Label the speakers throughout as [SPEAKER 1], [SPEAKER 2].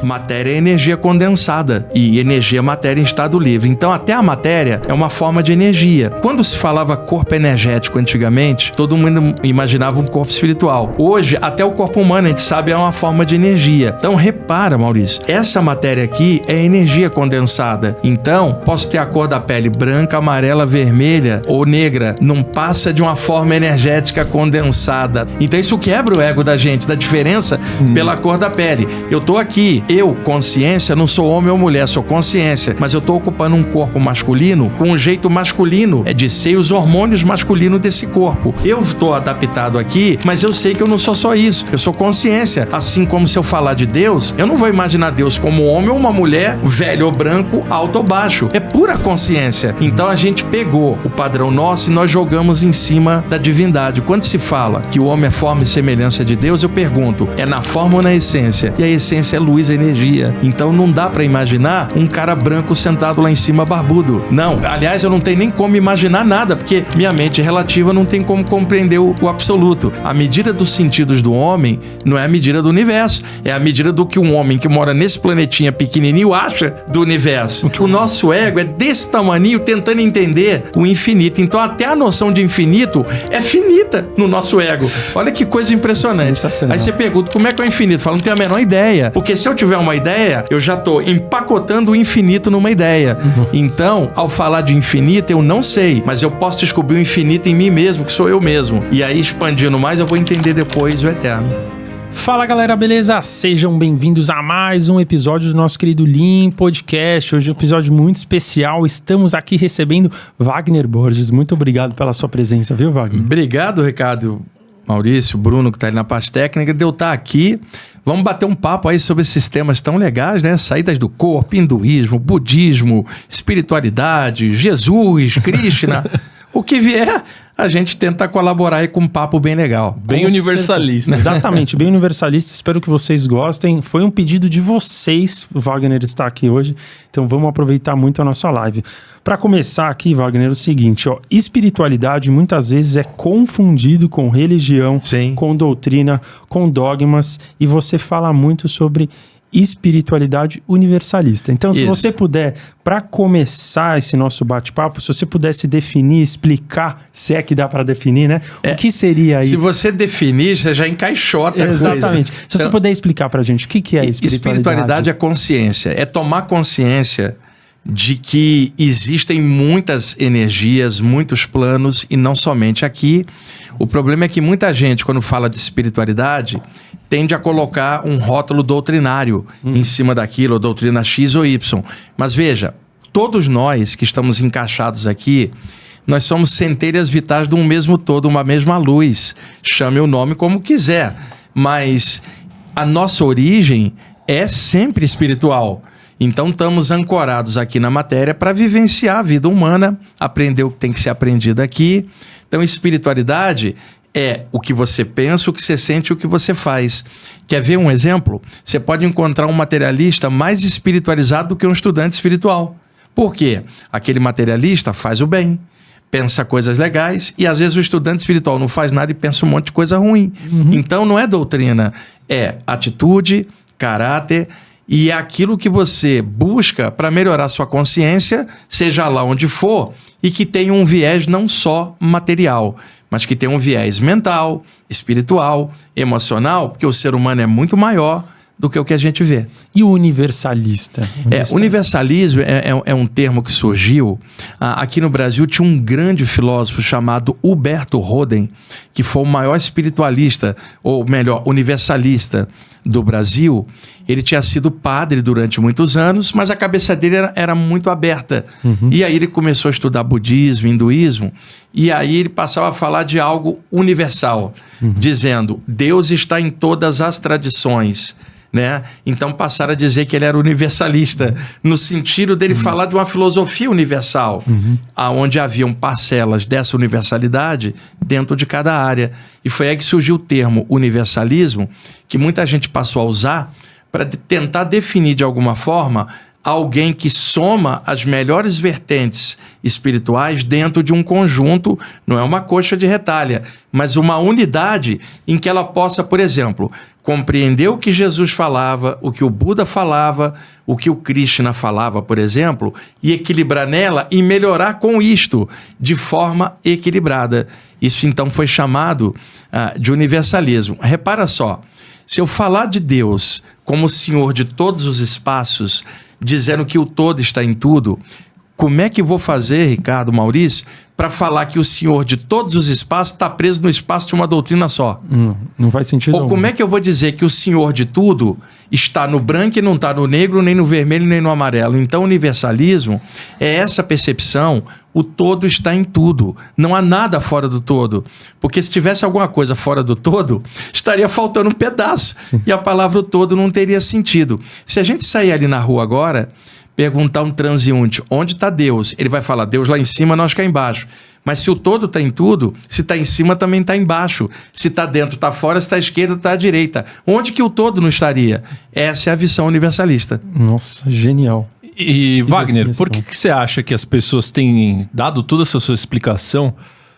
[SPEAKER 1] matéria é energia condensada e energia é matéria em estado livre. Então até a matéria é uma forma de energia. Quando se falava corpo energético antigamente, todo mundo imaginava um corpo espiritual. Hoje, até o corpo humano, a gente sabe, é uma forma de energia. Então repara, Maurício, essa matéria aqui é energia condensada. Então, posso ter a cor da pele branca, amarela, vermelha ou negra. Não passa de uma forma energética condensada. Então isso quebra o ego da gente, da diferença pela cor da pele. Eu tô aqui, eu, consciência, não sou homem ou mulher, sou consciência, mas eu tô ocupando um corpo masculino com um jeito masculino de ser os hormônios masculinos desse corpo. Eu tô adaptado aqui, mas eu sei que eu não sou só isso, eu sou consciência. Assim como se eu falar de Deus, eu não vou imaginar Deus como homem ou uma mulher, velho ou branco, alto ou baixo. É pura consciência. Então a gente pegou o padrão nosso e nós jogamos em cima da divindade. Quando se fala que o homem é forma e semelhança de Deus, eu pergunto, é na forma ou na essência? E a essência é luz e energia. Então não dá pra imaginar um cara branco sentado lá em cima barbudo. Não. Aliás, eu não tenho nem como imaginar nada, porque minha mente relativa não tem como compreender o absoluto. A medida dos sentidos do homem não é a medida do universo, é a medida do que um homem que mora nesse planetinha pequenininho acha do universo. O nosso ego é desse tamaninho tentando entender o infinito. Então até a noção de infinito é finita no nosso ego. Olha que coisa impressionante. Aí você pergunta, como é que é o infinito? Fala, não tenho a menor ideia. Porque se eu tiver uma ideia, eu já tô empacotando o infinito numa ideia. Então, ao falar de infinito, eu não sei, mas eu posso descobrir o infinito em mim mesmo, que sou eu mesmo. E aí, expandindo mais, eu vou entender depois o eterno.
[SPEAKER 2] Fala galera, beleza? Sejam bem-vindos a mais um episódio do nosso querido Lean Podcast. Hoje é um episódio muito especial. Estamos aqui recebendo Wagner Borges. Muito obrigado pela sua presença, viu, Wagner?
[SPEAKER 1] Obrigado, Ricardo, Maurício, Bruno, que está ali na parte técnica, de eu estar aqui. Vamos bater um papo aí sobre esses temas tão legais, né? Saídas do corpo, hinduísmo, budismo, espiritualidade, Jesus, Krishna. O que vier, a gente tenta colaborar aí com um papo bem legal.
[SPEAKER 3] Bem universalista.
[SPEAKER 2] Exatamente, bem universalista. Espero que vocês gostem. Foi um pedido de vocês, o Wagner está aqui hoje. Então vamos aproveitar muito a nossa live. Para começar aqui, Wagner, é o seguinte, ó, espiritualidade muitas vezes é confundido com religião,
[SPEAKER 1] sim,
[SPEAKER 2] com doutrina, com dogmas, e você fala muito sobre espiritualidade universalista. Então, se você puder, para começar esse nosso bate-papo, se você pudesse definir, explicar, se é que dá para definir, né? O que seria aí?
[SPEAKER 1] Se você definir, você já encaixota a coisa.
[SPEAKER 2] Exatamente. Se você puder explicar para a gente, o que é espiritualidade?
[SPEAKER 1] Espiritualidade é consciência, é tomar consciência de que existem muitas energias, muitos planos e não somente aqui. O problema é que muita gente, quando fala de espiritualidade, tende a colocar um rótulo doutrinário em cima daquilo, doutrina X ou Y. Mas veja, todos nós que estamos encaixados aqui, nós somos centelhas vitais de um mesmo todo, uma mesma luz. Chame o nome como quiser, mas a nossa origem é sempre espiritual. Então estamos ancorados aqui na matéria para vivenciar a vida humana, aprender o que tem que ser aprendido aqui. Então espiritualidade é o que você pensa, o que você sente e o que você faz. Quer ver um exemplo? Você pode encontrar um materialista mais espiritualizado do que um estudante espiritual. Por quê? Aquele materialista faz o bem, pensa coisas legais, e às vezes o estudante espiritual não faz nada e pensa um monte de coisa ruim. Então não é doutrina, é atitude, caráter, e é aquilo que você busca para melhorar sua consciência, seja lá onde for, e que tenha um viés não só material, mas que tenha um viés mental, espiritual, emocional, porque o ser humano é muito maior do que o que a gente vê.
[SPEAKER 2] E o universalista?
[SPEAKER 1] Universalismo é um termo que surgiu. Aqui no Brasil tinha um grande filósofo chamado Huberto Roden, que foi o maior espiritualista, ou melhor, universalista do Brasil. Ele tinha sido padre durante muitos anos, mas a cabeça dele era muito aberta. E aí ele começou a estudar budismo, hinduísmo, e aí ele passava a falar de algo universal, dizendo, Deus está em todas as tradições, né? Então passaram a dizer que ele era universalista, no sentido dele falar de uma filosofia universal, onde haviam parcelas dessa universalidade dentro de cada área. E foi aí que surgiu o termo universalismo, que muita gente passou a usar para tentar definir de alguma forma alguém que soma as melhores vertentes espirituais dentro de um conjunto, não é uma coxa de retalha, mas uma unidade em que ela possa, por exemplo, compreender o que Jesus falava, o que o Buda falava, o que o Krishna falava, por exemplo, e equilibrar nela e melhorar com isto, de forma equilibrada. Isso então foi chamado de universalismo. Repara só, se eu falar de Deus como Senhor de todos os espaços, dizendo que o todo está em tudo, como é que eu vou fazer, Ricardo, Maurício, para falar que o Senhor de todos os espaços está preso no espaço de uma doutrina só?
[SPEAKER 2] Não faz sentido.
[SPEAKER 1] Ou como é que eu vou dizer que o Senhor de tudo está no branco e não está no negro, nem no vermelho, nem no amarelo? Então, o universalismo é essa percepção, o todo está em tudo. Não há nada fora do todo. Porque se tivesse alguma coisa fora do todo, estaria faltando um pedaço. Sim. E a palavra o todo não teria sentido. Se a gente sair ali na rua agora, perguntar a um transeunte, onde está Deus? Ele vai falar, Deus lá em cima, nós cá embaixo. Mas se o todo está em tudo, se está em cima, também está embaixo. Se está dentro, está fora, se está à esquerda, está à direita. Onde que o todo não estaria? Essa é a visão universalista.
[SPEAKER 2] Nossa, genial.
[SPEAKER 3] E Wagner, por que você acha que as pessoas têm, dado toda essa sua explicação,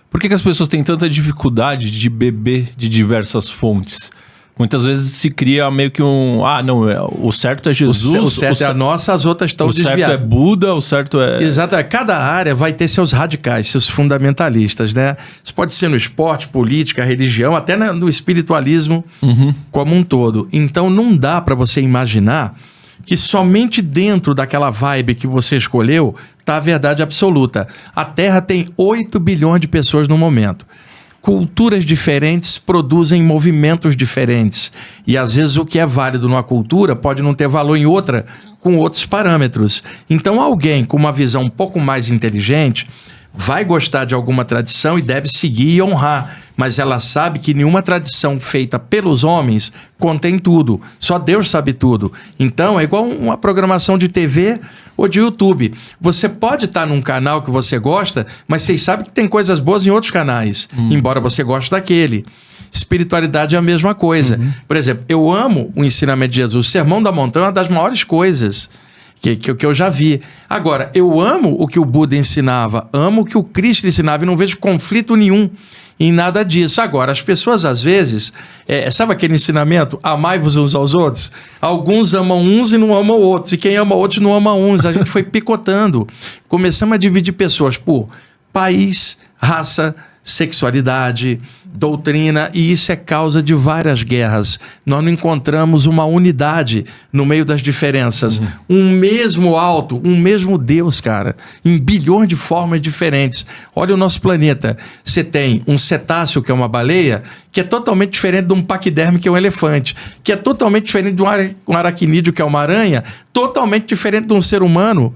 [SPEAKER 3] por que as pessoas têm tanta dificuldade de beber de diversas fontes? Muitas vezes se cria meio que o certo é Jesus.
[SPEAKER 1] O certo é a nossa, as outras estão desviadas.
[SPEAKER 3] O certo é Buda, o certo é...
[SPEAKER 1] Exato. Cada área vai ter seus radicais, seus fundamentalistas, né? Isso pode ser no esporte, política, religião, até no espiritualismo como um todo. Então não dá para você imaginar que somente dentro daquela vibe que você escolheu está a verdade absoluta. A Terra tem 8 bilhões de pessoas no momento. Culturas diferentes produzem movimentos diferentes. E às vezes o que é válido numa cultura pode não ter valor em outra, com outros parâmetros. Então alguém com uma visão um pouco mais inteligente vai gostar de alguma tradição e deve seguir e honrar. Mas ela sabe que nenhuma tradição feita pelos homens contém tudo. Só Deus sabe tudo. Então é igual uma programação de TV ou de YouTube. Você pode estar num canal que você gosta, mas vocês sabem que tem coisas boas em outros canais, embora você goste daquele. Espiritualidade é a mesma coisa. Por exemplo, eu amo o ensinamento de Jesus. O Sermão da Montanha é uma das maiores coisas que eu já vi. Agora, eu amo o que o Buda ensinava, amo o que o Cristo ensinava e não vejo conflito nenhum em nada disso. Agora, as pessoas às vezes, sabe aquele ensinamento? Amai-vos uns aos outros? Alguns amam uns e não amam outros, e quem ama outros não ama uns. A gente foi picotando. Começamos a dividir pessoas por país, raça, sexualidade, doutrina, e isso é causa de várias guerras. Nós não encontramos uma unidade no meio das diferenças. Um mesmo alto, um mesmo Deus, cara, em bilhões de formas diferentes. Olha o nosso planeta. Você tem um cetáceo, que é uma baleia, que é totalmente diferente de um paquiderme, que é um elefante, que é totalmente diferente de um aracnídeo, que é uma aranha, totalmente diferente de um ser humano,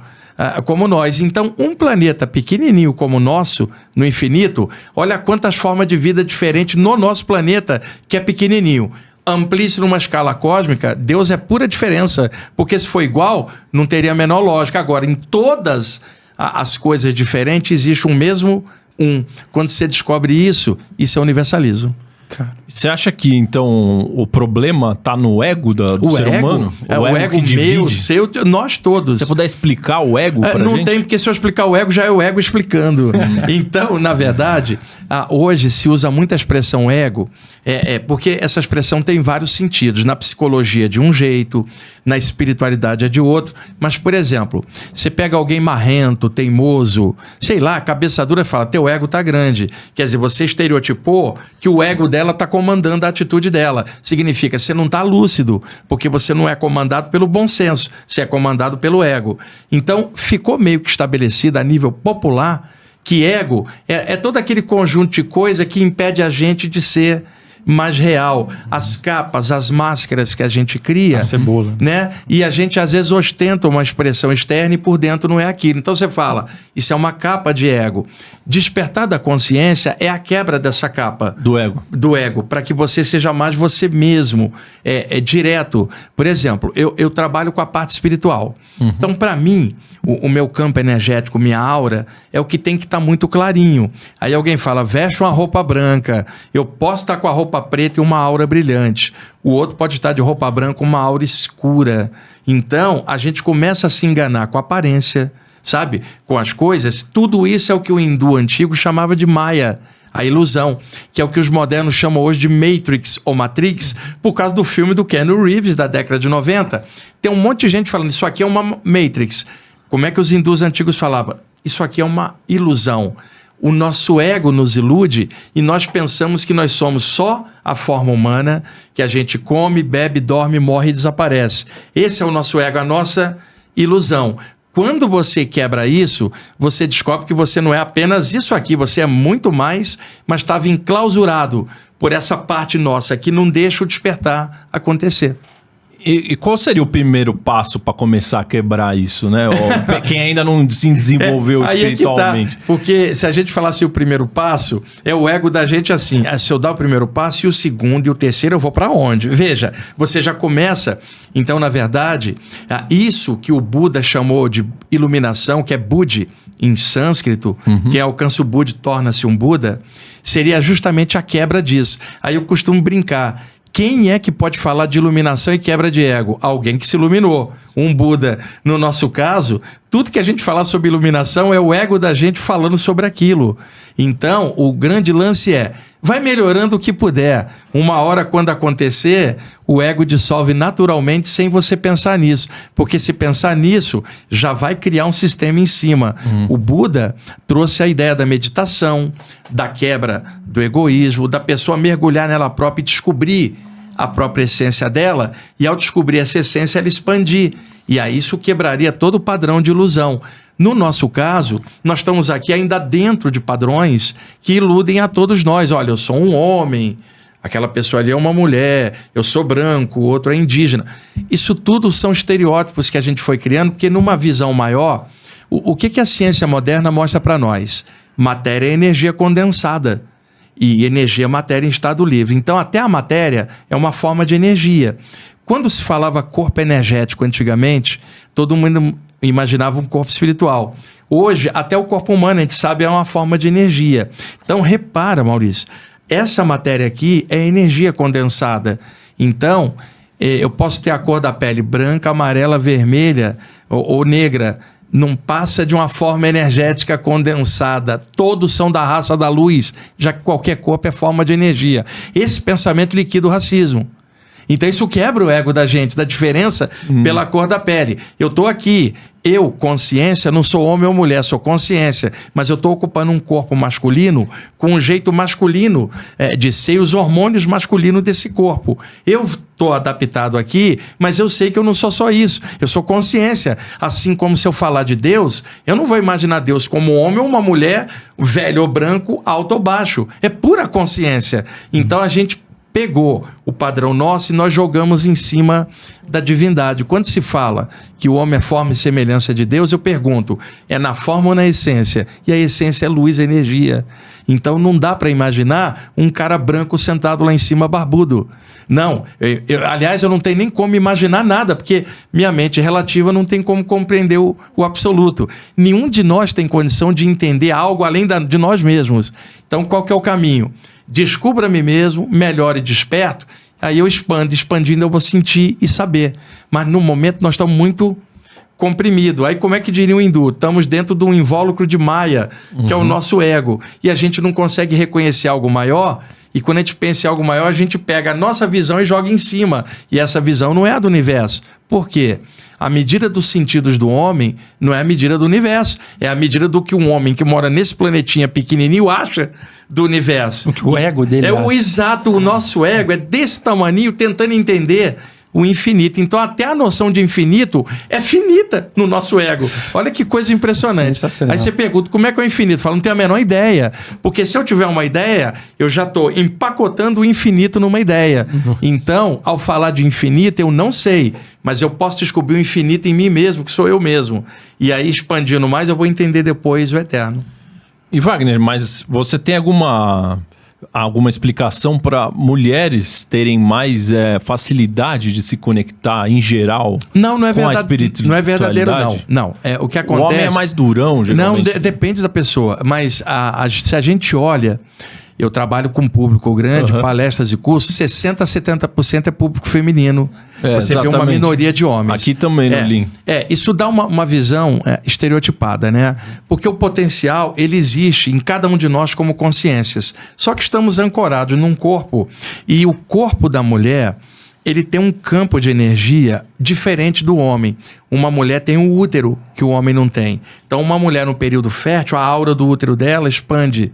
[SPEAKER 1] como nós. Então, um planeta pequenininho como o nosso, no infinito, olha quantas formas de vida diferentes no nosso planeta, que é pequenininho. Amplie-se numa escala cósmica, Deus é pura diferença, porque se for igual, não teria a menor lógica. Agora, em todas as coisas diferentes, existe um mesmo um. Quando você descobre isso é universalismo.
[SPEAKER 3] Você acha que, então, o problema está no ego do ser humano?
[SPEAKER 1] É o ego que meu, seu, nós todos.
[SPEAKER 3] Se você puder explicar o ego pra gente?
[SPEAKER 1] Não tem, porque se eu explicar o ego, já é o ego explicando. Então, na verdade, hoje se usa muito a expressão ego, porque essa expressão tem vários sentidos. Na psicologia de um jeito, na espiritualidade é de outro. Mas, por exemplo, você pega alguém marrento, teimoso, sei lá, cabeça dura, fala, teu ego tá grande. Quer dizer, você estereotipou que o ego dela está comandando a atitude dela. Significa, você não está lúcido, porque você não é comandado pelo bom senso, você é comandado pelo ego. Então, ficou meio que estabelecido a nível popular que ego é todo aquele conjunto de coisa que impede a gente de ser mais real. As capas, as máscaras que a gente cria,
[SPEAKER 2] a cebola,
[SPEAKER 1] né? E a gente às vezes ostenta uma expressão externa e por dentro não é aquilo. Então você fala, isso é uma capa de ego. Despertar da consciência é a quebra dessa capa. Do ego, para que você seja mais você mesmo. É direto. Por exemplo, eu trabalho com a parte espiritual. Então, para mim, o meu campo energético, minha aura, é o que tem que estar muito clarinho. Aí alguém fala, veste uma roupa branca. Eu posso estar com a roupa preta e uma aura brilhante. O outro pode estar de roupa branca com uma aura escura. Então, a gente começa a se enganar com a aparência, sabe? Com as coisas. Tudo isso é o que o hindu antigo chamava de Maya, a ilusão, que é o que os modernos chamam hoje de Matrix ou Matrix, por causa do filme do Keanu Reeves, da década de 90. Tem um monte de gente falando, isso aqui é uma Matrix. Como é que os hindus antigos falavam? Isso aqui é uma ilusão. O nosso ego nos ilude e nós pensamos que nós somos só a forma humana, que a gente come, bebe, dorme, morre e desaparece. Esse é o nosso ego, a nossa ilusão. Quando você quebra isso, você descobre que você não é apenas isso aqui, você é muito mais, mas estava enclausurado por essa parte nossa que não deixa o despertar acontecer.
[SPEAKER 3] E qual seria o primeiro passo para começar a quebrar isso, né? Ou quem ainda não se desenvolveu espiritualmente.
[SPEAKER 1] Tá. Porque se a gente falasse o primeiro passo, é o ego da gente assim. Se eu dar o primeiro passo e o segundo e o terceiro, eu vou para onde? Veja, você já começa. Então, na verdade, isso que o Buda chamou de iluminação, que é Budi em sânscrito, quem alcança o Budi torna-se um Buda, seria justamente a quebra disso. Aí eu costumo brincar. Quem é que pode falar de iluminação e quebra de ego? Alguém que se iluminou, um Buda. No nosso caso, tudo que a gente falar sobre iluminação é o ego da gente falando sobre aquilo. Então, o grande lance é, vai melhorando o que puder. Uma hora, quando acontecer, o ego dissolve naturalmente sem você pensar nisso. Porque se pensar nisso, já vai criar um sistema em cima. O Buda trouxe a ideia da meditação, da quebra do egoísmo, da pessoa mergulhar nela própria e descobrir a própria essência dela. E ao descobrir essa essência, ela expandir. E aí isso quebraria todo o padrão de ilusão. No nosso caso, nós estamos aqui ainda dentro de padrões que iludem a todos nós. Olha, eu sou um homem, aquela pessoa ali é uma mulher, eu sou branco, o outro é indígena. Isso tudo são estereótipos que a gente foi criando, porque numa visão maior, o que a ciência moderna mostra para nós? Matéria é energia condensada e energia é matéria em estado livre. Então, até a matéria é uma forma de energia. Quando se falava corpo energético antigamente, todo mundo imaginava um corpo espiritual. Hoje, até o corpo humano, a gente sabe, é uma forma de energia. Então, repara, Maurício, essa matéria aqui é energia condensada. Então, eu posso ter a cor da pele branca, amarela, vermelha ou negra. Não passa de uma forma energética condensada. Todos são da raça da luz, já que qualquer corpo é forma de energia. Esse pensamento liquida o racismo. Então isso quebra o ego da gente, da diferença pela cor da pele. Eu estou aqui, eu, consciência, não sou homem ou mulher, sou consciência, mas eu estou ocupando um corpo masculino com um jeito masculino de ser e os hormônios masculinos desse corpo. Eu estou adaptado aqui, mas eu sei que eu não sou só isso, eu sou consciência. Assim como se eu falar de Deus, eu não vou imaginar Deus como um homem ou uma mulher, velho ou branco, alto ou baixo. É pura consciência. Então a gente pegou o padrão nosso e nós jogamos em cima da divindade. Quando se fala que o homem é forma e semelhança de Deus, eu pergunto, é na forma ou na essência? E a essência é luz, energia. Então não dá para imaginar um cara branco sentado lá em cima barbudo. Não, aliás, eu não tenho nem como imaginar nada, porque minha mente relativa não tem como compreender o absoluto. Nenhum de nós tem condição de entender algo além de nós mesmos. Então qual que é o caminho? Descubra a mim mesmo, melhore e desperto, aí eu expandindo eu vou sentir e saber. Mas no momento nós estamos muito comprimidos. Aí como é que diria o hindu? Estamos dentro de um invólucro de Maya, que é o nosso ego. E a gente não consegue reconhecer algo maior, e quando a gente pensa em algo maior, a gente pega a nossa visão e joga em cima. E essa visão não é a do universo. Por quê? A medida dos sentidos do homem não é a medida do universo. É a medida do que um homem que mora nesse planetinha pequenininho acha do universo.
[SPEAKER 2] O ego dele
[SPEAKER 1] é o exato, o nosso ego é desse tamaninho tentando entender o infinito. Então até a noção de infinito é finita no nosso ego. Olha que coisa impressionante. Aí você pergunta, como é que é o infinito? Fala, não tenho a menor ideia. Porque se eu tiver uma ideia, eu já estou empacotando o infinito numa ideia. Então, ao falar de infinito, eu não sei, mas eu posso descobrir o infinito em mim mesmo, que sou eu mesmo. E aí, expandindo mais, eu vou entender depois o eterno.
[SPEAKER 3] E Wagner, mas você tem alguma explicação para mulheres terem mais facilidade de se conectar em geral?
[SPEAKER 1] Não é verdade, não é verdadeiro, não. O que acontece...
[SPEAKER 3] O homem é mais durão, geralmente.
[SPEAKER 1] Não, depende da pessoa. Mas se a gente olha... Eu trabalho com público grande, palestras e cursos, 60% a 70% é público feminino. Você exatamente. Vê uma minoria de homens.
[SPEAKER 3] Aqui também, no Lean.
[SPEAKER 1] Isso dá uma visão estereotipada, né? Porque o potencial, ele existe em cada um de nós como consciências. Só que estamos ancorados num corpo. E o corpo da mulher, ele tem um campo de energia diferente do homem. Uma mulher tem um útero que o homem não tem. Então, uma mulher no período fértil, a aura do útero dela expande.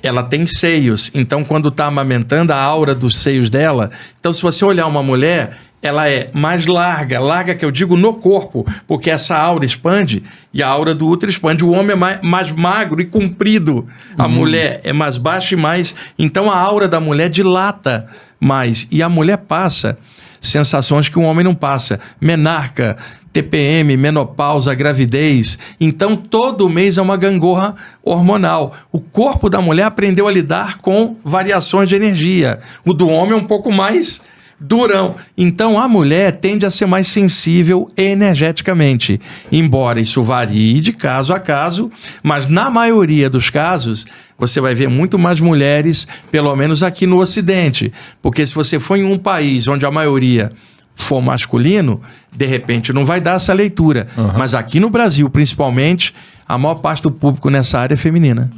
[SPEAKER 1] Ela tem seios, então quando está amamentando, a aura dos seios dela... Então, se você olhar uma mulher, ela é mais larga que eu digo no corpo, porque essa aura expande e a aura do útero expande. O homem é mais magro e comprido, a mulher é mais baixa e mais... Então, a aura da mulher dilata mais e a mulher passa sensações que o homem não passa. Menarca, TPM, menopausa, gravidez. Então, todo mês é uma gangorra hormonal. O corpo da mulher aprendeu a lidar com variações de energia. O do homem é um pouco mais durão. Então, a mulher tende a ser mais sensível energeticamente. Embora isso varie de caso a caso, mas na maioria dos casos, você vai ver muito mais mulheres, pelo menos aqui no Ocidente. Porque se você for em um país onde a maioria for masculino, de repente não vai dar essa leitura. Mas aqui no Brasil, principalmente, a maior parte do público nessa área é feminina.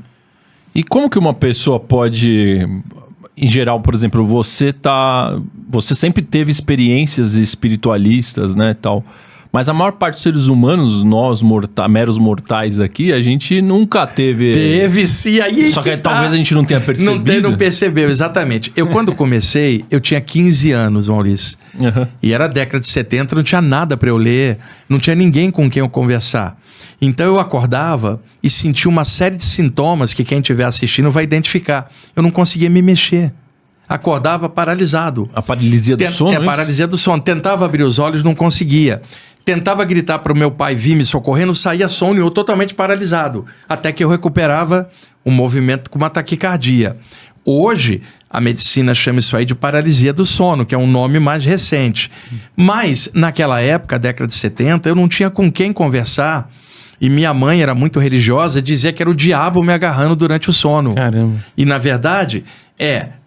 [SPEAKER 3] E como que uma pessoa pode... Em geral, por exemplo, você sempre teve experiências espiritualistas, né, tal. Mas a maior parte dos seres humanos, nós meros mortais aqui, a gente nunca teve...
[SPEAKER 1] Teve sim, aí
[SPEAKER 3] só que talvez a gente não tenha percebido.
[SPEAKER 1] Não percebeu, exatamente. Eu quando comecei, eu tinha 15 anos, Maurício. E era a década de 70, não tinha nada para eu ler, não tinha ninguém com quem eu conversar. Então eu acordava e sentia uma série de sintomas que quem estiver assistindo vai identificar. Eu não conseguia me mexer. Acordava paralisado.
[SPEAKER 3] A paralisia do sono?
[SPEAKER 1] Paralisia do sono. Tentava abrir os olhos, não conseguia. Tentava gritar para o meu pai vir me socorrendo, saía sono e eu totalmente paralisado. Até que eu recuperava o movimento com uma taquicardia. Hoje, a medicina chama isso aí de paralisia do sono, que é um nome mais recente. Mas, naquela época, década de 70, eu não tinha com quem conversar. E minha mãe era muito religiosa, dizia que era o diabo me agarrando durante o sono.
[SPEAKER 2] Caramba.
[SPEAKER 1] E, na verdade,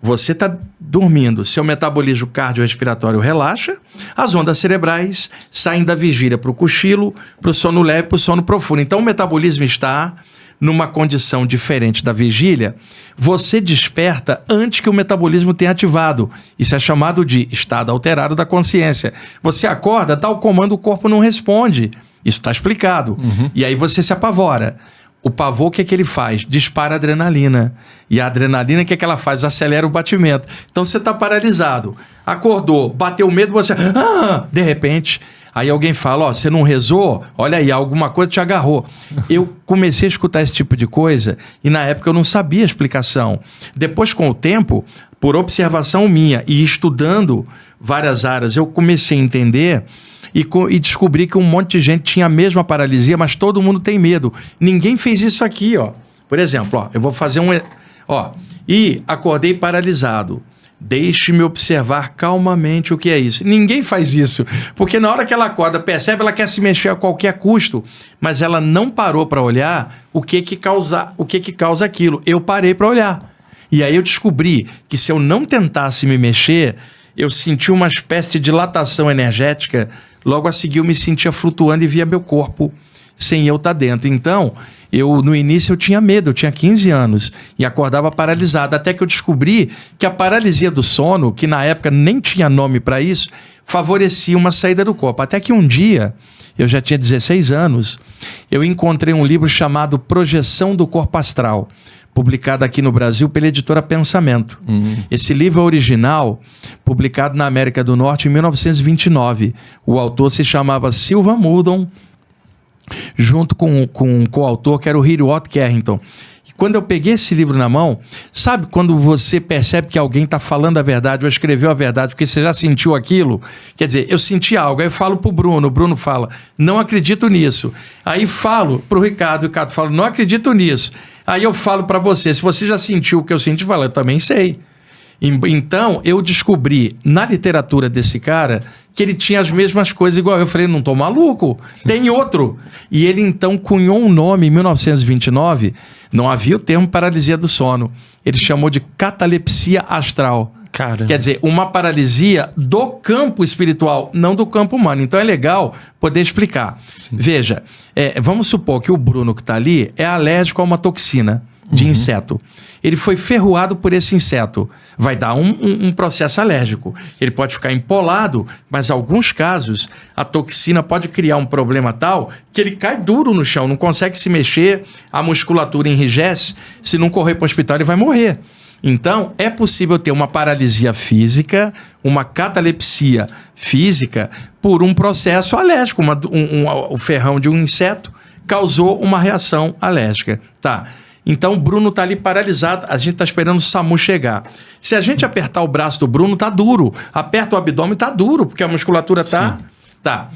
[SPEAKER 1] você está dormindo, seu metabolismo cardiorrespiratório relaxa, as ondas cerebrais saem da vigília para o cochilo, para o sono leve, para o sono profundo. Então, o metabolismo está numa condição diferente da vigília, você desperta antes que o metabolismo tenha ativado. Isso é chamado de estado alterado da consciência. Você acorda, dá o comando, o corpo não responde. Isso está explicado. E aí você se apavora. O pavor, o que é que ele faz? Dispara a adrenalina. E a adrenalina, o que é que ela faz? Acelera o batimento. Então você está paralisado. Acordou, bateu o medo, você... de repente... Aí alguém fala, você não rezou? Olha aí, alguma coisa te agarrou. Eu comecei a escutar esse tipo de coisa e na época eu não sabia a explicação. Depois, com o tempo, por observação minha e estudando várias áreas, eu comecei a entender e descobri que um monte de gente tinha a mesma paralisia, mas todo mundo tem medo. Ninguém fez isso aqui, ó. Por exemplo, eu vou fazer e acordei paralisado. Deixe-me observar calmamente o que é isso. Ninguém faz isso, porque na hora que ela acorda, percebe, ela quer se mexer a qualquer custo, mas ela não parou para olhar o que causa aquilo. Eu parei para olhar. E aí eu descobri que se eu não tentasse me mexer, eu sentia uma espécie de dilatação energética, logo a seguir eu me sentia flutuando e via meu corpo sem eu estar dentro. Então, no início eu tinha medo, eu tinha 15 anos e acordava paralisado, até que eu descobri que a paralisia do sono, que na época nem tinha nome para isso, favorecia uma saída do corpo. Até que um dia, eu já tinha 16 anos, eu encontrei um livro chamado Projeção do Corpo Astral, publicado aqui no Brasil pela editora Pensamento. Esse livro é original, publicado na América do Norte em 1929. O autor se chamava Silva Muldon, junto com o coautor, que era o Hiriot Carrington. Quando eu peguei esse livro na mão, sabe quando você percebe que alguém está falando a verdade ou escreveu a verdade, porque você já sentiu aquilo? Quer dizer, eu senti algo, aí eu falo pro Bruno, o Bruno fala, não acredito nisso. Aí falo pro Ricardo, o Ricardo fala, não acredito nisso. Aí eu falo para você, se você já sentiu o que eu senti, fala, eu também sei. Então, eu descobri na literatura desse cara que ele tinha as mesmas coisas igual eu. Falei, não tô maluco, tem outro. E ele então cunhou um nome em 1929, não havia o termo paralisia do sono. Ele chamou de catalepsia astral.
[SPEAKER 2] Caramba.
[SPEAKER 1] Quer dizer, uma paralisia do campo espiritual, não do campo humano. Então é legal poder explicar. Sim. Veja, vamos supor que o Bruno que está ali é alérgico a uma toxina de inseto. Ele foi ferroado por esse inseto. Vai dar um processo alérgico. Ele pode ficar empolado, mas em alguns casos a toxina pode criar um problema tal que ele cai duro no chão, não consegue se mexer, a musculatura enrijece. Se não correr para o hospital, ele vai morrer. Então, é possível ter uma paralisia física, uma catalepsia física, por um processo alérgico. O ferrão de um inseto causou uma reação alérgica. Tá. Então, o Bruno tá ali paralisado, a gente tá esperando o SAMU chegar. Se a gente apertar o braço do Bruno, tá duro. Aperta o abdômen, tá duro, porque a musculatura tá... Sim. Tá.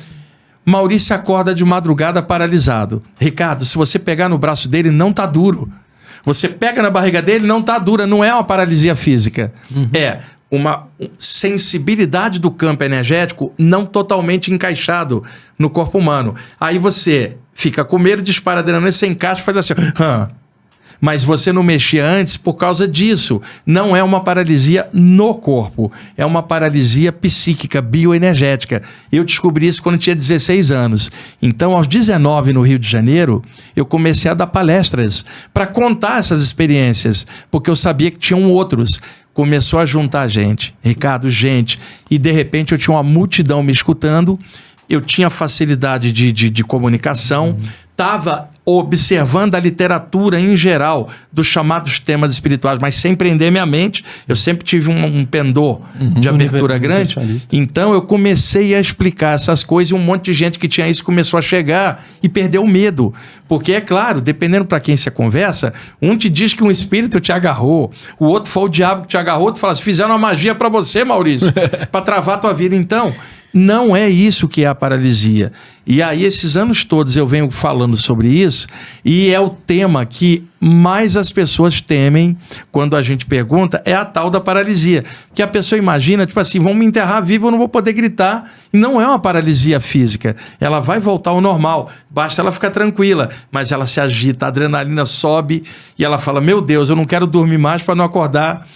[SPEAKER 1] Maurício acorda de madrugada paralisado. Ricardo, se você pegar no braço dele, não tá duro. Você pega na barriga dele, não tá dura, não é uma paralisia física. É uma sensibilidade do campo energético não totalmente encaixado no corpo humano. Aí você fica com medo, dispara a adrenalina, você encaixa e faz assim... Mas você não mexia antes por causa disso. Não é uma paralisia no corpo, é uma paralisia psíquica, bioenergética. Eu descobri isso quando tinha 16 anos. Então, aos 19, no Rio de Janeiro, eu comecei a dar palestras para contar essas experiências, porque eu sabia que tinham outros. Começou a juntar gente, Ricardo, gente, e de repente eu tinha uma multidão me escutando, eu tinha facilidade de comunicação, estava observando a literatura em geral dos chamados temas espirituais, mas sem prender minha mente. Sim. Eu sempre tive um pendor de abertura grande. Então eu comecei a explicar essas coisas e um monte de gente que tinha isso começou a chegar e perdeu o medo. Porque, é claro, dependendo para quem você conversa, um te diz que um espírito te agarrou, o outro foi o diabo que te agarrou, tu fala assim, fizeram uma magia para você, Maurício, para travar a tua vida. Então, não é isso que é a paralisia. E aí, esses anos todos eu venho falando sobre isso, e é o tema que mais as pessoas temem quando a gente pergunta, é a tal da paralisia. Que a pessoa imagina, tipo assim, vão me enterrar vivo, eu não vou poder gritar. E não é uma paralisia física. Ela vai voltar ao normal, basta ela ficar tranquila. Mas ela se agita, a adrenalina sobe, e ela fala, meu Deus, eu não quero dormir mais para não acordar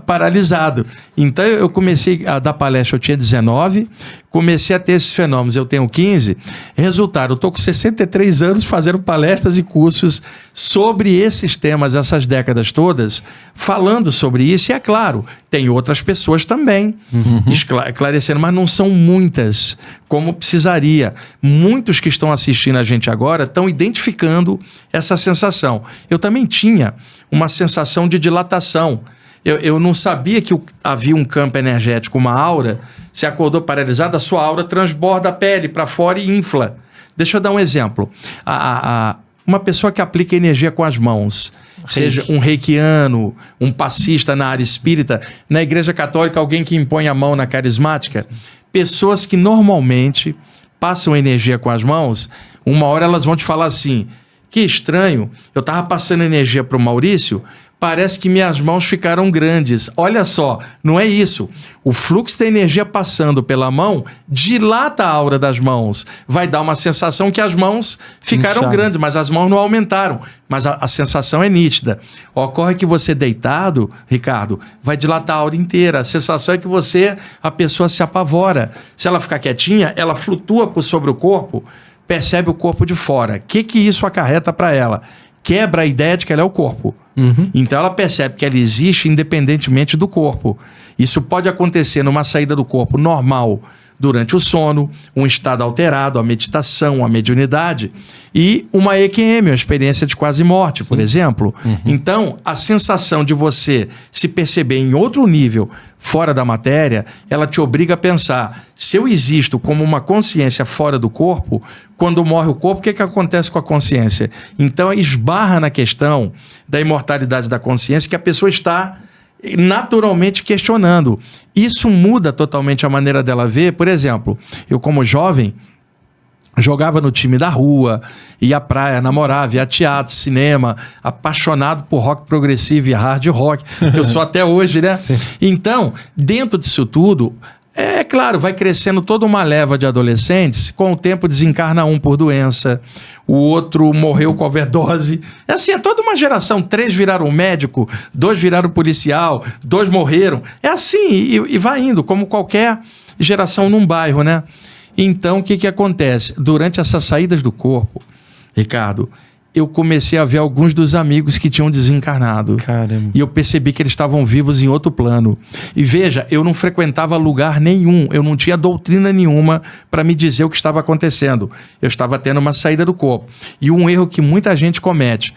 [SPEAKER 1] paralisado. Então eu comecei a dar palestra, eu tinha 19, comecei a ter esses fenômenos, eu tenho 15. Resultado, eu estou com 63 anos fazendo palestras e cursos sobre esses temas, essas décadas todas, falando sobre isso. E é claro, tem outras pessoas também esclarecendo, mas não são muitas como precisaria. Muitos que estão assistindo a gente agora estão identificando essa sensação. Eu também tinha uma sensação de dilatação. Eu não sabia que havia um campo energético, uma aura. Você acordou paralisado, a sua aura transborda a pele para fora e infla. Deixa eu dar um exemplo. Uma pessoa que aplica energia com as mãos, seja um reikiano, um passista na área espírita, na Igreja Católica, alguém que impõe a mão na carismática, pessoas que normalmente passam energia com as mãos, uma hora elas vão te falar assim, que estranho, eu estava passando energia para o Maurício, parece que minhas mãos ficaram grandes. Olha só, não é isso. O fluxo da energia passando pela mão dilata a aura das mãos. Vai dar uma sensação que as mãos ficaram grandes, mas as mãos não aumentaram. Mas a sensação é nítida. Ocorre que você deitado, Ricardo, vai dilatar a aura inteira. A sensação é que a pessoa se apavora. Se ela ficar quietinha, ela flutua por sobre o corpo, percebe o corpo de fora. O que isso acarreta para ela? Quebra a ideia de que ela é o corpo. Então ela percebe que ela existe independentemente do corpo. Isso pode acontecer numa saída do corpo normal, durante o sono, um estado alterado, a meditação, a mediunidade e uma EQM, uma experiência de quase morte, por exemplo. Então, a sensação de você se perceber em outro nível, fora da matéria, ela te obriga a pensar, se eu existo como uma consciência fora do corpo, quando morre o corpo, o que acontece com a consciência? Então, esbarra na questão da imortalidade da consciência que a pessoa está naturalmente questionando. Isso muda totalmente a maneira dela ver. Por exemplo, eu como jovem jogava no time da rua, ia à praia, namorava, ia a teatro, cinema, apaixonado por rock progressivo e hard rock, que eu sou até hoje, né?
[SPEAKER 2] Sim.
[SPEAKER 1] Então, dentro disso tudo, é claro, vai crescendo toda uma leva de adolescentes, com o tempo desencarna um por doença, o outro morreu com overdose. É assim, é toda uma geração. 3 viraram médico, 2 viraram policial, 2 morreram. É assim, e vai indo, como qualquer geração num bairro, né? Então, o que acontece? Durante essas saídas do corpo, Ricardo, eu comecei a ver alguns dos amigos que tinham desencarnado.
[SPEAKER 2] Caramba.
[SPEAKER 1] E eu percebi que eles estavam vivos em outro plano. E veja, eu não frequentava lugar nenhum, eu não tinha doutrina nenhuma para me dizer o que estava acontecendo. Eu estava tendo uma saída do corpo. E um erro que muita gente comete: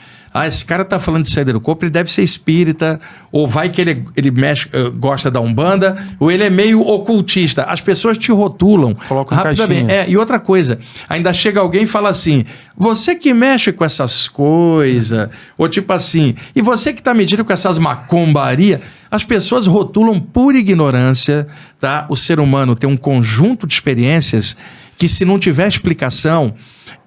[SPEAKER 1] esse cara tá falando de saída do corpo, ele deve ser espírita, ou vai que ele mexe, gosta da Umbanda, ou ele é meio ocultista. As pessoas te rotulam rapidamente. E outra coisa, ainda chega alguém e fala assim: você que mexe com essas coisas, ou tipo assim, e você que tá medindo com essas macumbarias. As pessoas rotulam por ignorância, tá? O ser humano tem um conjunto de experiências que, se não tiver explicação,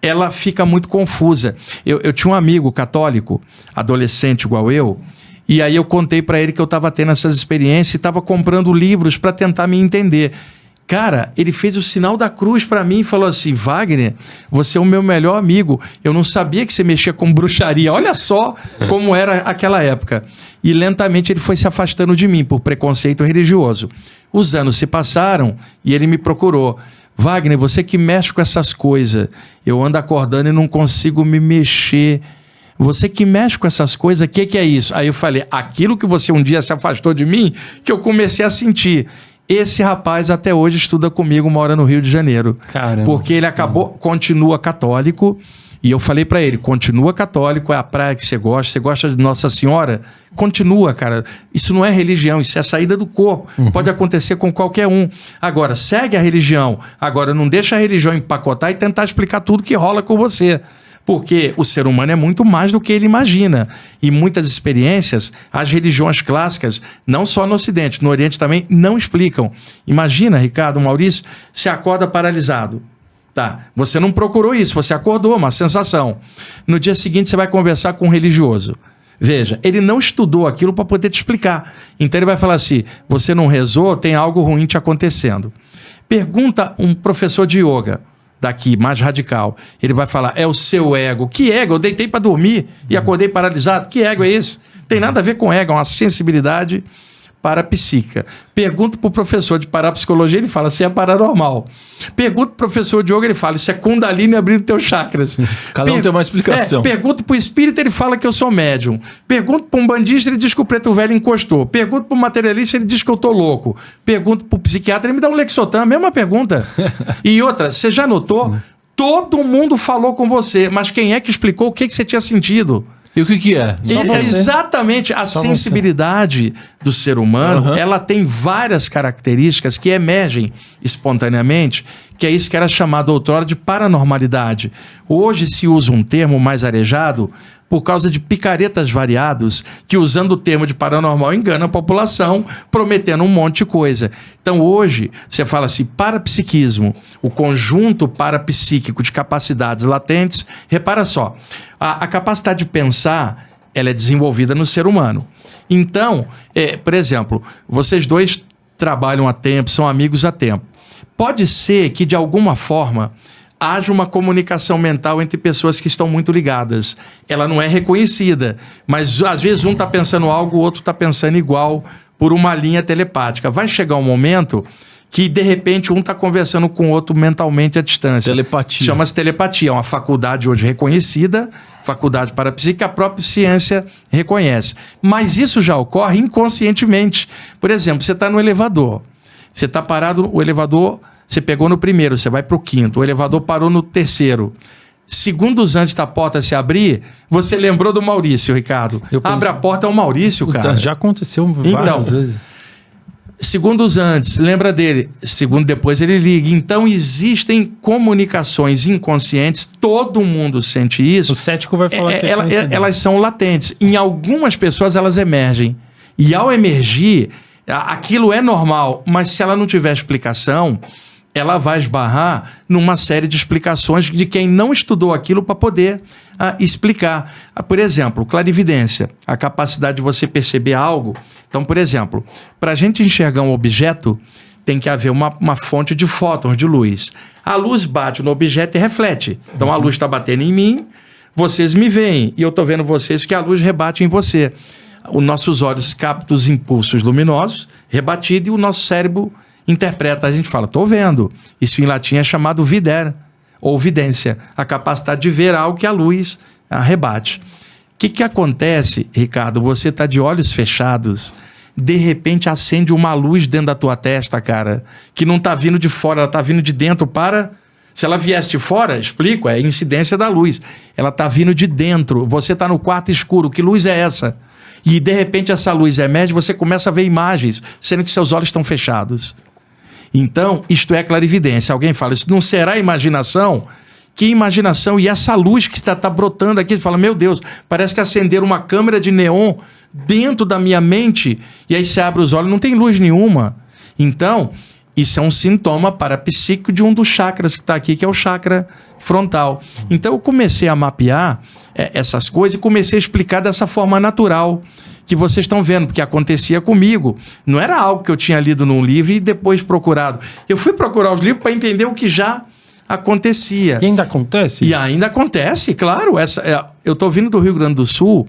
[SPEAKER 1] ela fica muito confusa. Eu tinha um amigo católico, adolescente igual eu, e aí eu contei para ele que eu estava tendo essas experiências e estava comprando livros para tentar me entender. Cara, ele fez o sinal da cruz para mim e falou assim: Wagner, você é o meu melhor amigo. Eu não sabia que você mexia com bruxaria. Olha só como era aquela época. E lentamente ele foi se afastando de mim por preconceito religioso. Os anos se passaram e ele me procurou. Wagner, você que mexe com essas coisas, eu ando acordando e não consigo me mexer. Você que mexe com essas coisas, o que é isso? Aí eu falei: aquilo que você um dia se afastou de mim, que eu comecei a sentir. Esse rapaz até hoje estuda comigo, mora no Rio de Janeiro.
[SPEAKER 2] Caramba.
[SPEAKER 1] Porque ele continua católico. E eu falei pra ele: continua católico, é a praia que você gosta de Nossa Senhora, continua, cara. Isso não é religião, isso é saída do corpo. Pode acontecer com qualquer um. Agora, segue a religião. Agora, não deixa a religião empacotar e tentar explicar tudo que rola com você. Porque o ser humano é muito mais do que ele imagina. E muitas experiências, as religiões clássicas, não só no Ocidente, no Oriente também, não explicam. Imagina, Ricardo, Maurício, você acorda paralisado. Tá, você não procurou isso, você acordou, uma sensação. No dia seguinte você vai conversar com um religioso. Veja, ele não estudou aquilo para poder te explicar. Então ele vai falar assim: você não rezou, tem algo ruim te acontecendo. Pergunta um professor de yoga, daqui, mais radical. Ele vai falar: é o seu ego. Que ego? Eu deitei para dormir e acordei paralisado. Que ego é esse? Tem nada a ver com ego, é uma sensibilidade parapsíquica. Pergunto para o professor de parapsicologia, ele fala: isso é paranormal. Pergunto para o professor de yoga, ele fala: isso é Kundalini abrindo teus chakras.
[SPEAKER 3] Cada um tem uma explicação.
[SPEAKER 1] Pergunto para o espírita, ele fala que eu sou médium. Pergunto para um bandista, ele diz que o preto velho encostou. Pergunto para o materialista, ele diz que eu tô louco. Pergunto para o psiquiatra, ele me dá um Lexotan, a mesma pergunta. E outra, você já notou? Sim. Todo mundo falou com você, mas quem é que explicou o que você tinha sentido?
[SPEAKER 3] E o que é?
[SPEAKER 1] Exatamente. A sensibilidade do ser humano, ela tem várias características que emergem espontaneamente, que é isso que era chamado outrora de paranormalidade. Hoje se usa um termo mais arejado por causa de picaretas variados que, usando o termo de paranormal, enganam a população, prometendo um monte de coisa. Então hoje, você fala assim: parapsiquismo, o conjunto parapsíquico de capacidades latentes. Repara só, a capacidade de pensar, ela é desenvolvida no ser humano. Então, por exemplo, vocês dois trabalham há tempo, são amigos há tempo. Pode ser que, de alguma forma, haja uma comunicação mental entre pessoas que estão muito ligadas. Ela não é reconhecida, mas às vezes um está pensando algo, o outro está pensando igual, por uma linha telepática. Vai chegar um momento que, de repente, um está conversando com o outro mentalmente à distância.
[SPEAKER 3] Telepatia.
[SPEAKER 1] Chama-se telepatia. É uma faculdade hoje reconhecida, faculdade parapsíquica, a própria ciência reconhece. Mas isso já ocorre inconscientemente. Por exemplo, você está no elevador. Você está parado, o elevador Você pegou no primeiro, você vai para o quinto. O elevador parou no terceiro. Segundos antes da porta se abrir, você lembrou do Maurício, Ricardo. Abre a porta, é o Maurício, cara.
[SPEAKER 2] Já aconteceu várias vezes.
[SPEAKER 1] Segundos antes, lembra dele. Segundo depois, ele liga. Então, existem comunicações inconscientes. Todo mundo sente isso.
[SPEAKER 2] O cético vai falar que
[SPEAKER 1] elas são latentes. Em algumas pessoas, elas emergem. E ao emergir, aquilo é normal. Mas se ela não tiver explicação, ela vai esbarrar numa série de explicações de quem não estudou aquilo para poder explicar. Por exemplo, clarividência, a capacidade de você perceber algo. Então, por exemplo, para a gente enxergar um objeto, tem que haver uma fonte de fótons, de luz. A luz bate no objeto e reflete. Então, a luz está batendo em mim, vocês me veem, e eu estou vendo vocês que a luz rebate em você. Os nossos olhos captam os impulsos luminosos, rebatido, e o nosso cérebro interpreta. A gente fala, estou vendo. Isso em latim é chamado videre, ou vidência, a capacidade de ver algo que a luz rebate. O que acontece, Ricardo? Você está de olhos fechados, de repente acende uma luz dentro da tua testa, cara, que não está vindo de fora, ela está vindo de dentro para... Se ela viesse de fora, explico, é incidência da luz. Ela está vindo de dentro, você está no quarto escuro, que luz é essa? E de repente essa luz emerge, você começa a ver imagens, sendo que seus olhos estão fechados. Então, isto é clarividência. Alguém fala, isso não será imaginação? Que imaginação? E essa luz que está brotando aqui, você fala, meu Deus, parece que acenderam uma câmera de neon dentro da minha mente, e aí você abre os olhos, não tem luz nenhuma. Então, isso é um sintoma parapsíquico de um dos chakras que está aqui, que é o chakra frontal. Então, eu comecei a mapear essas coisas e comecei a explicar dessa forma natural que vocês estão vendo, porque acontecia comigo. Não era algo que eu tinha lido num livro e depois procurado. Eu fui procurar os livros para entender o que já acontecia.
[SPEAKER 2] E ainda acontece?
[SPEAKER 1] E ainda acontece, claro. Eu estou vindo do Rio Grande do Sul,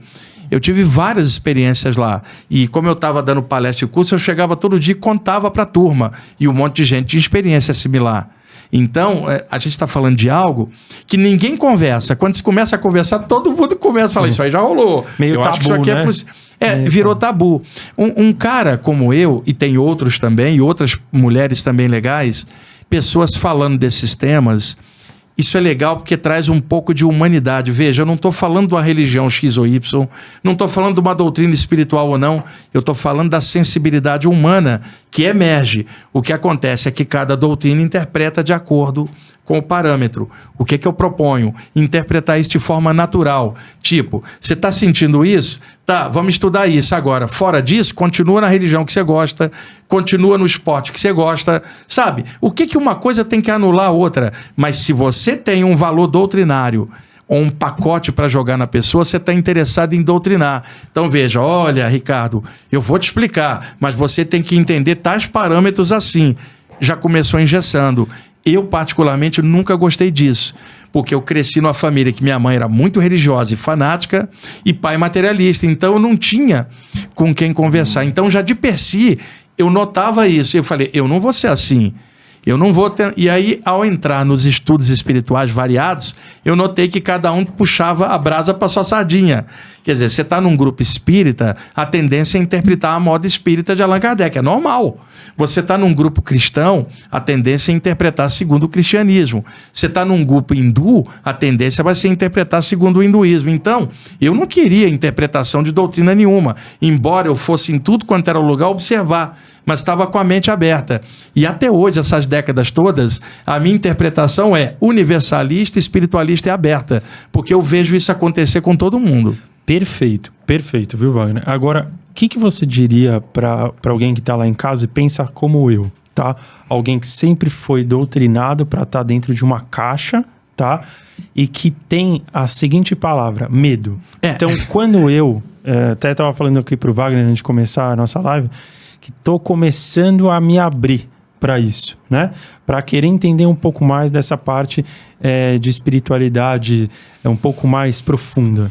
[SPEAKER 1] eu tive várias experiências lá. E como eu estava dando palestra e curso, eu chegava todo dia e contava para a turma. E um monte de gente tinha experiência similar. Então, a gente está falando de algo que ninguém conversa. Quando se começa a conversar, todo mundo começa a falar, isso aí já rolou.
[SPEAKER 2] Meio
[SPEAKER 1] eu
[SPEAKER 2] tabu,
[SPEAKER 1] acho que isso aqui
[SPEAKER 2] né?
[SPEAKER 1] Virou tabu. Um cara como eu, e tem outros também, e outras mulheres também legais, pessoas falando desses temas, isso é legal porque traz um pouco de humanidade. Veja, eu não estou falando de uma religião X ou Y, não estou falando de uma doutrina espiritual ou não, eu estou falando da sensibilidade humana que emerge. O que acontece é que cada doutrina interpreta de acordo com o parâmetro. O que eu proponho? Interpretar isso de forma natural. Tipo, você está sentindo isso? Tá, vamos estudar isso. Agora, fora disso, continua na religião que você gosta, continua no esporte que você gosta, sabe? O que uma coisa tem que anular a outra? Mas se você tem um valor doutrinário ou um pacote para jogar na pessoa, você está interessado em doutrinar. Então veja, olha, Ricardo, eu vou te explicar, mas você tem que entender tais parâmetros assim. Já começou engessando. Eu, particularmente, nunca gostei disso, porque eu cresci numa família que minha mãe era muito religiosa e fanática e pai materialista, então eu não tinha com quem conversar. Então, já de per si, eu notava isso. Eu falei, eu não vou ser assim. Eu não vou ter... E aí, ao entrar nos estudos espirituais variados, eu notei que cada um puxava a brasa para sua sardinha. Quer dizer, você está num grupo espírita, a tendência é interpretar a moda espírita de Allan Kardec, é normal. Você está num grupo cristão, a tendência é interpretar segundo o cristianismo. Você está num grupo hindu, a tendência vai ser interpretar segundo o hinduísmo. Então, eu não queria interpretação de doutrina nenhuma, embora eu fosse em tudo quanto era lugar observar, mas estava com a mente aberta. E até hoje, essas décadas todas, a minha interpretação é universalista, espiritualista e aberta, porque eu vejo isso acontecer com todo mundo.
[SPEAKER 2] Perfeito, perfeito, viu, Wagner? Agora, o que você diria para alguém que está lá em casa e pensa como eu, tá? Alguém que sempre foi doutrinado para estar dentro de uma caixa, tá? E que tem a seguinte palavra, medo. Então, quando eu, até estava falando aqui para o Wagner antes de começar a nossa live, que estou começando a me abrir para isso, né? Para querer entender um pouco mais dessa parte de espiritualidade um pouco mais profunda.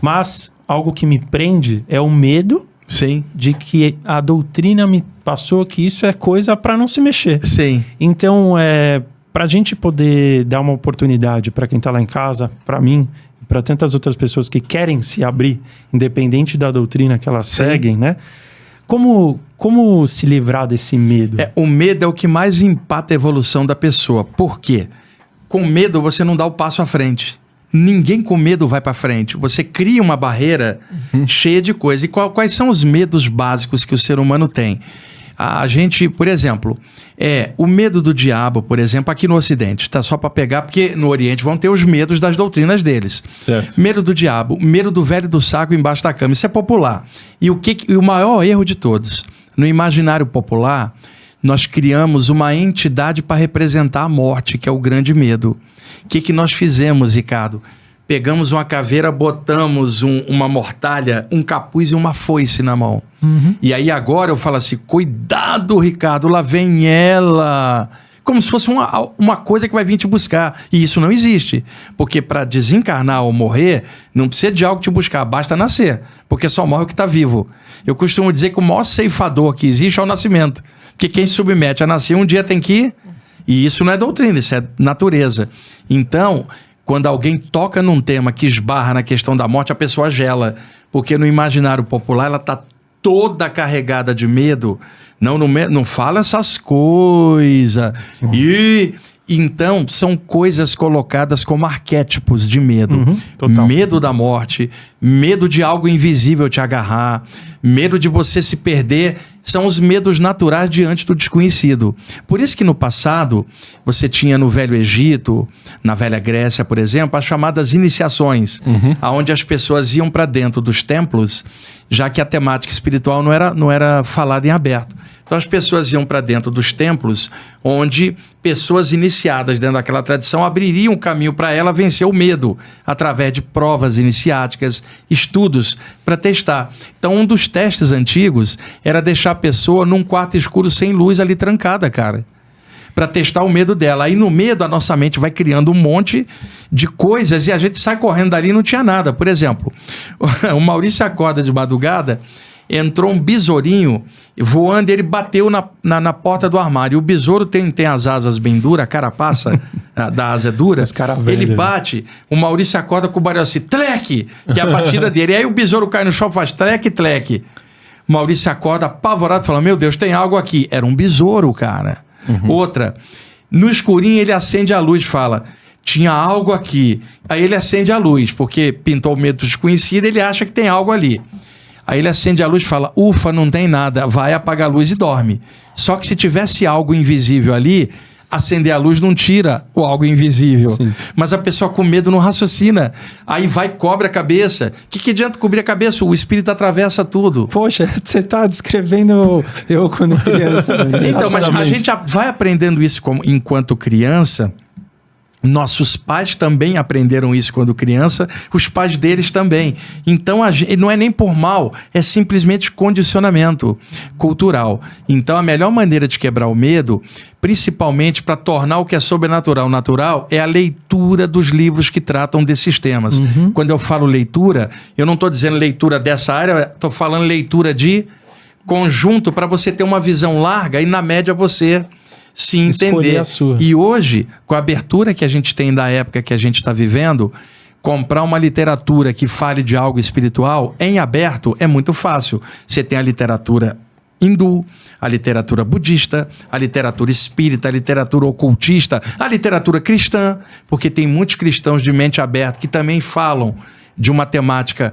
[SPEAKER 2] Mas algo que me prende é o medo.
[SPEAKER 1] Sim.
[SPEAKER 2] De que a doutrina me passou que isso é coisa para não se mexer.
[SPEAKER 1] Sim.
[SPEAKER 2] Então, para a gente poder dar uma oportunidade para quem está lá em casa, para mim, para tantas outras pessoas que querem se abrir, independente da doutrina que elas seguem, né? Como se livrar desse medo?
[SPEAKER 1] O medo é o que mais empata a evolução da pessoa. Por quê? Com medo você não dá o passo à frente. Ninguém com medo vai para frente. Você cria uma barreira cheia de coisas. E quais são os medos básicos que o ser humano tem? A gente, por exemplo, o medo do diabo, por exemplo, aqui no Ocidente, tá? Só para pegar, porque no Oriente vão ter os medos das doutrinas deles.
[SPEAKER 3] Certo.
[SPEAKER 1] Medo do diabo, medo do velho do saco embaixo da cama. Isso é popular. E o maior erro de todos, no imaginário popular, nós criamos uma entidade para representar a morte, que é o grande medo. O que nós fizemos, Ricardo? Pegamos uma caveira, botamos uma mortalha, um capuz e uma foice na mão. E aí agora eu falo assim, cuidado, Ricardo, lá vem ela. Como se fosse uma coisa que vai vir te buscar. E isso não existe. Porque para desencarnar ou morrer, não precisa de algo te buscar, basta nascer. Porque só morre o que está vivo. Eu costumo dizer que o maior ceifador que existe é o nascimento. Porque quem se submete a nascer um dia tem que ir. E isso não é doutrina, isso é natureza. Então, quando alguém toca num tema que esbarra na questão da morte, a pessoa gela. Porque no imaginário popular ela está toda carregada de medo. Não fala essas coisas. E então são coisas colocadas como arquétipos de medo. Medo da morte, medo de algo invisível te agarrar, medo de você se perder. São os medos naturais diante do desconhecido. Por isso que no passado, você tinha no Velho Egito, na Velha Grécia, por exemplo, as chamadas iniciações, onde as pessoas iam para dentro dos templos, já que a temática espiritual não era falada em aberto. Então as pessoas iam para dentro dos templos, onde pessoas iniciadas dentro daquela tradição abririam o caminho para ela vencer o medo, através de provas iniciáticas, estudos para testar. Então um dos testes antigos era deixar a pessoa num quarto escuro sem luz ali trancada, cara, para testar o medo dela. Aí no medo a nossa mente vai criando um monte de coisas e a gente sai correndo dali e não tinha nada. Por exemplo, o Maurício acorda de madrugada, entrou um besourinho voando e ele bateu na porta do armário. E o besouro tem as asas bem duras, a carapaça da asa é dura. Ele bate, o Maurício acorda com o barulho assim, tleque, que é a batida dele. E aí o besouro cai no chão e faz tleque, tleque. O Maurício acorda apavorado, fala, meu Deus, tem algo aqui. Era um besouro, cara. Outra, no escurinho ele acende a luz e fala, tinha algo aqui. Aí ele acende a luz, porque pintou o medo desconhecido, ele acha que tem algo ali. Aí ele acende a luz e fala, ufa, não tem nada, vai apagar a luz e dorme. Só que se tivesse algo invisível ali, acender a luz não tira o algo invisível. Sim. Mas a pessoa com medo não raciocina. Aí vai, cobre a cabeça. O que adianta cobrir a cabeça? O espírito atravessa tudo.
[SPEAKER 2] Poxa, você está descrevendo eu quando criança.
[SPEAKER 1] Então, mas a gente vai aprendendo isso enquanto criança. Nossos pais também aprenderam isso quando criança, os pais deles também. Então, não é nem por mal, é simplesmente condicionamento cultural. Então, a melhor maneira de quebrar o medo, principalmente para tornar o que é sobrenatural natural, é a leitura dos livros que tratam desses temas. Quando eu falo leitura, eu não estou dizendo leitura dessa área, estou falando leitura de conjunto para você ter uma visão larga e, na média, você se entender. E hoje, com a abertura que a gente tem da época que a gente está vivendo, comprar uma literatura que fale de algo espiritual em aberto é muito fácil. Você tem a literatura hindu, a literatura budista, a literatura espírita, a literatura ocultista, a literatura cristã, porque tem muitos cristãos de mente aberta que também falam de uma temática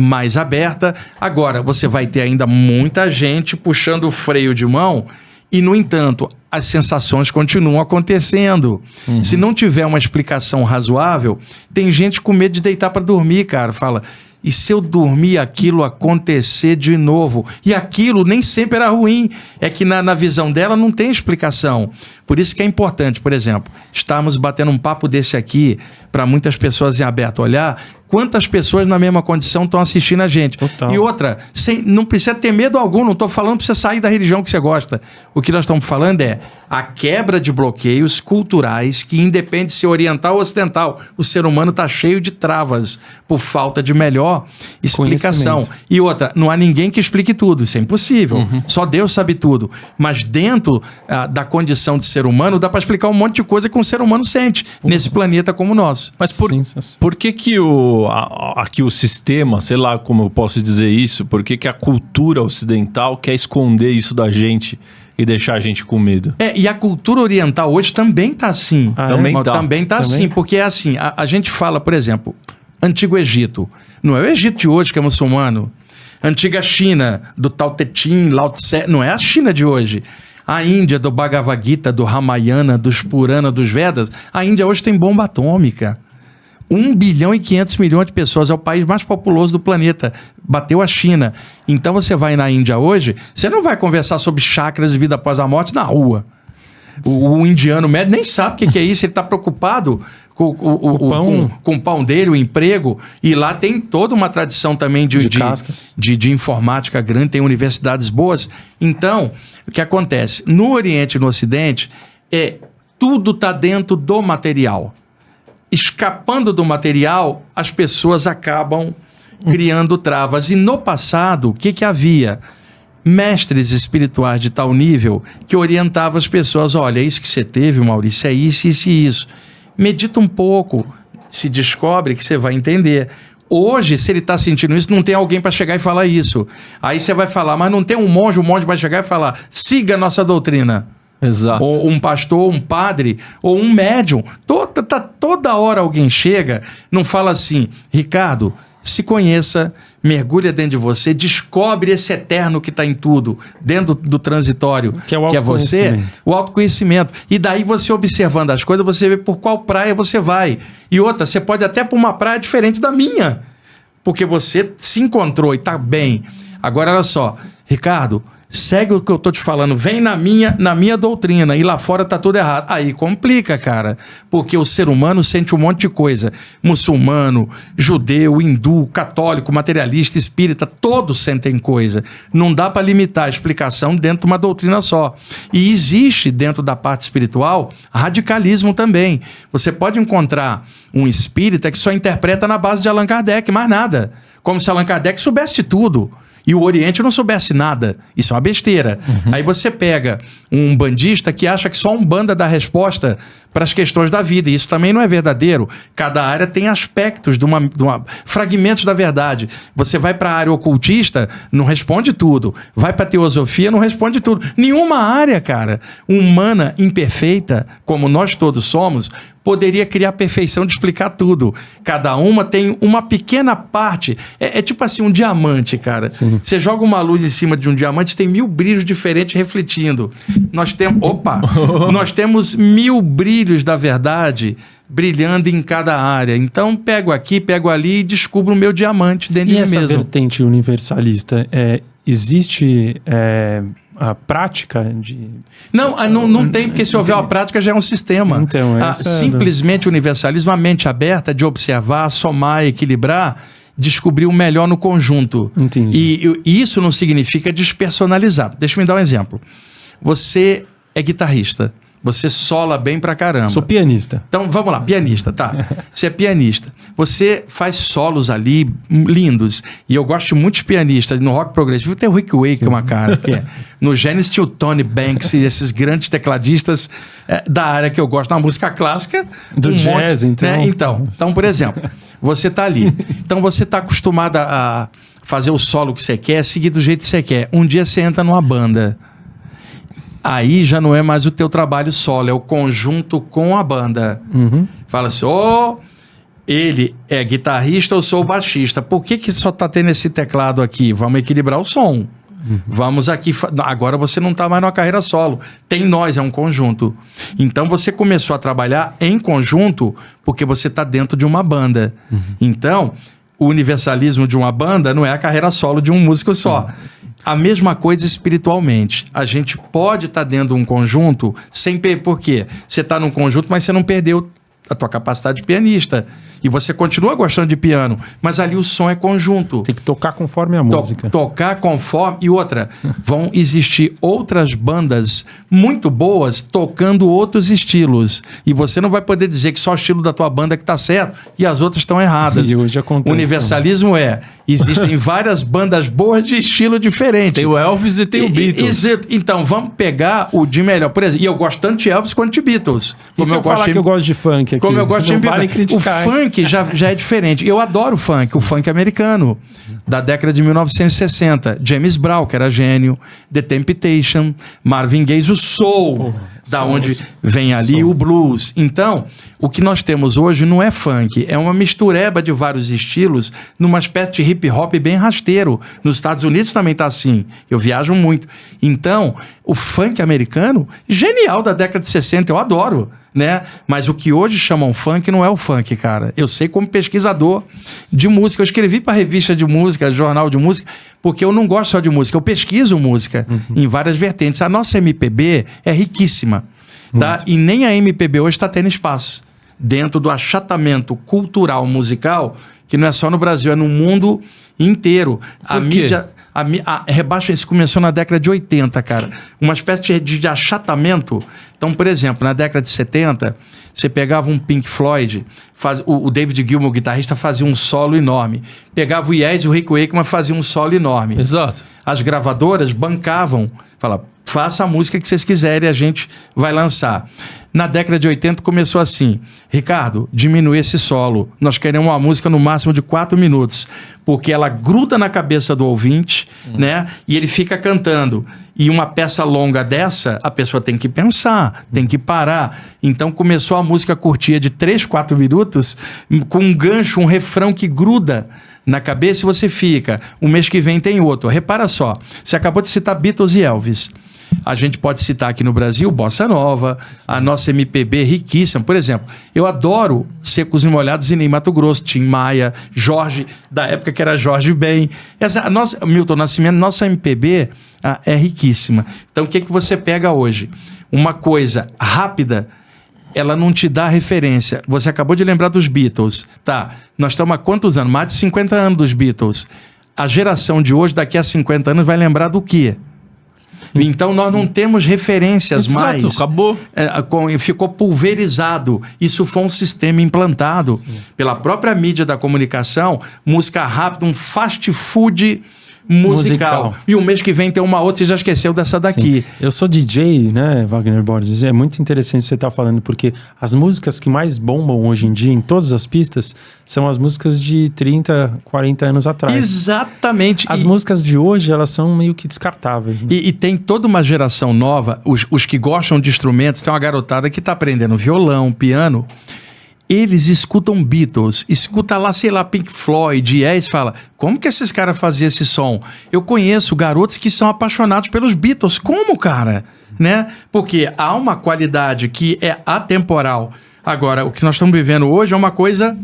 [SPEAKER 1] mais aberta. Agora, você vai ter ainda muita gente puxando o freio de mão e, no entanto, as sensações continuam acontecendo. Se não tiver uma explicação razoável, tem gente com medo de deitar para dormir, cara. Fala, e se eu dormir aquilo acontecer de novo? E aquilo nem sempre era ruim. É que na visão dela não tem explicação. Por isso que é importante, por exemplo, estarmos batendo um papo desse aqui para muitas pessoas em aberto olhar. Quantas pessoas na mesma condição estão assistindo a gente? Total. E outra, não precisa ter medo algum, não estou falando para você sair da religião que você gosta. O que nós estamos falando é a quebra de bloqueios culturais que independe se oriental ou ocidental. O ser humano está cheio de travas por falta de melhor explicação. E outra, não há ninguém que explique tudo, isso é impossível. Só Deus sabe tudo. Mas dentro da condição de ser humano, dá para explicar um monte de coisa que um ser humano sente nesse planeta como o nosso.
[SPEAKER 3] Mas por que aqui o sistema, sei lá como eu posso dizer isso, por que a cultura ocidental quer esconder isso da gente e deixar a gente com medo?
[SPEAKER 1] E a cultura oriental hoje também tá assim. Também tá assim, porque é assim, a gente fala, por exemplo, Antigo Egito. Não é o Egito de hoje que é muçulmano. Antiga China, do Tao Te Ching, Lao Tse, não é a China de hoje. A Índia, do Bhagavad Gita, do Ramayana, dos Purana, dos Vedas. A Índia hoje tem bomba atômica. 1 bilhão e 500 milhões de pessoas. É o país mais populoso do planeta. Bateu a China. Então você vai na Índia hoje, você não vai conversar sobre chakras e vida após a morte na rua. O indiano médio nem sabe o que é isso. Ele está preocupado com o pão dele, o emprego. E lá tem toda uma tradição também de informática grande, tem universidades boas. Então, o que acontece? No Oriente e no Ocidente, tudo está dentro do material. Escapando do material, as pessoas acabam criando travas. E no passado, o que havia? Mestres espirituais de tal nível que orientavam as pessoas: olha, isso que você teve, Maurício, é isso, isso e isso. Medita um pouco, se descobre que você vai entender. Hoje, se ele está sentindo isso, não tem alguém para chegar e falar isso. Aí você vai falar, mas não tem um monge vai chegar e falar: siga a nossa doutrina.
[SPEAKER 3] Exato.
[SPEAKER 1] Ou um pastor, um padre, ou um médium. Toda hora alguém chega, não fala assim: Ricardo, se conheça, mergulha dentro de você, descobre esse eterno que está em tudo, dentro do transitório,
[SPEAKER 2] que é você,
[SPEAKER 1] o autoconhecimento. E daí você observando as coisas, você vê por qual praia você vai. E outra, você pode até para uma praia diferente da minha, porque você se encontrou e está bem. Agora, olha só, Ricardo, segue o que eu tô te falando, vem na minha doutrina, e lá fora tá tudo errado. Aí complica, cara, porque o ser humano sente um monte de coisa. Muçulmano, judeu, hindu, católico, materialista, espírita, todos sentem coisa. Não dá para limitar a explicação dentro de uma doutrina só. E existe dentro da parte espiritual radicalismo também. Você pode encontrar um espírita que só interpreta na base de Allan Kardec, mais nada. Como se Allan Kardec soubesse tudo. E o Oriente não soubesse nada. Isso é uma besteira. Aí você pega um umbandista que acha que só a Umbanda dá resposta para as questões da vida. E isso também não é verdadeiro. Cada área tem aspectos fragmentos da verdade. Você vai para a área ocultista, não responde tudo. Vai para a teosofia, não responde tudo. Nenhuma área, cara, humana, imperfeita, como nós todos somos, poderia criar a perfeição de explicar tudo. Cada uma tem uma pequena parte. É tipo assim, um diamante, cara.
[SPEAKER 2] Sim.
[SPEAKER 1] Você joga uma luz em cima de um diamante, tem 1000 brilhos diferentes refletindo. Nós temos 1000 brilhos da verdade brilhando em cada área. Então, pego aqui, pego ali e descubro o meu diamante dentro de mim mesmo.
[SPEAKER 2] E essa vertente universalista, existe... a prática de...
[SPEAKER 1] Não tem, porque se houver uma prática já é um sistema.
[SPEAKER 2] Então,
[SPEAKER 1] simplesmente o universalismo, a mente aberta de observar, somar, equilibrar, descobrir o melhor no conjunto.
[SPEAKER 2] Entendi.
[SPEAKER 1] E isso não significa despersonalizar. Deixa eu me dar um exemplo. Você é guitarrista. Você sola bem pra caramba.
[SPEAKER 2] Sou pianista.
[SPEAKER 1] Então, vamos lá, pianista, tá? Você é pianista. Você faz solos ali lindos. E eu gosto muito de pianistas. No rock progressivo tem o Rick Wakeman, uma cara. Que é. No Genesis tinha o Tony Banks e esses grandes tecladistas da área que eu gosto. Na música clássica...
[SPEAKER 2] Do jazz, então.
[SPEAKER 1] Né? Então, por exemplo, você tá ali. Então, você tá acostumado a fazer o solo que você quer, seguir do jeito que você quer. Um dia você entra numa banda... Aí já não é mais o teu trabalho solo, é o conjunto com a banda. Fala assim, ele é guitarrista, eu sou baixista. Por que só tá tendo esse teclado aqui? Vamos equilibrar o som. Vamos aqui... Agora você não tá mais numa carreira solo. Tem nós, é um conjunto. Então você começou a trabalhar em conjunto porque você tá dentro de uma banda. Então, o universalismo de uma banda não é a carreira solo de um músico só. A mesma coisa espiritualmente. A gente pode estar dentro de um conjunto sem... Por quê? Você está num conjunto, mas você não perdeu a tua capacidade de pianista. E você continua gostando de piano, mas ali o som é conjunto.
[SPEAKER 2] Tem que tocar conforme a música.
[SPEAKER 1] Tocar conforme... E outra, vão existir outras bandas muito boas tocando outros estilos. E você não vai poder dizer que só o estilo da tua banda que está certo e as outras estão erradas.
[SPEAKER 2] E hoje acontece.
[SPEAKER 1] O universalismo existem várias bandas boas de estilo diferente.
[SPEAKER 3] Tem o Elvis e tem o Beatles.
[SPEAKER 1] Então, vamos pegar o de melhor. Por exemplo, e eu gosto tanto de Elvis quanto de Beatles.
[SPEAKER 2] E se eu falar que eu gosto de funk aqui.
[SPEAKER 1] Como eu gosto de
[SPEAKER 2] vale criticar.
[SPEAKER 1] O funk já é diferente. Eu adoro o funk, o funk americano, da década de 1960. James Brown, que era gênio, The Temptation, Marvin Gaye, o soul, da onde vem ali o blues. Então, o que nós temos hoje não é funk, é uma mistureba de vários estilos, numa espécie de hip hop bem rasteiro. Nos Estados Unidos também tá assim. Eu viajo muito. Então, o funk americano, genial, da década de 60, eu adoro, né? Mas o que hoje chamam funk não é o funk, cara. Eu sei como pesquisador de música. Eu escrevi para revista de música, jornal de música, porque eu não gosto só de música, eu pesquiso música em várias vertentes. A nossa MPB é riquíssima, tá? E nem a MPB hoje está tendo espaço dentro do achatamento cultural musical, que não é só no Brasil, é no mundo inteiro. A mídia... rebaixa, isso começou na década de 80, cara. Uma espécie de achatamento. Então, por exemplo, na década de 70, você pegava um Pink Floyd, o David Gilmour, o guitarrista, fazia um solo enorme. Pegava o Yes e o Rick Wakeman, fazia um solo enorme.
[SPEAKER 3] Exato.
[SPEAKER 1] As gravadoras bancavam, falavam, faça a música que vocês quiserem, a gente vai lançar. Na década de 80 começou assim: Ricardo, diminui esse solo, nós queremos uma música no máximo de 4 minutos, porque ela gruda na cabeça do ouvinte, né? E ele fica cantando. E uma peça longa dessa, a pessoa tem que pensar, tem que parar. Então começou a música curtinha de 3, 4 minutos, com um gancho, um refrão que gruda na cabeça e você fica. O mês que vem tem outro. Repara só, você acabou de citar Beatles e Elvis. A gente pode citar aqui no Brasil Bossa Nova, a nossa MPB riquíssima. Por exemplo, eu adoro Secos e Molhados e Ney Matogrosso, Tim Maia, Jorge, da época que era Jorge Ben. Milton Nascimento, nossa MPB é riquíssima. Então, o que você pega hoje? Uma coisa rápida, ela não te dá referência. Você acabou de lembrar dos Beatles. Tá, nós estamos há quantos anos? Mais de 50 anos dos Beatles. A geração de hoje, daqui a 50 anos, vai lembrar do quê? Então nós não temos referências mais.
[SPEAKER 3] Acabou.
[SPEAKER 1] Ficou pulverizado. Isso foi um sistema implantado pela própria mídia da comunicação, música rápida, um fast food musical. E o mês que vem tem uma outra, você já esqueceu dessa daqui.
[SPEAKER 2] Sim. Eu sou DJ, né, Wagner Borges? É muito interessante você estar falando, porque as músicas que mais bombam hoje em dia, em todas as pistas, são as músicas de 30, 40 anos atrás.
[SPEAKER 1] Exatamente.
[SPEAKER 2] As músicas de hoje, elas são meio que descartáveis. Né?
[SPEAKER 1] E tem toda uma geração nova, os que gostam de instrumentos, tem uma garotada que está aprendendo violão, piano. Eles escutam Beatles, escuta lá, sei lá, Pink Floyd, Yes, fala, como que esses caras faziam esse som? Eu conheço garotos que são apaixonados pelos Beatles. Como, cara? Né? Porque há uma qualidade que é atemporal. Agora, o que nós estamos vivendo hoje é uma coisa...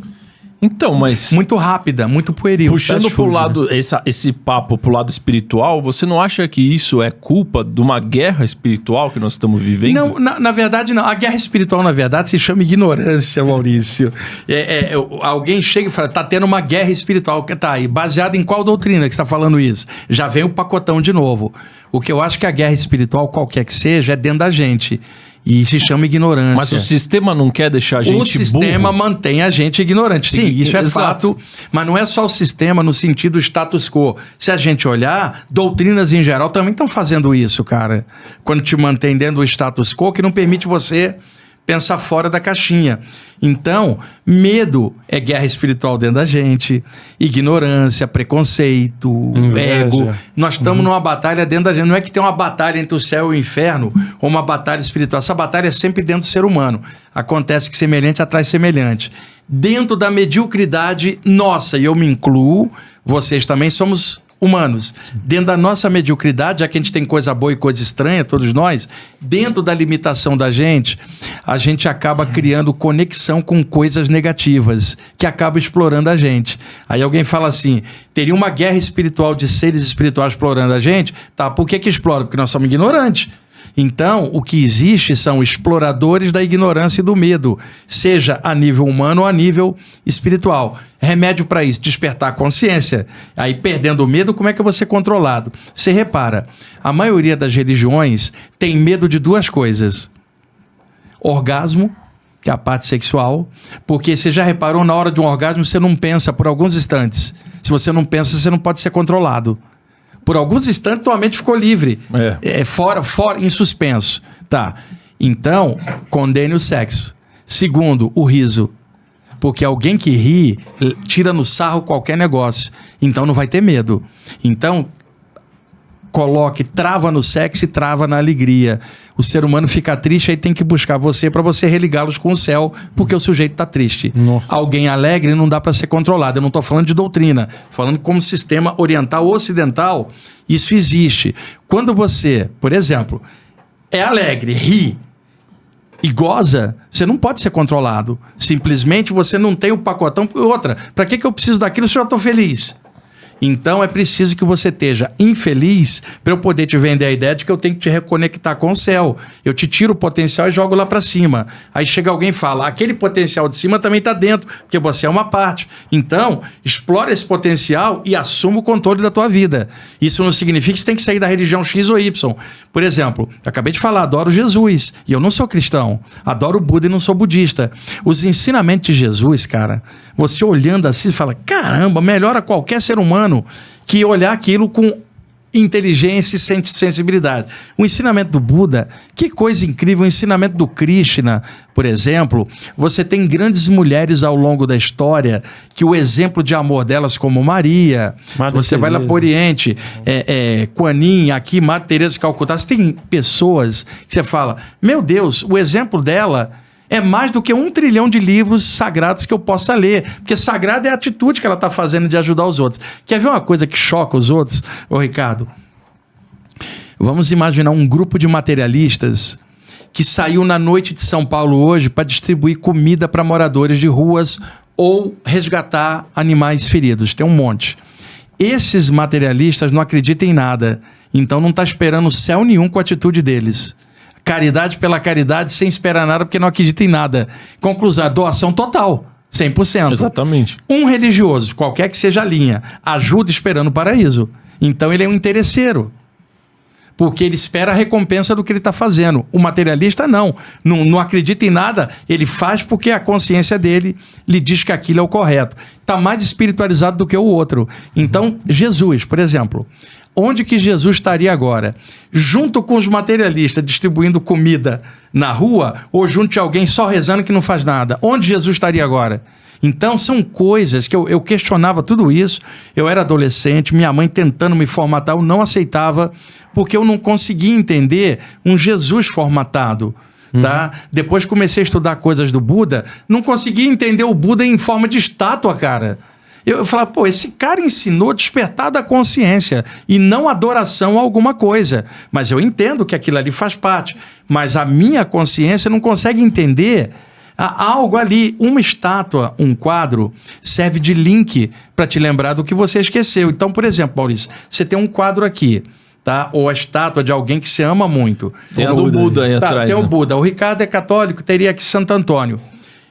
[SPEAKER 3] Então, mas...
[SPEAKER 1] muito rápida, muito pueril.
[SPEAKER 3] Puxando pro lado, né? esse papo pro lado espiritual, você não acha que isso é culpa de uma guerra espiritual que nós estamos vivendo?
[SPEAKER 1] Não, na verdade não. A guerra espiritual, na verdade, se chama ignorância, Maurício. Alguém chega e fala, tá tendo uma guerra espiritual. Tá aí, baseada em qual doutrina que você tá falando isso? Já vem o pacotão de novo. O que eu acho que a guerra espiritual, qualquer que seja, é dentro da gente. E se chama ignorância.
[SPEAKER 3] Mas o sistema não quer deixar a gente burro? O
[SPEAKER 1] sistema mantém a gente ignorante. Sim, isso é fato. Mas não é só o sistema no sentido status quo. Se a gente olhar, doutrinas em geral também estão fazendo isso, cara. Quando te mantém dentro do status quo, que não permite você pensar fora da caixinha. Então, medo é guerra espiritual dentro da gente, ignorância, preconceito, ego. Nós estamos numa batalha dentro da gente. Não é que tem uma batalha entre o céu e o inferno ou uma batalha espiritual. Essa batalha é sempre dentro do ser humano. Acontece que semelhante atrai semelhante. Dentro da mediocridade nossa, e eu me incluo, vocês também somos humanos. Dentro da nossa mediocridade, já que a gente tem coisa boa e coisa estranha, todos nós, dentro da limitação da gente, a gente acaba criando conexão com coisas negativas, que acabam explorando a gente. Aí alguém fala assim, teria uma guerra espiritual de seres espirituais explorando a gente? Tá, por que explora? Porque nós somos ignorantes. Então, o que existe são exploradores da ignorância e do medo, seja a nível humano ou a nível espiritual. Remédio para isso, despertar a consciência. Aí, perdendo o medo, como é que eu vou ser controlado? Você repara, a maioria das religiões tem medo de duas coisas. Orgasmo, que é a parte sexual, porque você já reparou, na hora de um orgasmo, você não pensa por alguns instantes. Se você não pensa, você não pode ser controlado. Por alguns instantes, tua mente ficou livre. Fora, em suspenso. Tá. Então, condene o sexo. Segundo, o riso. Porque alguém que ri, tira no sarro qualquer negócio. Então não vai ter medo. Então, coloque trava no sexo e trava na alegria. O ser humano fica triste, aí tem que buscar você para você religá-los com o céu, porque o sujeito está triste.
[SPEAKER 2] Nossa.
[SPEAKER 1] Alguém alegre não dá para ser controlado. Eu não estou falando de doutrina, falando como sistema oriental ou ocidental, isso existe. Quando você, por exemplo, é alegre, ri e goza, você não pode ser controlado. Simplesmente você não tem o pacotão. Outra, para que eu preciso daquilo se eu já estou feliz? Então é preciso que você esteja infeliz para eu poder te vender a ideia de que eu tenho que te reconectar com o céu. Eu te tiro o potencial e jogo lá para cima. Aí chega alguém e fala, aquele potencial de cima também está dentro, porque você é uma parte. Então, explora esse potencial e assuma o controle da tua vida. Isso não significa que você tem que sair da religião X ou Y. Por exemplo, eu acabei de falar, adoro Jesus, e eu não sou cristão. Adoro o Buda e não sou budista. Os ensinamentos de Jesus, cara, você olhando assim, fala, caramba, melhora qualquer ser humano que olhar aquilo com inteligência e sensibilidade. O ensinamento do Buda, que coisa incrível. O ensinamento do Krishna, por exemplo, você tem grandes mulheres ao longo da história que o exemplo de amor delas, como Maria, você vai lá para o Oriente, Kuan Yin, aqui, Madre Teresa de Calcutá, você tem pessoas que você fala, meu Deus, o exemplo dela é mais do que 1 trilhão de livros sagrados que eu possa ler. Porque sagrado é a atitude que ela está fazendo de ajudar os outros. Quer ver uma coisa que choca os outros, ô Ricardo? Vamos imaginar um grupo de materialistas que saiu na noite de São Paulo hoje para distribuir comida para moradores de ruas ou resgatar animais feridos. Tem um monte. Esses materialistas não acreditam em nada. Então não está esperando céu nenhum com a atitude deles. Caridade pela caridade, sem esperar nada, porque não acredita em nada. Conclusão, doação total, 100%.
[SPEAKER 3] Exatamente.
[SPEAKER 1] Um religioso, qualquer que seja a linha, ajuda esperando o paraíso. Então ele é um interesseiro. Porque ele espera a recompensa do que ele está fazendo. O materialista não acredita em nada, ele faz porque a consciência dele lhe diz que aquilo é o correto. Está mais espiritualizado do que o outro. Então, Jesus, por exemplo, onde que Jesus estaria agora? Junto com os materialistas distribuindo comida na rua ou junto de alguém só rezando que não faz nada? Onde Jesus estaria agora? Então são coisas que eu questionava tudo isso. Eu era adolescente, minha mãe tentando me formatar, eu não aceitava porque eu não conseguia entender um Jesus formatado. Tá? Depois comecei a estudar coisas do Buda, não conseguia entender o Buda em forma de estátua, cara. Eu falava, pô, esse cara ensinou despertar da consciência e não adoração a alguma coisa. Mas eu entendo que aquilo ali faz parte. Mas a minha consciência não consegue entender algo ali. Uma estátua, um quadro, serve de link para te lembrar do que você esqueceu. Então, por exemplo, Maurício, você tem um quadro aqui, tá? Ou a estátua de alguém que você ama muito.
[SPEAKER 3] Tem a do Buda aí atrás.
[SPEAKER 1] Tem o Buda. O Ricardo é católico, teria aqui Santo Antônio.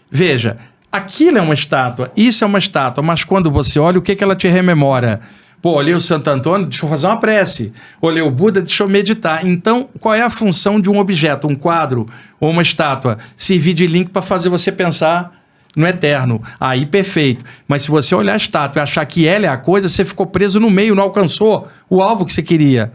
[SPEAKER 1] Veja, aquilo é uma estátua, isso é uma estátua, mas quando você olha, o que ela te rememora? Pô, olhei o Santo Antônio, deixa eu fazer uma prece. Olhei o Buda, deixa eu meditar. Então, qual é a função de um objeto, um quadro ou uma estátua? Servir de link para fazer você pensar no eterno. Aí, perfeito. Mas se você olhar a estátua e achar que ela é a coisa, você ficou preso no meio, não alcançou o alvo que você queria.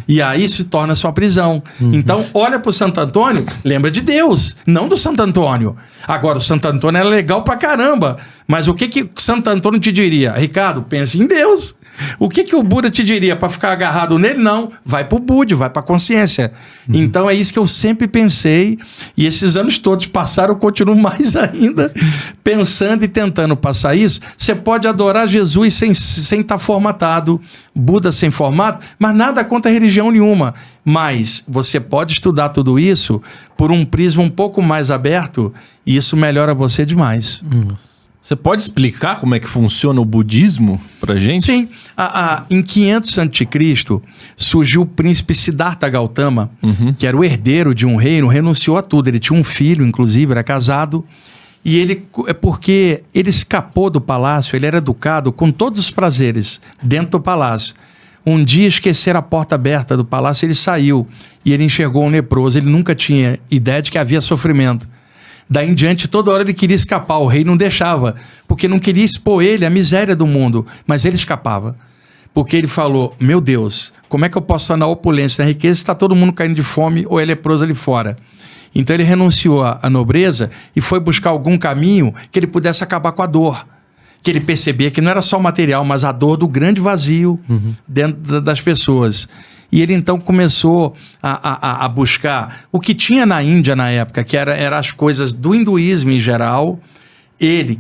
[SPEAKER 1] E aí se torna a sua prisão. Então, olha pro Santo Antônio, lembra de Deus, não do Santo Antônio. Agora, o Santo Antônio é legal pra caramba. Mas o que Santo Antônio te diria? Ricardo, pense em Deus. O que o Buda te diria para ficar agarrado nele? Não, vai pro Budi, vai pra consciência. Então é isso que eu sempre pensei, e esses anos todos passaram, eu continuo mais ainda pensando e tentando passar isso. Você pode adorar Jesus sem estar formatado, Buda sem formato, mas nada contra religião nenhuma. Mas você pode estudar tudo isso por um prisma um pouco mais aberto, e isso melhora você demais.
[SPEAKER 3] Você pode explicar como é que funciona o budismo pra gente?
[SPEAKER 1] Sim. Em 500 a.C., surgiu o príncipe Siddhartha Gautama, que era o herdeiro de um reino, renunciou a tudo. Ele tinha um filho, inclusive, era casado. E ele, porque ele escapou do palácio, ele era educado com todos os prazeres dentro do palácio. Um dia esqueceram a porta aberta do palácio, ele saiu e ele enxergou um leproso. Ele nunca tinha ideia de que havia sofrimento. Daí em diante, toda hora ele queria escapar, o rei não deixava, porque não queria expor ele à miséria do mundo, mas ele escapava. Porque ele falou, meu Deus, como é que eu posso estar na opulência, na riqueza, se está todo mundo caindo de fome ou é leproso ali fora? Então ele renunciou à nobreza e foi buscar algum caminho que ele pudesse acabar com a dor. Que ele percebia que não era só o material, mas a dor do grande vazio dentro das pessoas. E ele então começou a buscar o que tinha na Índia na época, que era as coisas do hinduísmo em geral.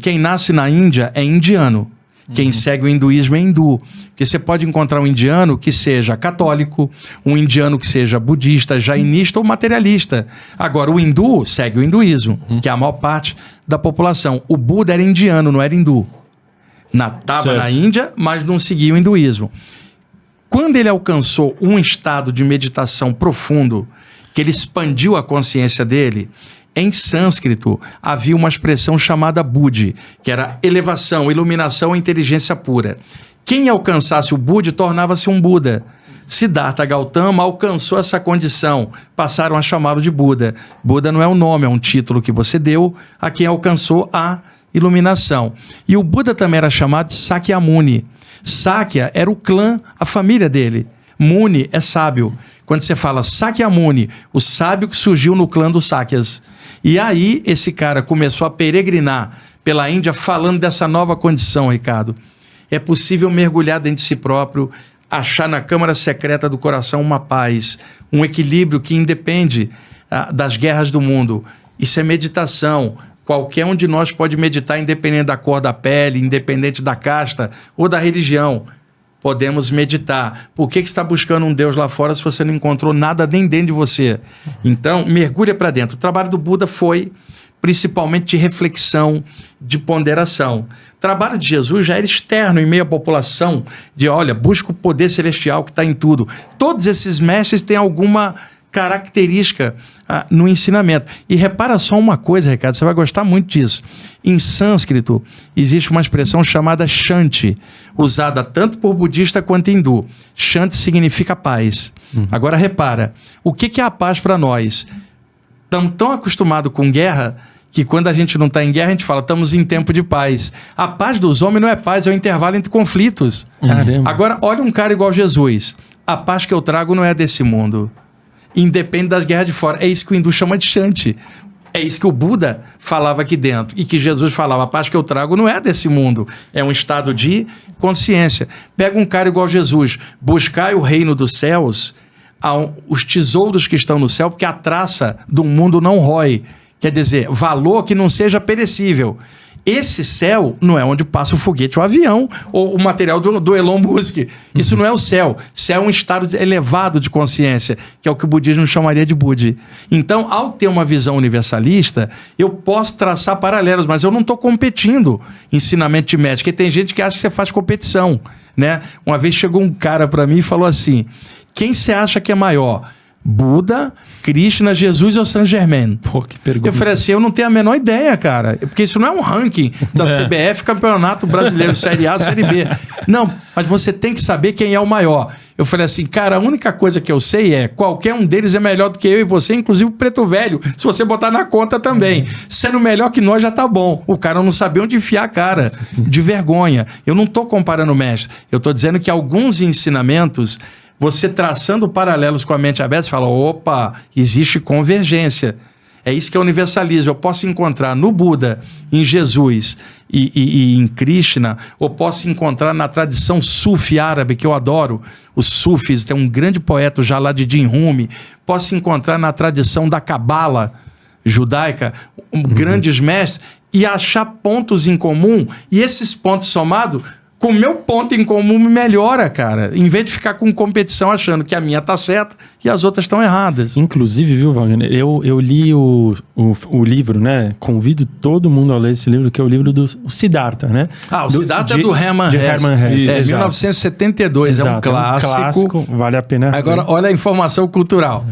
[SPEAKER 1] Quem nasce na Índia é indiano. Quem segue o hinduísmo é hindu. Porque você pode encontrar um indiano que seja católico, um indiano que seja budista, jainista ou materialista. Agora, o hindu segue o hinduísmo, que é a maior parte da população. O Buda era indiano, não era hindu. Estava na Índia, mas não seguia o hinduísmo. Quando ele alcançou um estado de meditação profundo, que ele expandiu a consciência dele, em sânscrito havia uma expressão chamada Buddhi, que era elevação, iluminação e inteligência pura. Quem alcançasse o Buddhi tornava-se um Buda. Siddhartha Gautama alcançou essa condição, passaram a chamá-lo de Buda. Buda não é um nome, é um título que você deu a quem alcançou a iluminação. E o Buda também era chamado de Sakyamuni. Sakya era o clã, a família dele. Muni é sábio. Quando você fala Sakyamuni, o sábio que surgiu no clã dos Sakyas. E aí esse cara começou a peregrinar pela Índia falando dessa nova condição, Ricardo. É possível mergulhar dentro de si próprio, achar na câmara secreta do coração uma paz, um equilíbrio que independe das guerras do mundo. Isso é meditação. Qualquer um de nós pode meditar independente da cor da pele, independente da casta ou da religião. Podemos meditar. Por que você está buscando um Deus lá fora se você não encontrou nada nem dentro de você? Então, mergulha para dentro. O trabalho do Buda foi principalmente de reflexão, de ponderação. O trabalho de Jesus já era externo em meio à população, busca o poder celestial que está em tudo. Todos esses mestres têm alguma característica no ensinamento. E repara só uma coisa, Ricardo, você vai gostar muito disso. Em sânscrito, existe uma expressão chamada Shanti, usada tanto por budista quanto hindu. Shanti significa paz. Agora repara, o que é a paz para nós? Estamos tão acostumados com guerra que quando a gente não está em guerra, a gente fala, estamos em tempo de paz. A paz dos homens não é paz, é o intervalo entre conflitos.
[SPEAKER 2] Caramba.
[SPEAKER 1] Agora, olha um cara igual Jesus. A paz que eu trago não é desse mundo. Independe das guerras de fora. É isso que o hindu chama de Shanti. É isso que o Buda falava aqui dentro. E que Jesus falava, a paz que eu trago não é desse mundo. É um estado de consciência. Pega um cara igual Jesus. Buscai o reino dos céus, os tesouros que estão no céu, porque a traça do mundo não rói. Quer dizer, valor que não seja perecível. Esse céu não é onde passa o foguete, o avião, ou o material do Elon Musk. Isso não é o céu. Céu é um estado elevado de consciência, que é o que o budismo chamaria de Buddhi. Então, ao ter uma visão universalista, eu posso traçar paralelos, mas eu não estou competindo ensinamento de mestre, porque tem gente que acha que você faz competição, né? Uma vez chegou um cara para mim e falou assim, quem você acha que é maior? Buda, Krishna, Jesus ou Saint Germain?
[SPEAKER 2] Pô, que pergunta.
[SPEAKER 1] Eu falei assim, eu não tenho a menor ideia, cara. Porque isso não é um ranking da CBF, Campeonato Brasileiro, Série A, Série B. Não, mas você tem que saber quem é o maior. Eu falei assim, cara, a única coisa que eu sei é qualquer um deles é melhor do que eu e você, inclusive o Preto Velho, se você botar na conta também. Sendo melhor que nós já tá bom. O cara não sabia onde enfiar a cara, de vergonha. Eu não tô comparando o mestre. Eu tô dizendo que alguns ensinamentos, você traçando paralelos com a mente aberta, você fala, opa, existe convergência. É isso que é universalismo. Eu posso encontrar no Buda, em Jesus e em Krishna, ou posso encontrar na tradição sufi árabe, que eu adoro, os sufis, tem um grande poeta, o Jalaluddin Rumi, posso encontrar na tradição da Cabala judaica, grandes mestres, e achar pontos em comum, e esses pontos somados, com o meu ponto em comum me melhora, cara. Em vez de ficar com competição achando que a minha tá certa e as outras estão erradas.
[SPEAKER 2] Inclusive, viu, Wagner? Eu li o livro, né? Convido todo mundo a ler esse livro, que é o livro do Siddhartha, né?
[SPEAKER 1] O Siddhartha é do Hermann Hesse.
[SPEAKER 2] Hermann Hesse.
[SPEAKER 1] É, 1972.
[SPEAKER 2] Exato,
[SPEAKER 1] é um clássico.
[SPEAKER 2] Vale a pena.
[SPEAKER 1] Agora, olha a informação cultural.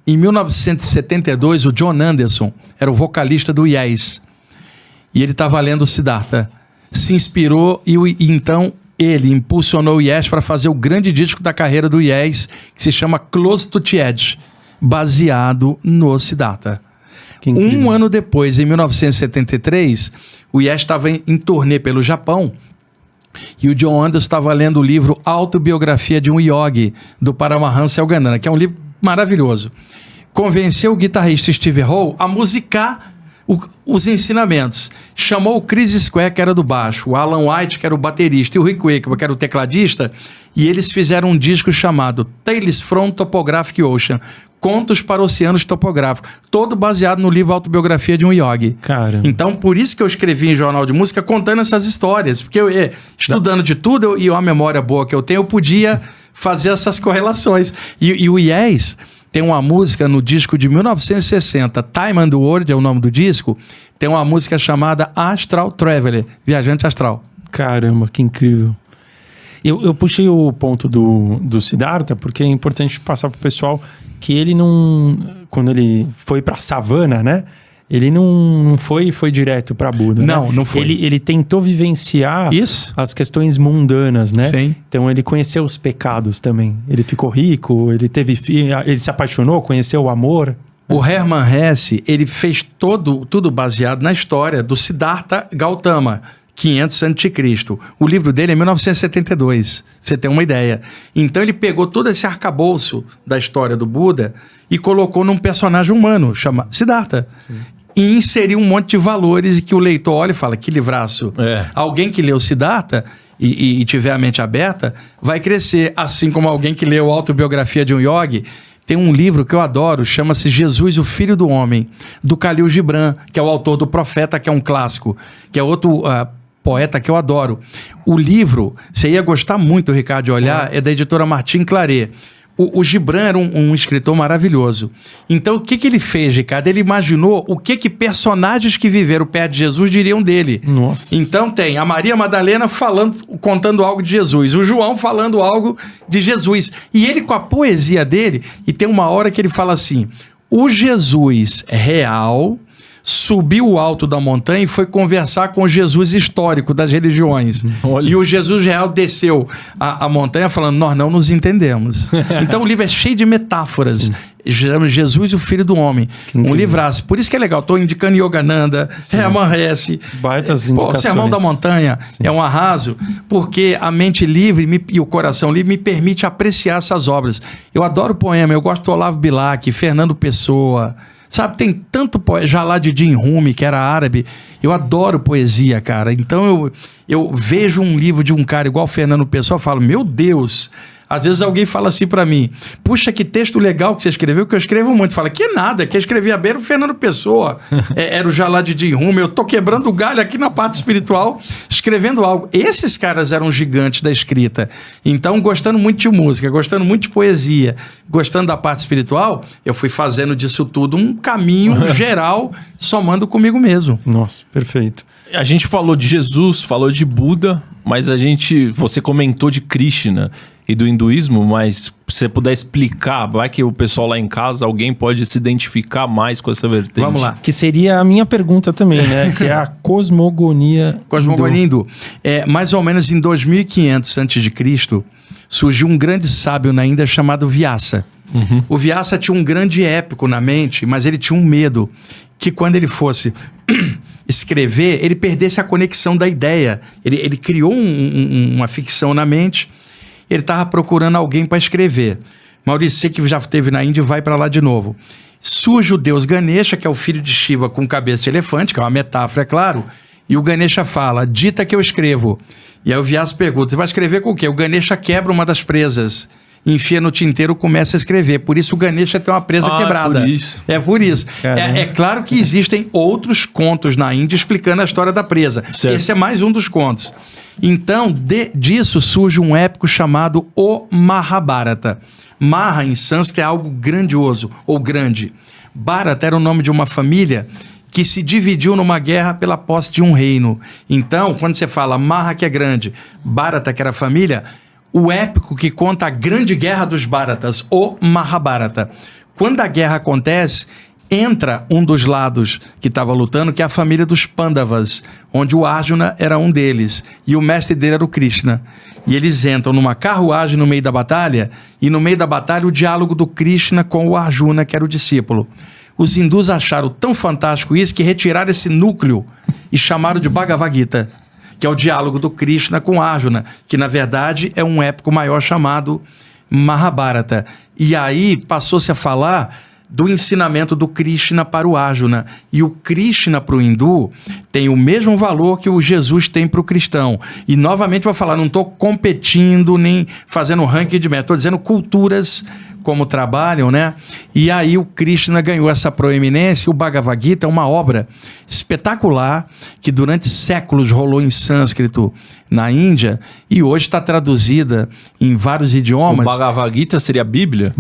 [SPEAKER 1] Em 1972, o John Anderson era o vocalista do Yes. E ele estava lendo o Siddhartha. Se inspirou e então ele impulsionou o Yes para fazer o grande disco da carreira do Yes, que se chama Close to the Edge, baseado no Siddhartha. Um ano depois, em 1973, o Yes estava em turnê pelo Japão e o John Anderson estava lendo o livro Autobiografia de um Yogi, do Paramahansa Yogananda, que é um livro maravilhoso. convenceu o guitarrista Steve Howe a musicar os ensinamentos. Chamou o Chris Square, que era do baixo, o Alan White, que era o baterista, e o Rick Wakeman, que era o tecladista, e eles fizeram um disco chamado Tales from Topographic Ocean, Contos para Oceanos Topográficos, todo baseado no livro Autobiografia de um Yogi.
[SPEAKER 2] Caramba.
[SPEAKER 1] Então, por isso que eu escrevi em jornal de música contando essas histórias, porque eu, estudando de tudo e uma memória boa que eu tenho, eu podia fazer essas correlações. E o Yes tem uma música no disco de 1960, Time and the World é o nome do disco, tem uma música chamada Astral Traveler, Viajante Astral.
[SPEAKER 2] Caramba, que incrível. Eu puxei o ponto do Siddhartha porque é importante passar pro pessoal que ele não... Quando ele foi pra savana, né? Ele não foi direto pra Buda,
[SPEAKER 1] Não,
[SPEAKER 2] né?
[SPEAKER 1] não foi.
[SPEAKER 2] Ele tentou vivenciar
[SPEAKER 1] Isso.
[SPEAKER 2] as questões mundanas, né?
[SPEAKER 1] Sim.
[SPEAKER 2] Então ele conheceu os pecados também. Ele ficou rico, ele se apaixonou, conheceu o amor.
[SPEAKER 1] O Hermann Hesse, ele fez tudo baseado na história do Siddhartha Gautama, 500 a.C. O livro dele é 1972, você tem uma ideia. Então ele pegou todo esse arcabouço da história do Buda e colocou num personagem humano, chamado Siddhartha. Sim. E inseriu um monte de valores e que o leitor olha e fala, que livraço. Alguém que leu Siddhartha e tiver a mente aberta, vai crescer. Assim como alguém que leu Autobiografia de um Yogi. Tem um livro que eu adoro, chama-se Jesus, o Filho do Homem, do Khalil Gibran, que é o autor do Profeta, que é um clássico, que é outro poeta que eu adoro. O livro, você ia gostar muito, Ricardo, de olhar, é da editora Martin Claret. O Gibran era um escritor maravilhoso. Então, o que ele fez, Ricardo? Ele imaginou o que personagens que viveram perto de Jesus diriam dele.
[SPEAKER 2] Nossa.
[SPEAKER 1] Então, tem a Maria Madalena contando algo de Jesus, o João falando algo de Jesus. E ele, com a poesia dele, e tem uma hora que ele fala assim, o Jesus real subiu o alto da montanha e foi conversar com o Jesus histórico das religiões. Olha. E o Jesus real desceu a montanha falando, nós não nos entendemos. Então o livro é cheio de metáforas. Jesus, o Filho do Homem. Um livraço. Por isso que é legal. Estou indicando Yogananda, Hermann Hesse.
[SPEAKER 2] Baitas indicações.
[SPEAKER 1] O Sermão da Montanha é um arraso, porque a mente livre e o coração livre me permite apreciar essas obras. Eu adoro poema, eu gosto do Olavo Bilac, Fernando Pessoa. Sabe, tem tanto poeta, Jalaluddin Rumi, que era árabe. Eu adoro poesia, cara. Então eu vejo um livro de um cara igual Fernando Pessoa e falo, meu Deus. Às vezes alguém fala assim pra mim, puxa, que texto legal que você escreveu, que eu escrevo muito. Fala, que nada, quem escrevia bem era o Fernando Pessoa, era o Jalaluddin Rumi. Eu tô quebrando o galho aqui na parte espiritual, escrevendo algo. Esses caras eram gigantes da escrita. Então, gostando muito de música, gostando muito de poesia, gostando da parte espiritual, eu fui fazendo disso tudo um caminho geral, somando comigo mesmo.
[SPEAKER 2] Nossa, perfeito.
[SPEAKER 3] A gente falou de Jesus, falou de Buda, mas você comentou de Krishna e do hinduísmo, mas se você puder explicar, vai que o pessoal lá em casa, alguém pode se identificar mais com essa vertente.
[SPEAKER 1] Vamos lá.
[SPEAKER 2] Que seria a minha pergunta também, né? Que é a cosmogonia
[SPEAKER 1] hindu. Mais ou menos em 2500 a.C., surgiu um grande sábio na Índia chamado Vyasa. Uhum. O Vyasa tinha um grande épico na mente, mas ele tinha um medo que quando ele fosse escrever, ele perdesse a conexão da ideia. Ele criou uma ficção na mente. Ele estava procurando alguém para escrever. Maurício, você que já esteve na Índia, vai para lá de novo. Surge o deus Ganesha, que é o filho de Shiva com cabeça de elefante, que é uma metáfora, é claro. E o Ganesha fala, dita que eu escrevo. E aí o Vyasa pergunta, você vai escrever com o quê? O Ganesha quebra uma das presas, enfia no tinteiro e começa a escrever. Por isso o Ganesha tem uma presa quebrada.
[SPEAKER 3] Por isso.
[SPEAKER 1] É por isso. É claro que existem outros contos na Índia explicando a história da presa. Certo. Esse é mais um dos contos. Então, disso surge um épico chamado o Mahabharata. Maha, em sânscrito, é algo grandioso ou grande. Bharata era o nome de uma família que se dividiu numa guerra pela posse de um reino. Então, quando você fala Maha, que é grande, Bharata, que era a família, o épico que conta a grande guerra dos Bharatas, o Mahabharata. Quando a guerra acontece, entra um dos lados que estava lutando, que é a família dos Pandavas, onde o Arjuna era um deles, e o mestre dele era o Krishna. E eles entram numa carruagem no meio da batalha, e no meio da batalha o diálogo do Krishna com o Arjuna, que era o discípulo. Os hindus acharam tão fantástico isso que retiraram esse núcleo e chamaram de Bhagavad Gita, que é o diálogo do Krishna com Arjuna, que na verdade é um épico maior chamado Mahabharata. E aí passou-se a falar do ensinamento do Krishna para o Arjuna. E o Krishna para o hindu tem o mesmo valor que o Jesus tem para o cristão. E novamente vou falar, não estou competindo nem fazendo ranking de mérito, estou dizendo culturas como trabalham, né? E aí o Krishna ganhou essa proeminência. O Bhagavad Gita é uma obra espetacular que durante séculos rolou em sânscrito na Índia e hoje está traduzida em vários idiomas.
[SPEAKER 3] O Bhagavad Gita seria a Bíblia?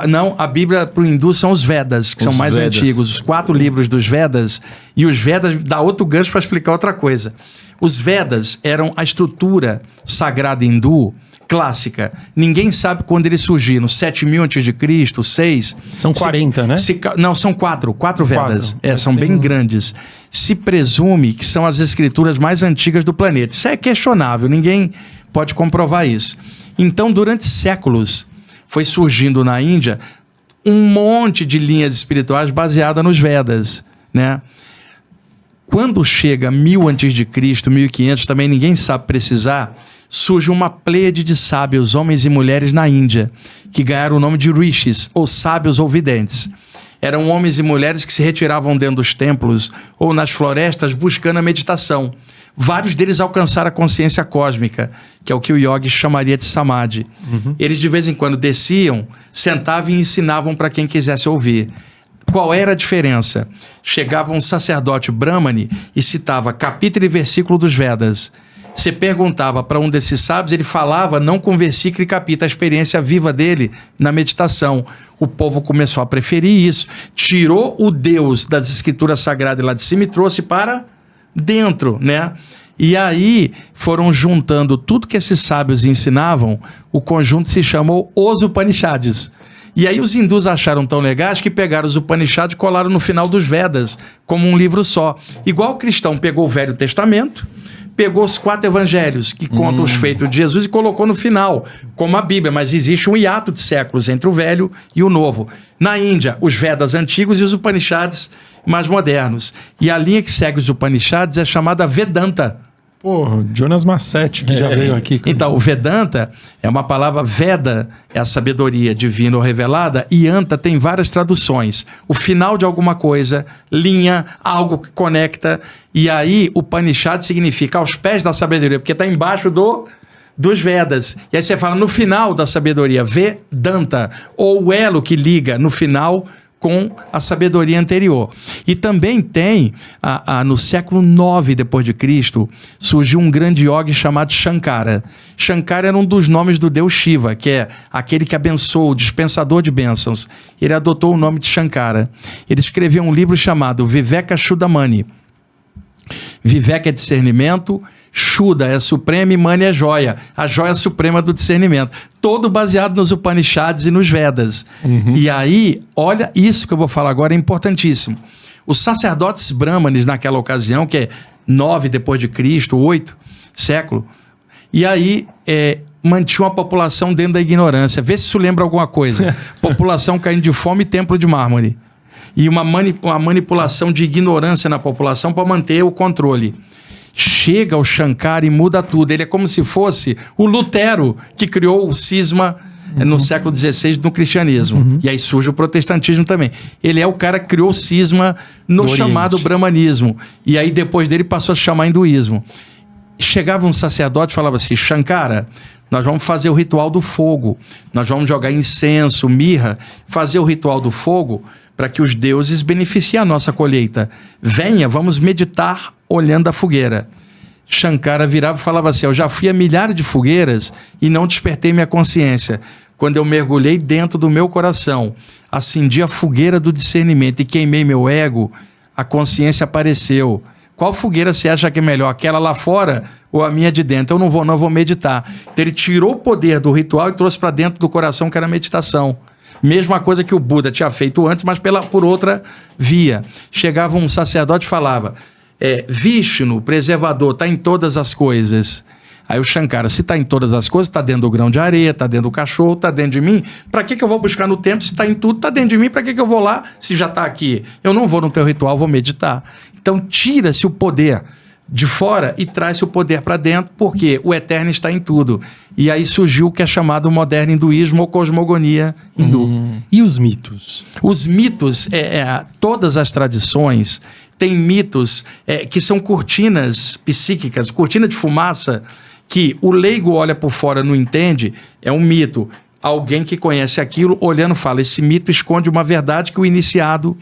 [SPEAKER 1] Não, a Bíblia para o hindu são os Vedas, que são mais antigos. Os 4 livros dos Vedas. E os Vedas dá outro gancho para explicar outra coisa. Os Vedas eram a estrutura sagrada hindu clássica. Ninguém sabe quando eles surgiram. 7.000 a.C., 6.
[SPEAKER 2] São 40, né?
[SPEAKER 1] Não, são 4 Vedas. São bem grandes. Se presume que são as escrituras mais antigas do planeta. Isso é questionável, ninguém pode comprovar isso. Então, durante séculos, foi surgindo na Índia um monte de linhas espirituais baseadas nos Vedas, né? Quando chega 1000 a.C., 1500, também ninguém sabe precisar, surge uma pleiade de sábios, homens e mulheres na Índia, que ganharam o nome de rishis, ou sábios ou videntes. Eram homens e mulheres que se retiravam dentro dos templos ou nas florestas buscando a meditação. Vários deles alcançaram a consciência cósmica, que é o que o yogi chamaria de samadhi. Eles de vez em quando desciam, sentavam e ensinavam para quem quisesse ouvir. Qual era a diferença? Chegava um sacerdote brahmane e citava capítulo e versículo dos Vedas. Você perguntava para um desses sábios, ele falava não com versículo e capítulo, a experiência viva dele na meditação. O povo começou a preferir isso. Tirou o Deus das escrituras sagradas lá de cima e trouxe para dentro, né? E aí foram juntando tudo que esses sábios ensinavam, o conjunto se chamou Os Upanishads. E aí os hindus acharam tão legais que pegaram os Upanishads e colaram no final dos Vedas, como um livro só. Igual o cristão pegou o Velho Testamento, pegou os 4 evangelhos que contam os feitos de Jesus e colocou no final, como a Bíblia, mas existe um hiato de séculos entre o Velho e o Novo. Na Índia, os Vedas antigos e os Upanishads mais modernos. E a linha que segue os Upanishads é chamada Vedanta.
[SPEAKER 2] Pô, Jonas Massetti, que já veio aqui.
[SPEAKER 1] Então, o Vedanta é uma palavra, Veda é a sabedoria divina ou revelada, e Anta tem várias traduções. O final de alguma coisa, linha, algo que conecta, e aí o Upanishad significa aos pés da sabedoria, porque está embaixo dos Vedas. E aí você fala no final da sabedoria, Vedanta, ou o elo que liga no final com a sabedoria anterior. E também tem, no século 9 depois de Cristo, surgiu um grande yogi chamado Shankara. Shankara era um dos nomes do deus Shiva, que é aquele que abençoa, o dispensador de bênçãos. Ele adotou o nome de Shankara. Ele escreveu um livro chamado Viveka Chudamani. Viveka é discernimento, Shuddha é suprema e Mani é joia. A joia suprema do discernimento. Todo baseado nos Upanishads e nos Vedas. E aí, olha, isso que eu vou falar agora é importantíssimo. Os sacerdotes brahmanes naquela ocasião, que é 9 depois de Cristo, 8 século, e aí mantinham a população dentro da ignorância. Vê se isso lembra alguma coisa. População caindo de fome e templo de mármore. E uma manipulação de ignorância na população para manter o controle. Chega o Shankara e muda tudo. Ele é como se fosse o Lutero que criou o cisma no século XVI no cristianismo. E aí surge o protestantismo também. Ele é o cara que criou o cisma no chamado brahmanismo. E aí depois dele passou a se chamar hinduísmo. Chegava um sacerdote e falava assim: Shankara, nós vamos fazer o ritual do fogo. Nós vamos jogar incenso, mirra, fazer o ritual do fogo para que os deuses beneficiem a nossa colheita. Venha, vamos meditar olhando a fogueira. Shankara virava e falava assim: eu já fui a milhares de fogueiras e não despertei minha consciência. Quando eu mergulhei dentro do meu coração, acendi a fogueira do discernimento e queimei meu ego, a consciência apareceu. Qual fogueira você acha que é melhor? Aquela lá fora ou a minha de dentro? Eu não vou meditar. Então ele tirou o poder do ritual e trouxe para dentro do coração, que era a meditação. Mesma coisa que o Buda tinha feito antes, mas por outra via. Chegava um sacerdote e falava: Vishnu, preservador, está em todas as coisas. Aí o Shankara: se está em todas as coisas, está dentro do grão de areia, está dentro do cachorro, está dentro de mim. Para que eu vou buscar no templo se está em tudo, está dentro de mim? Para que eu vou lá se já está aqui? Eu não vou no teu ritual, vou meditar. Então tira-se o poder de fora e traz o poder para dentro, porque o eterno está em tudo. E aí surgiu o que é chamado o moderno hinduísmo ou cosmogonia hindu.
[SPEAKER 2] E os mitos?
[SPEAKER 1] Os mitos, todas as tradições têm mitos que são cortinas psíquicas, cortina de fumaça, que o leigo olha por fora, não entende, é um mito. Alguém que conhece aquilo, olhando, fala, esse mito esconde uma verdade que o iniciado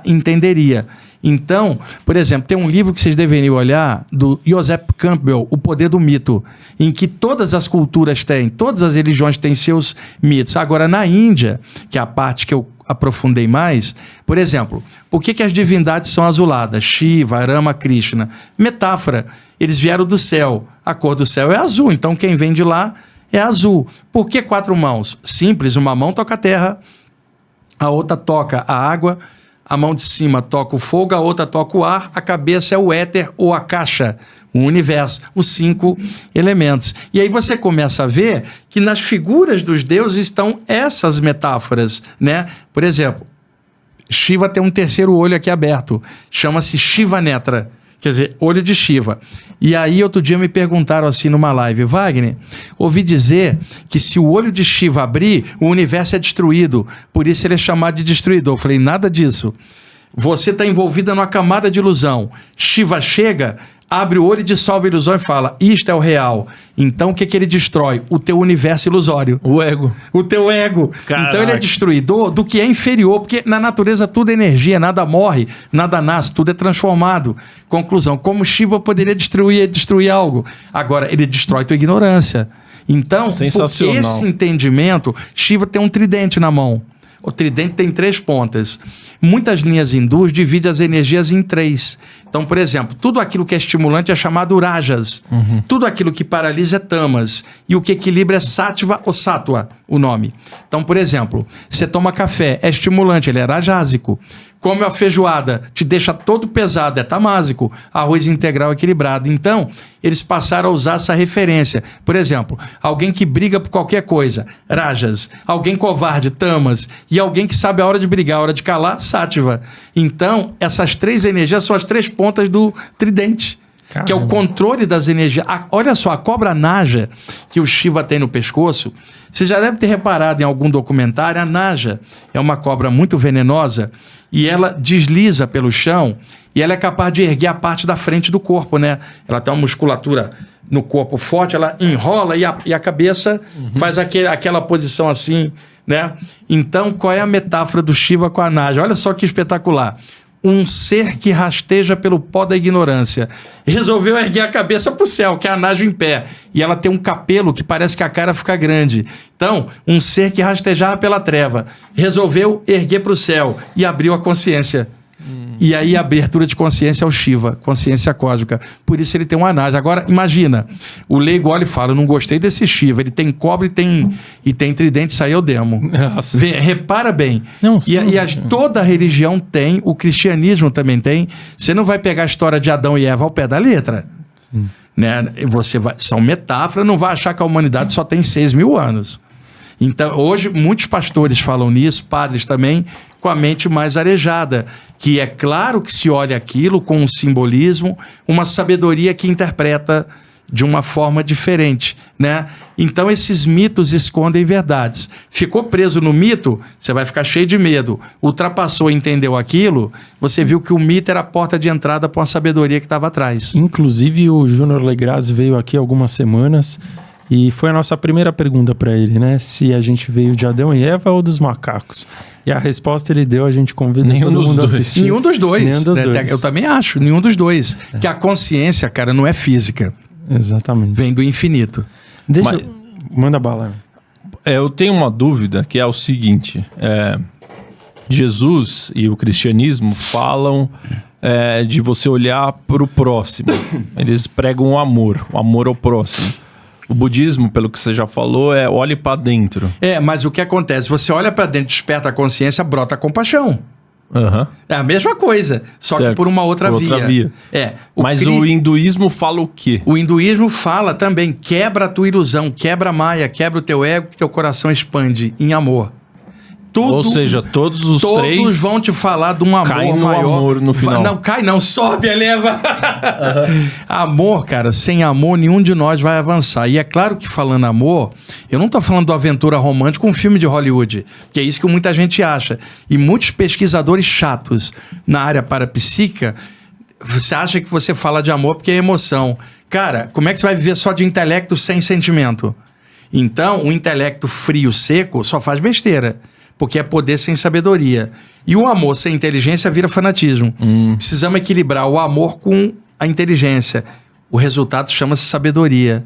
[SPEAKER 1] entenderia. Então, por exemplo, tem um livro que vocês deveriam olhar, do Joseph Campbell, O Poder do Mito, em que todas as culturas têm, todas as religiões têm seus mitos. Agora, na Índia, que é a parte que eu aprofundei mais, por exemplo, por que as divindades são azuladas? Shiva, Rama, Krishna. Metáfora, eles vieram do céu, a cor do céu é azul, então quem vem de lá é azul. Por que 4 mãos? Simples, uma mão toca a terra, a outra toca a água, a mão de cima toca o fogo, a outra toca o ar, a cabeça é o éter ou a caixa, o universo, os 5 elementos. E aí você começa a ver que nas figuras dos deuses estão essas metáforas, né? Por exemplo, Shiva tem um terceiro olho aqui aberto, chama-se Shiva Netra, quer dizer, olho de Shiva. E aí, outro dia me perguntaram assim numa live, Wagner, ouvi dizer que se o olho de Shiva abrir, o universo é destruído, por isso ele é chamado de destruidor. Eu falei, nada disso. Você está envolvida numa camada de ilusão. Shiva chega, abre o olho e dissolve a ilusão e fala, isto é o real. Então, o que ele destrói? O teu universo ilusório.
[SPEAKER 3] O ego.
[SPEAKER 1] O teu ego. Caraca. Então, ele é destruidor do que é inferior, porque na natureza tudo é energia, nada morre, nada nasce, tudo é transformado. Conclusão, como Shiva poderia destruir algo? Agora, ele destrói tua ignorância. Então, por esse entendimento, Shiva tem um tridente na mão. O tridente tem 3 pontas. Muitas linhas hindus dividem as energias em 3. Então, por exemplo, tudo aquilo que é estimulante é chamado rajas. Tudo aquilo que paralisa é tamas. E o que equilibra é sattva ou sattva, o nome. Então, por exemplo, você toma café, é estimulante, ele é rajásico. Come a feijoada, te deixa todo pesado, é tamásico. Arroz integral equilibrado. Então, eles passaram a usar essa referência. Por exemplo, alguém que briga por qualquer coisa, rajas. Alguém covarde, tamas. E alguém que sabe a hora de brigar, a hora de calar, sattva. Então, essas 3 energias são as 3 pontas do tridente. Caramba. Que é o controle das energias. Olha só, a cobra naja que o Shiva tem no pescoço, você já deve ter reparado em algum documentário, a naja é uma cobra muito venenosa e ela desliza pelo chão e ela é capaz de erguer a parte da frente do corpo, né? Ela tem uma musculatura no corpo forte, ela enrola e a cabeça faz aquela posição assim, né? Então, qual é a metáfora do Shiva com a naja? Olha só que espetacular. Um ser que rasteja pelo pó da ignorância. Resolveu erguer a cabeça para o céu, que é a naja em pé. E ela tem um capelo que parece que a cara fica grande. Então, um ser que rastejava pela treva. Resolveu erguer para o céu e abriu a consciência. E aí a abertura de consciência é o Shiva, consciência cósmica. Por isso ele tem uma naja. Agora, imagina, o leigo olha e fala, não gostei desse Shiva, ele tem cobre e tem tridente, isso aí é o demo. Repara bem. Não, toda religião tem, o cristianismo também tem. Você não vai pegar a história de Adão e Eva ao pé da letra. Sim. Né? São metáforas, não vai achar que a humanidade só tem 6.000 anos. Então, hoje, muitos pastores falam nisso, padres também, com a mente mais arejada, que é claro que se olha aquilo com um simbolismo, uma sabedoria que interpreta de uma forma diferente, né? Então, esses mitos escondem verdades. Ficou preso no mito, você vai ficar cheio de medo. Ultrapassou e entendeu aquilo, você viu que o mito era a porta de entrada para uma sabedoria que estava atrás.
[SPEAKER 2] Inclusive, o Júnior Legraz veio aqui há algumas semanas e foi a nossa primeira pergunta para ele, né? Se a gente veio de Adão e Eva ou dos macacos. E a resposta ele deu, a gente convida todo mundo a assistir.
[SPEAKER 1] Nenhum dos dois. Eu também acho, nenhum dos dois. Que a consciência, cara, não é física.
[SPEAKER 2] Exatamente.
[SPEAKER 1] Vem do infinito.
[SPEAKER 2] Manda bala.
[SPEAKER 3] Eu tenho uma dúvida que é o seguinte. Jesus e o cristianismo falam de você olhar para o próximo. Eles pregam o amor ao próximo. O budismo, pelo que você já falou, olhe para dentro.
[SPEAKER 1] Mas o que acontece? Você olha para dentro, desperta a consciência, brota a compaixão. É a mesma coisa, só certo. Que por uma outra via.
[SPEAKER 3] Mas o hinduísmo fala o quê?
[SPEAKER 1] O hinduísmo fala também, quebra a tua ilusão, quebra a maia, quebra o teu ego, que teu coração expande em amor. Tudo,
[SPEAKER 3] ou seja, todos os três...
[SPEAKER 1] Todos vão te falar de um amor
[SPEAKER 3] cai no
[SPEAKER 1] maior.
[SPEAKER 3] amor no final.
[SPEAKER 1] Não, cai não, sobe, eleva. Amor, cara, sem amor nenhum de nós vai avançar. E é claro que falando amor, eu não tô falando de aventura romântica, um filme de Hollywood, que é isso que muita gente acha. E muitos pesquisadores chatos na área parapsíquica, você acha que você fala de amor porque é emoção. Cara, como é que você vai viver só de intelecto sem sentimento? Então, o intelecto frio, seco, só faz besteira. Porque é poder sem sabedoria. E o amor sem inteligência vira fanatismo. Precisamos equilibrar o amor com a inteligência. O resultado chama-se sabedoria.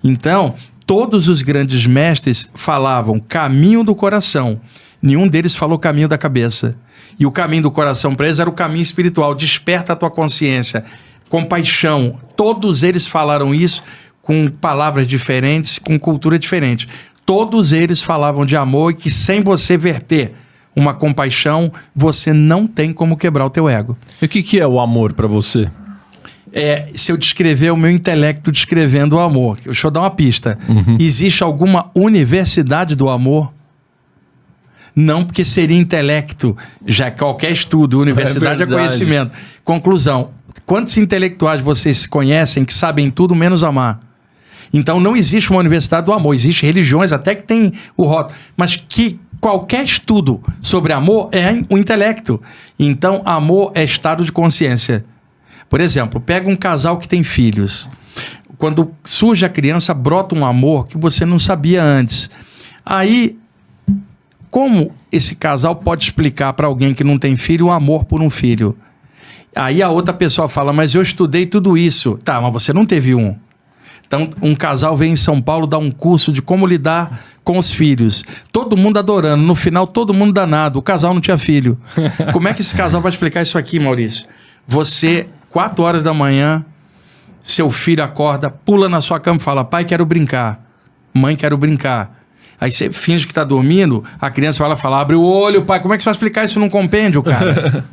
[SPEAKER 1] Então, todos os grandes mestres falavam caminho do coração. Nenhum deles falou caminho da cabeça. E o caminho do coração para eles era o caminho espiritual. Desperta a tua consciência. Compaixão. Todos eles falaram isso com palavras diferentes, com cultura diferente. Todos eles falavam de amor e que sem você verter uma compaixão, você não tem como quebrar o teu ego.
[SPEAKER 3] E o que é o amor para você?
[SPEAKER 1] Se eu descrever o meu intelecto descrevendo o amor, deixa eu dar uma pista. Existe alguma universidade do amor? Não, porque seria intelecto. Já qualquer estudo, universidade é conhecimento. Conclusão, quantos intelectuais vocês conhecem que sabem tudo menos amar? Então não existe uma universidade do amor, existem religiões até que tem o rótulo, mas que qualquer estudo sobre amor é o intelecto. Então amor é estado de consciência. Por exemplo, pega um casal que tem filhos. Quando surge a criança, brota um amor que você não sabia antes. Aí, como esse casal pode explicar para alguém que não tem filho o amor por um filho? Aí a outra pessoa fala, mas eu estudei tudo isso. Tá, mas você não teve um. Então, um casal vem em São Paulo dar um curso de como lidar com os filhos. Todo mundo adorando. No final, todo mundo danado. O casal não tinha filho. Como é que esse casal vai explicar isso aqui, Maurício? Você, 4 horas da manhã, seu filho acorda, pula na sua cama e fala, pai, quero brincar. Mãe, quero brincar. Aí você finge que está dormindo, a criança vai lá falar, abre o olho, pai. Como é que você vai explicar isso num compêndio, cara?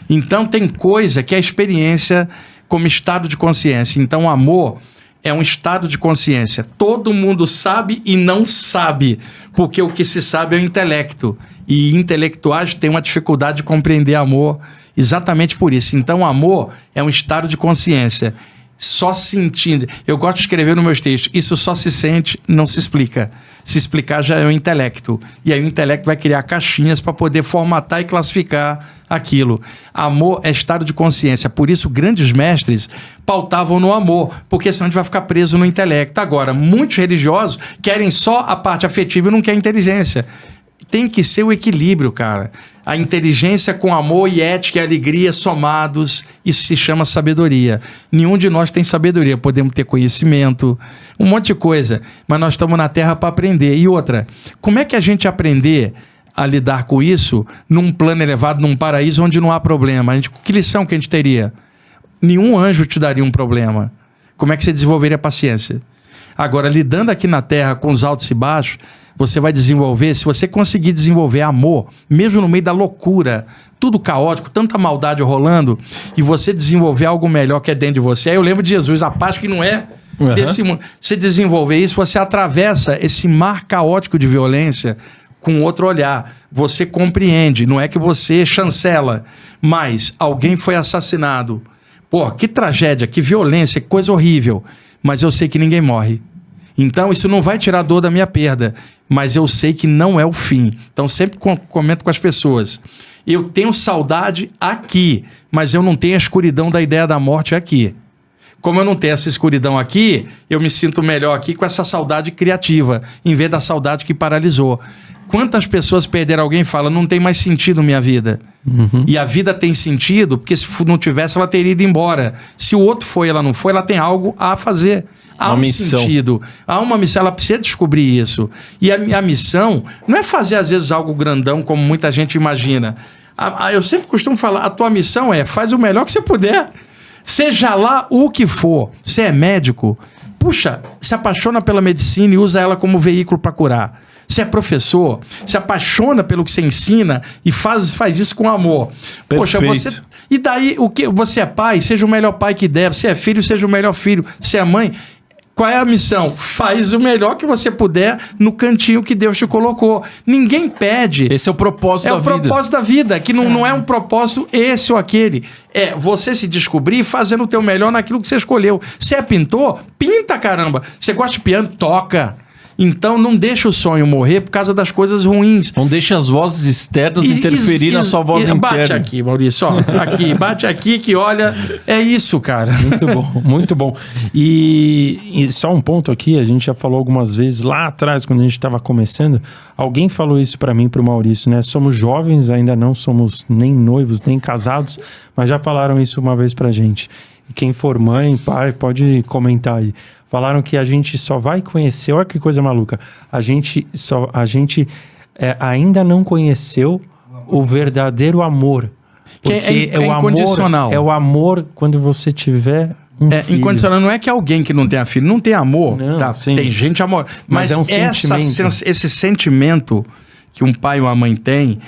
[SPEAKER 1] Então, tem coisa que é a experiência como estado de consciência. Então, o amor é um estado de consciência. Todo mundo sabe e não sabe, porque o que se sabe é o intelecto. E intelectuais têm uma dificuldade de compreender amor exatamente por isso. Então, o amor é um estado de consciência. Só sentindo. Eu gosto de escrever nos meus textos. Isso só se sente, não se explica. Se explicar já é o intelecto. E aí o intelecto vai criar caixinhas para poder formatar e classificar aquilo. Amor é estado de consciência. Por isso, grandes mestres pautavam no amor, porque senão a gente vai ficar preso no intelecto. Agora, muitos religiosos querem só a parte afetiva e não querem inteligência. Tem que ser o equilíbrio, cara. A inteligência com amor e ética e alegria somados, isso se chama sabedoria. Nenhum de nós tem sabedoria. Podemos ter conhecimento, um monte de coisa, mas nós estamos na Terra para aprender. E outra, como é que a gente aprender a lidar com isso num plano elevado, num paraíso onde não há problema? Que lição que a gente teria? Nenhum anjo te daria um problema. Como é que você desenvolveria paciência? Agora, lidando aqui na Terra com os altos e baixos, você vai desenvolver, se você conseguir desenvolver amor, mesmo no meio da loucura, tudo caótico, tanta maldade rolando, e você desenvolver algo melhor que é dentro de você. Aí eu lembro de Jesus, a paz que não é desse mundo. Você desenvolver isso, você atravessa esse mar caótico de violência com outro olhar. Você compreende, não é que você chancela, mas alguém foi assassinado. Pô, que tragédia, que violência, que coisa horrível. Mas eu sei que ninguém morre. Então, isso não vai tirar a dor da minha perda, mas eu sei que não é o fim. Então, sempre comento com as pessoas. Eu tenho saudade aqui, mas eu não tenho a escuridão da ideia da morte aqui. Como eu não tenho essa escuridão aqui, eu me sinto melhor aqui com essa saudade criativa, em vez da saudade que paralisou. Quantas pessoas perderam alguém e falam, não tem mais sentido minha vida? E a vida tem sentido, porque se não tivesse, ela teria ido embora. Se o outro foi, ela não foi, ela tem algo a fazer. Há um sentido. Há uma missão, ela precisa descobrir isso. E a missão não é fazer, às vezes, algo grandão, como muita gente imagina. Eu sempre costumo falar, a tua missão é, faz o melhor que você puder. Seja lá o que for. Você é médico, puxa, se apaixona pela medicina e usa ela como veículo para curar. Você é professor, se apaixona pelo que você ensina e faz isso com amor.
[SPEAKER 3] Perfeito.
[SPEAKER 1] Poxa, você... E daí, o que você é pai, seja o melhor pai que der. Se é filho, seja o melhor filho. Se é mãe, Qual é a missão? Faz o melhor que você puder no cantinho que Deus te colocou. Ninguém pede.
[SPEAKER 3] Esse é o propósito da vida.
[SPEAKER 1] É o propósito da vida, que não é um propósito esse ou aquele. É você se descobrir fazendo o teu melhor naquilo que você escolheu. Você é pintor? Pinta, caramba. Você gosta de piano? Toca. Então não deixa o sonho morrer por causa das coisas ruins.
[SPEAKER 3] Não deixa as vozes externas interferir na sua voz interna.
[SPEAKER 1] Bate aqui, Maurício, ó, aqui, bate aqui que olha, é isso, cara.
[SPEAKER 2] Muito bom, muito bom. E só um ponto aqui, a gente já falou algumas vezes lá atrás, quando a gente estava começando, alguém falou isso para mim, pro Maurício, né? Somos jovens, ainda não somos nem noivos, nem casados, mas já falaram isso uma vez pra gente. E quem for mãe, pai, pode comentar aí. Falaram que a gente só vai conhecer... Olha que coisa maluca. A gente ainda não conheceu o verdadeiro amor. Porque
[SPEAKER 1] é o incondicional.
[SPEAKER 2] Amor, é o amor quando você tiver um filho.
[SPEAKER 1] Incondicional. Não é que alguém que não tenha filho não tem amor.
[SPEAKER 2] Não,
[SPEAKER 1] tá? Tem gente amor. Mas
[SPEAKER 2] é um sentimento.
[SPEAKER 1] Esse sentimento que um pai e uma mãe têm...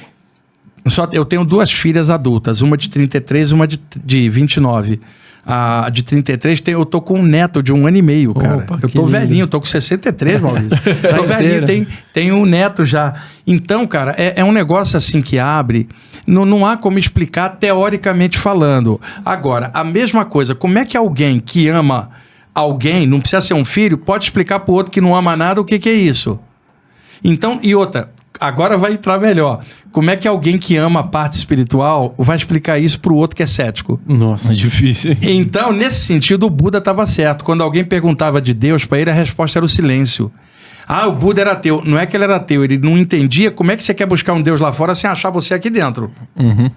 [SPEAKER 1] Eu tenho 2 filhas adultas. Uma de 33 e uma de 29. A de 33, eu tô com um neto de 1 ano e meio, cara.
[SPEAKER 2] Opa,
[SPEAKER 1] eu tô velhinho, eu tô com 63, Maurício. Tô velhinho, tenho um neto já. Então, cara, é um negócio assim que abre, não há como explicar teoricamente falando. Agora, a mesma coisa, como é que alguém que ama alguém, não precisa ser um filho, pode explicar pro outro que não ama nada o que é isso? Então, e outra... Agora vai entrar melhor. Como é que alguém que ama a parte espiritual vai explicar isso pro outro que é cético?
[SPEAKER 2] Nossa,
[SPEAKER 3] é difícil, hein?
[SPEAKER 1] Então, nesse sentido, o Buda estava certo. Quando alguém perguntava de Deus, para ele a resposta era o silêncio. O Buda era ateu. Não é que ele era ateu, ele não entendia como é que você quer buscar um Deus lá fora sem achar você aqui dentro.
[SPEAKER 3] Uhum.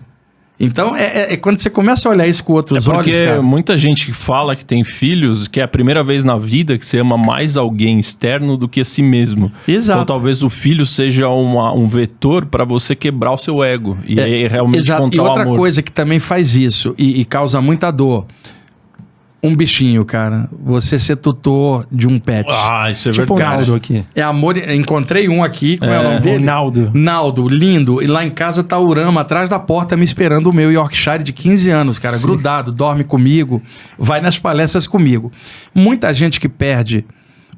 [SPEAKER 1] Então, quando você começa a olhar isso com outros olhos...
[SPEAKER 3] Porque muita gente que fala que tem filhos, que é a primeira vez na vida que você ama mais alguém externo do que a si mesmo.
[SPEAKER 1] Exato.
[SPEAKER 3] Então, talvez o filho seja um vetor para você quebrar o seu ego. E aí realmente encontrar o amor.
[SPEAKER 1] E outra coisa que também faz isso e causa muita dor... Um bichinho, cara. Você ser tutor de um pet.
[SPEAKER 3] Isso é
[SPEAKER 2] tipo
[SPEAKER 3] verdade.
[SPEAKER 2] o Naldo aqui.
[SPEAKER 1] É amor. Encontrei um aqui. Como é o nome dele? Naldo, lindo. E lá em casa tá o Urama atrás da porta me esperando, o meu Yorkshire de 15 anos, cara. Sim. Grudado, dorme comigo, vai nas palestras comigo. Muita gente que perde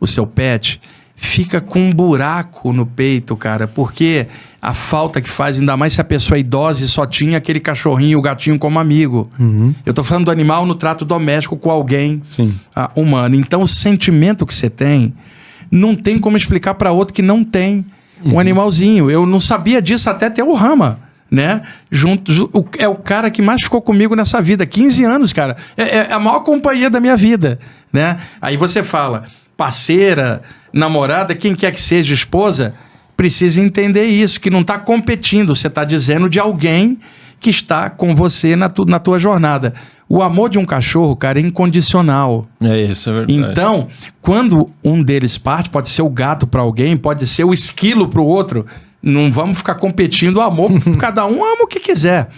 [SPEAKER 1] o seu pet fica com um buraco no peito, cara, porque a falta que faz, ainda mais se a pessoa é idosa e só tinha aquele cachorrinho, o gatinho como amigo. Uhum. Eu tô falando do animal no trato doméstico com alguém humano. Então o sentimento que você tem, não tem como explicar para outro que não tem um animalzinho. Eu não sabia disso até ter o Rama, né? É o cara que mais ficou comigo nessa vida, 15 anos, cara. É a maior companhia da minha vida, né? Aí você fala, parceira, namorada, quem quer que seja, esposa, precisa entender isso, que não está competindo, você está dizendo de alguém que está com você na tua jornada. O amor de um cachorro, cara, é incondicional.
[SPEAKER 3] Isso, é verdade.
[SPEAKER 1] Então, quando um deles parte, pode ser o gato para alguém, pode ser o esquilo para o outro, não vamos ficar competindo o amor, cada um ama o que quiser.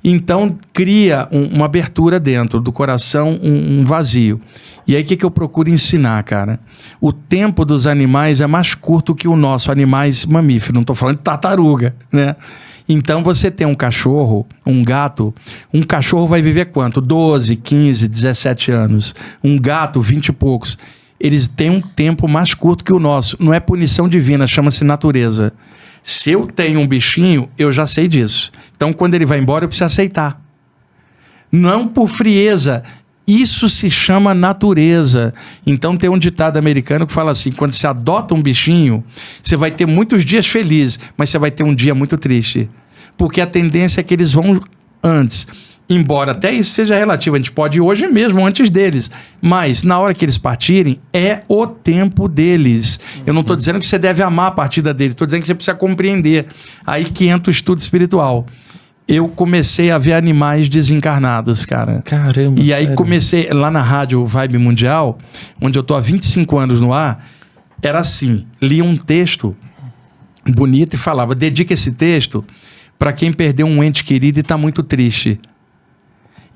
[SPEAKER 1] Então, cria uma abertura dentro do coração, um vazio. E aí, o que eu procuro ensinar, cara? O tempo dos animais é mais curto que o nosso, animais mamíferos. Não estou falando de tartaruga, né? Então, você tem um cachorro, um gato, um cachorro vai viver quanto? 12, 15, 17 anos. Um gato, 20 e poucos. Eles têm um tempo mais curto que o nosso. Não é punição divina, chama-se natureza. Se eu tenho um bichinho, eu já sei disso. Então, quando ele vai embora, eu preciso aceitar. Não por frieza. Isso se chama natureza. Então tem um ditado americano que fala assim, quando você adota um bichinho, você vai ter muitos dias felizes, mas você vai ter um dia muito triste. Porque a tendência é que eles vão antes. Embora até isso seja relativo, a gente pode ir hoje mesmo, antes deles. Mas na hora que eles partirem, é o tempo deles. Eu não estou dizendo que você deve amar a partida deles, estou dizendo que você precisa compreender. Aí que entra o estudo espiritual. Eu comecei a ver animais desencarnados, cara.
[SPEAKER 2] Caramba,
[SPEAKER 1] e aí comecei, lá na rádio Vibe Mundial, onde eu tô há 25 anos no ar, era assim, lia um texto bonito e falava, dedica esse texto para quem perdeu um ente querido e tá muito triste.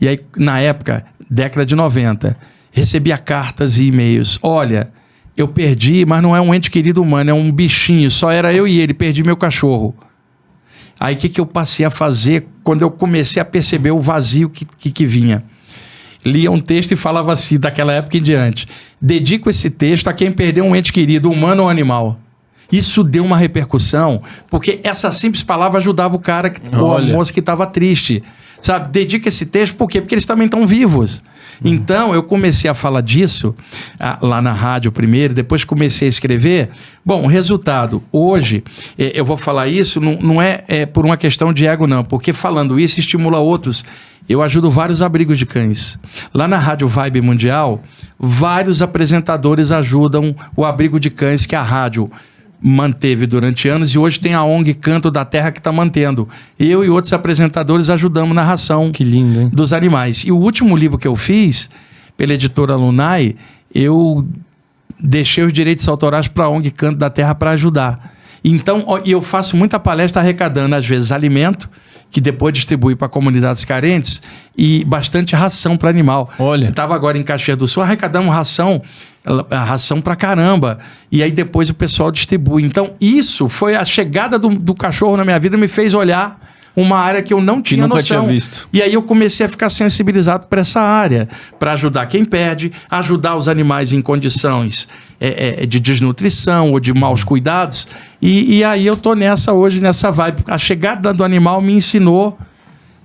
[SPEAKER 1] E aí, na época, década de 90, recebia cartas e e-mails. Olha, eu perdi, mas não é um ente querido humano, é um bichinho, só era eu e ele, perdi meu cachorro. Aí o que eu passei a fazer quando eu comecei a perceber o vazio que vinha? lia um texto e falava assim, daquela época em diante: dedico esse texto a quem perdeu um ente querido, humano ou animal. Isso deu uma repercussão, porque essa simples palavra ajudava o cara, ou a moça que estava triste. Sabe, dedica esse texto, por quê? Porque eles também estão vivos. Então, eu comecei a falar disso lá na rádio primeiro, depois comecei a escrever. Bom, o resultado, hoje, eu vou falar isso, não é por uma questão de ego, não, porque falando isso estimula outros. Eu ajudo vários abrigos de cães. Lá na Rádio Vibe Mundial, vários apresentadores ajudam o abrigo de cães que a rádio manteve durante anos, e hoje tem a ONG Canto da Terra que está mantendo. Eu e outros apresentadores ajudamos na ração dos animais. E o último livro que eu fiz, pela editora Lunai, eu deixei os direitos autorais para a ONG Canto da Terra para ajudar. Então, eu faço muita palestra arrecadando, às vezes, alimento, que depois distribui para comunidades carentes, e bastante ração para animal.
[SPEAKER 3] Olha.
[SPEAKER 1] Estava agora em Caxias do Sul, arrecadamos ração pra caramba, e aí depois o pessoal distribui. Então isso foi a chegada do cachorro na minha vida, me fez olhar uma área que eu não tinha noção.
[SPEAKER 3] Nunca tinha visto.
[SPEAKER 1] E aí eu comecei a ficar sensibilizado para essa área, para ajudar quem perde, ajudar os animais em condições de desnutrição ou de maus cuidados, e aí eu tô hoje nessa vibe. A chegada do animal me ensinou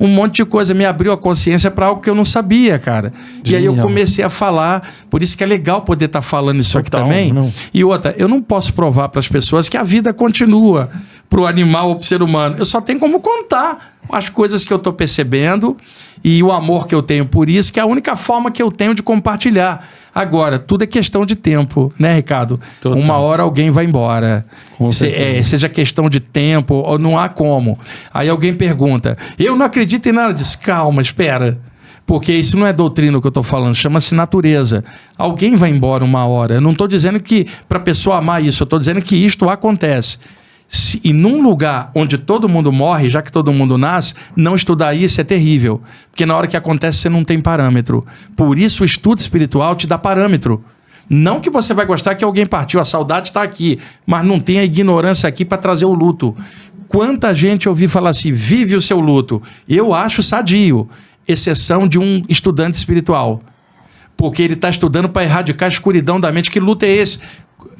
[SPEAKER 1] um monte de coisa, me abriu a consciência para algo que eu não sabia, cara. E aí eu comecei a falar, por isso que é legal poder estar falando isso aqui também. Não. E outra, eu não posso provar para as pessoas que a vida continua para o animal ou para o ser humano. Eu só tenho como contar as coisas que eu estou percebendo e o amor que eu tenho por isso, que é a única forma que eu tenho de compartilhar. Agora, tudo é questão de tempo, né, Ricardo? Total. Uma hora alguém vai embora. Seja questão de tempo, ou não há como. Aí alguém pergunta, eu não acredito em nada disso. Calma, espera. Porque isso não é doutrina que eu estou falando, chama-se natureza. Alguém vai embora uma hora. Eu não estou dizendo que para a pessoa amar isso, eu estou dizendo que isto acontece. E num lugar onde todo mundo morre, já que todo mundo nasce, não estudar isso é terrível. Porque na hora que acontece você não tem parâmetro. Por isso o estudo espiritual te dá parâmetro. Não que você vai gostar que alguém partiu, a saudade está aqui, mas não tem a ignorância aqui para trazer o luto. Quanta gente eu ouvi falar assim, vive o seu luto. Eu acho sadio, exceção de um estudante espiritual. Porque ele está estudando para erradicar a escuridão da mente. Que luto é esse?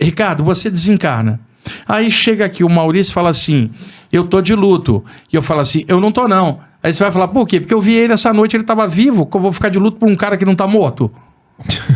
[SPEAKER 1] Ricardo, você desencarna. Aí chega aqui o Maurício e fala assim, eu tô de luto. E eu falo assim, eu não tô não. Aí você vai falar, por quê? Porque eu vi ele essa noite, ele estava vivo, que eu vou ficar de luto por um cara que não está morto.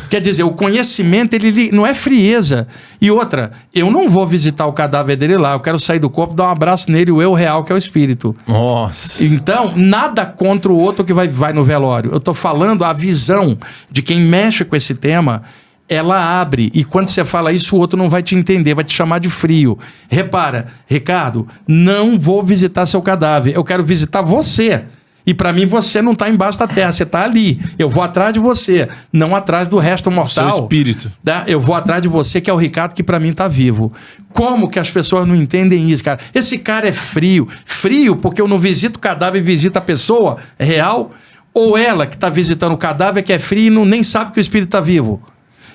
[SPEAKER 1] Quer dizer, o conhecimento, ele não é frieza. E outra, eu não vou visitar o cadáver dele lá, eu quero sair do corpo, dar um abraço nele, o eu real, que é o espírito.
[SPEAKER 3] Nossa.
[SPEAKER 1] Então, nada contra o outro que vai no velório. Eu tô falando a visão de quem mexe com esse tema, ela abre, e quando você fala isso, o outro não vai te entender, vai te chamar de frio. Repara, Ricardo, não vou visitar seu cadáver, eu quero visitar você. E para mim você não está embaixo da terra, você está ali. Eu vou atrás de você, não atrás do resto mortal.
[SPEAKER 3] Seu espírito.
[SPEAKER 1] Tá? Eu vou atrás de você, que é o Ricardo, que para mim está vivo. Como que as pessoas não entendem isso, cara? Esse cara é frio. Frio porque eu não visito o cadáver e visito a pessoa real, ou ela que está visitando o cadáver que é frio e nem sabe que o espírito está vivo.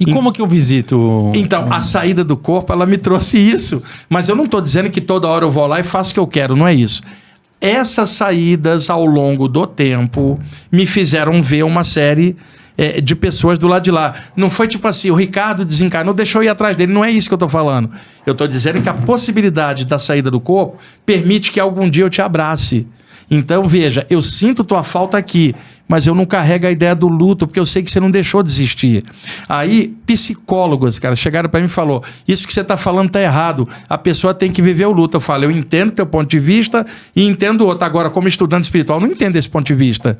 [SPEAKER 2] E como que eu visito?
[SPEAKER 1] Então, a saída do corpo, ela me trouxe isso. Mas eu não estou dizendo que toda hora eu vou lá e faço o que eu quero, não é isso. Essas saídas ao longo do tempo me fizeram ver uma série de pessoas do lado de lá. Não foi tipo assim, o Ricardo desencarnou, deixou eu ir atrás dele. Não é isso que eu estou falando. Eu estou dizendo que a possibilidade da saída do corpo permite que algum dia eu te abrace. Então, veja, eu sinto tua falta aqui, mas eu não carrego a ideia do luto, porque eu sei que você não deixou de existir. Aí, psicólogos, cara, chegaram para mim e falaram, isso que você está falando está errado, a pessoa tem que viver o luto. Eu falo, eu entendo teu ponto de vista e entendo o outro. Agora, como estudante espiritual, não entendo esse ponto de vista.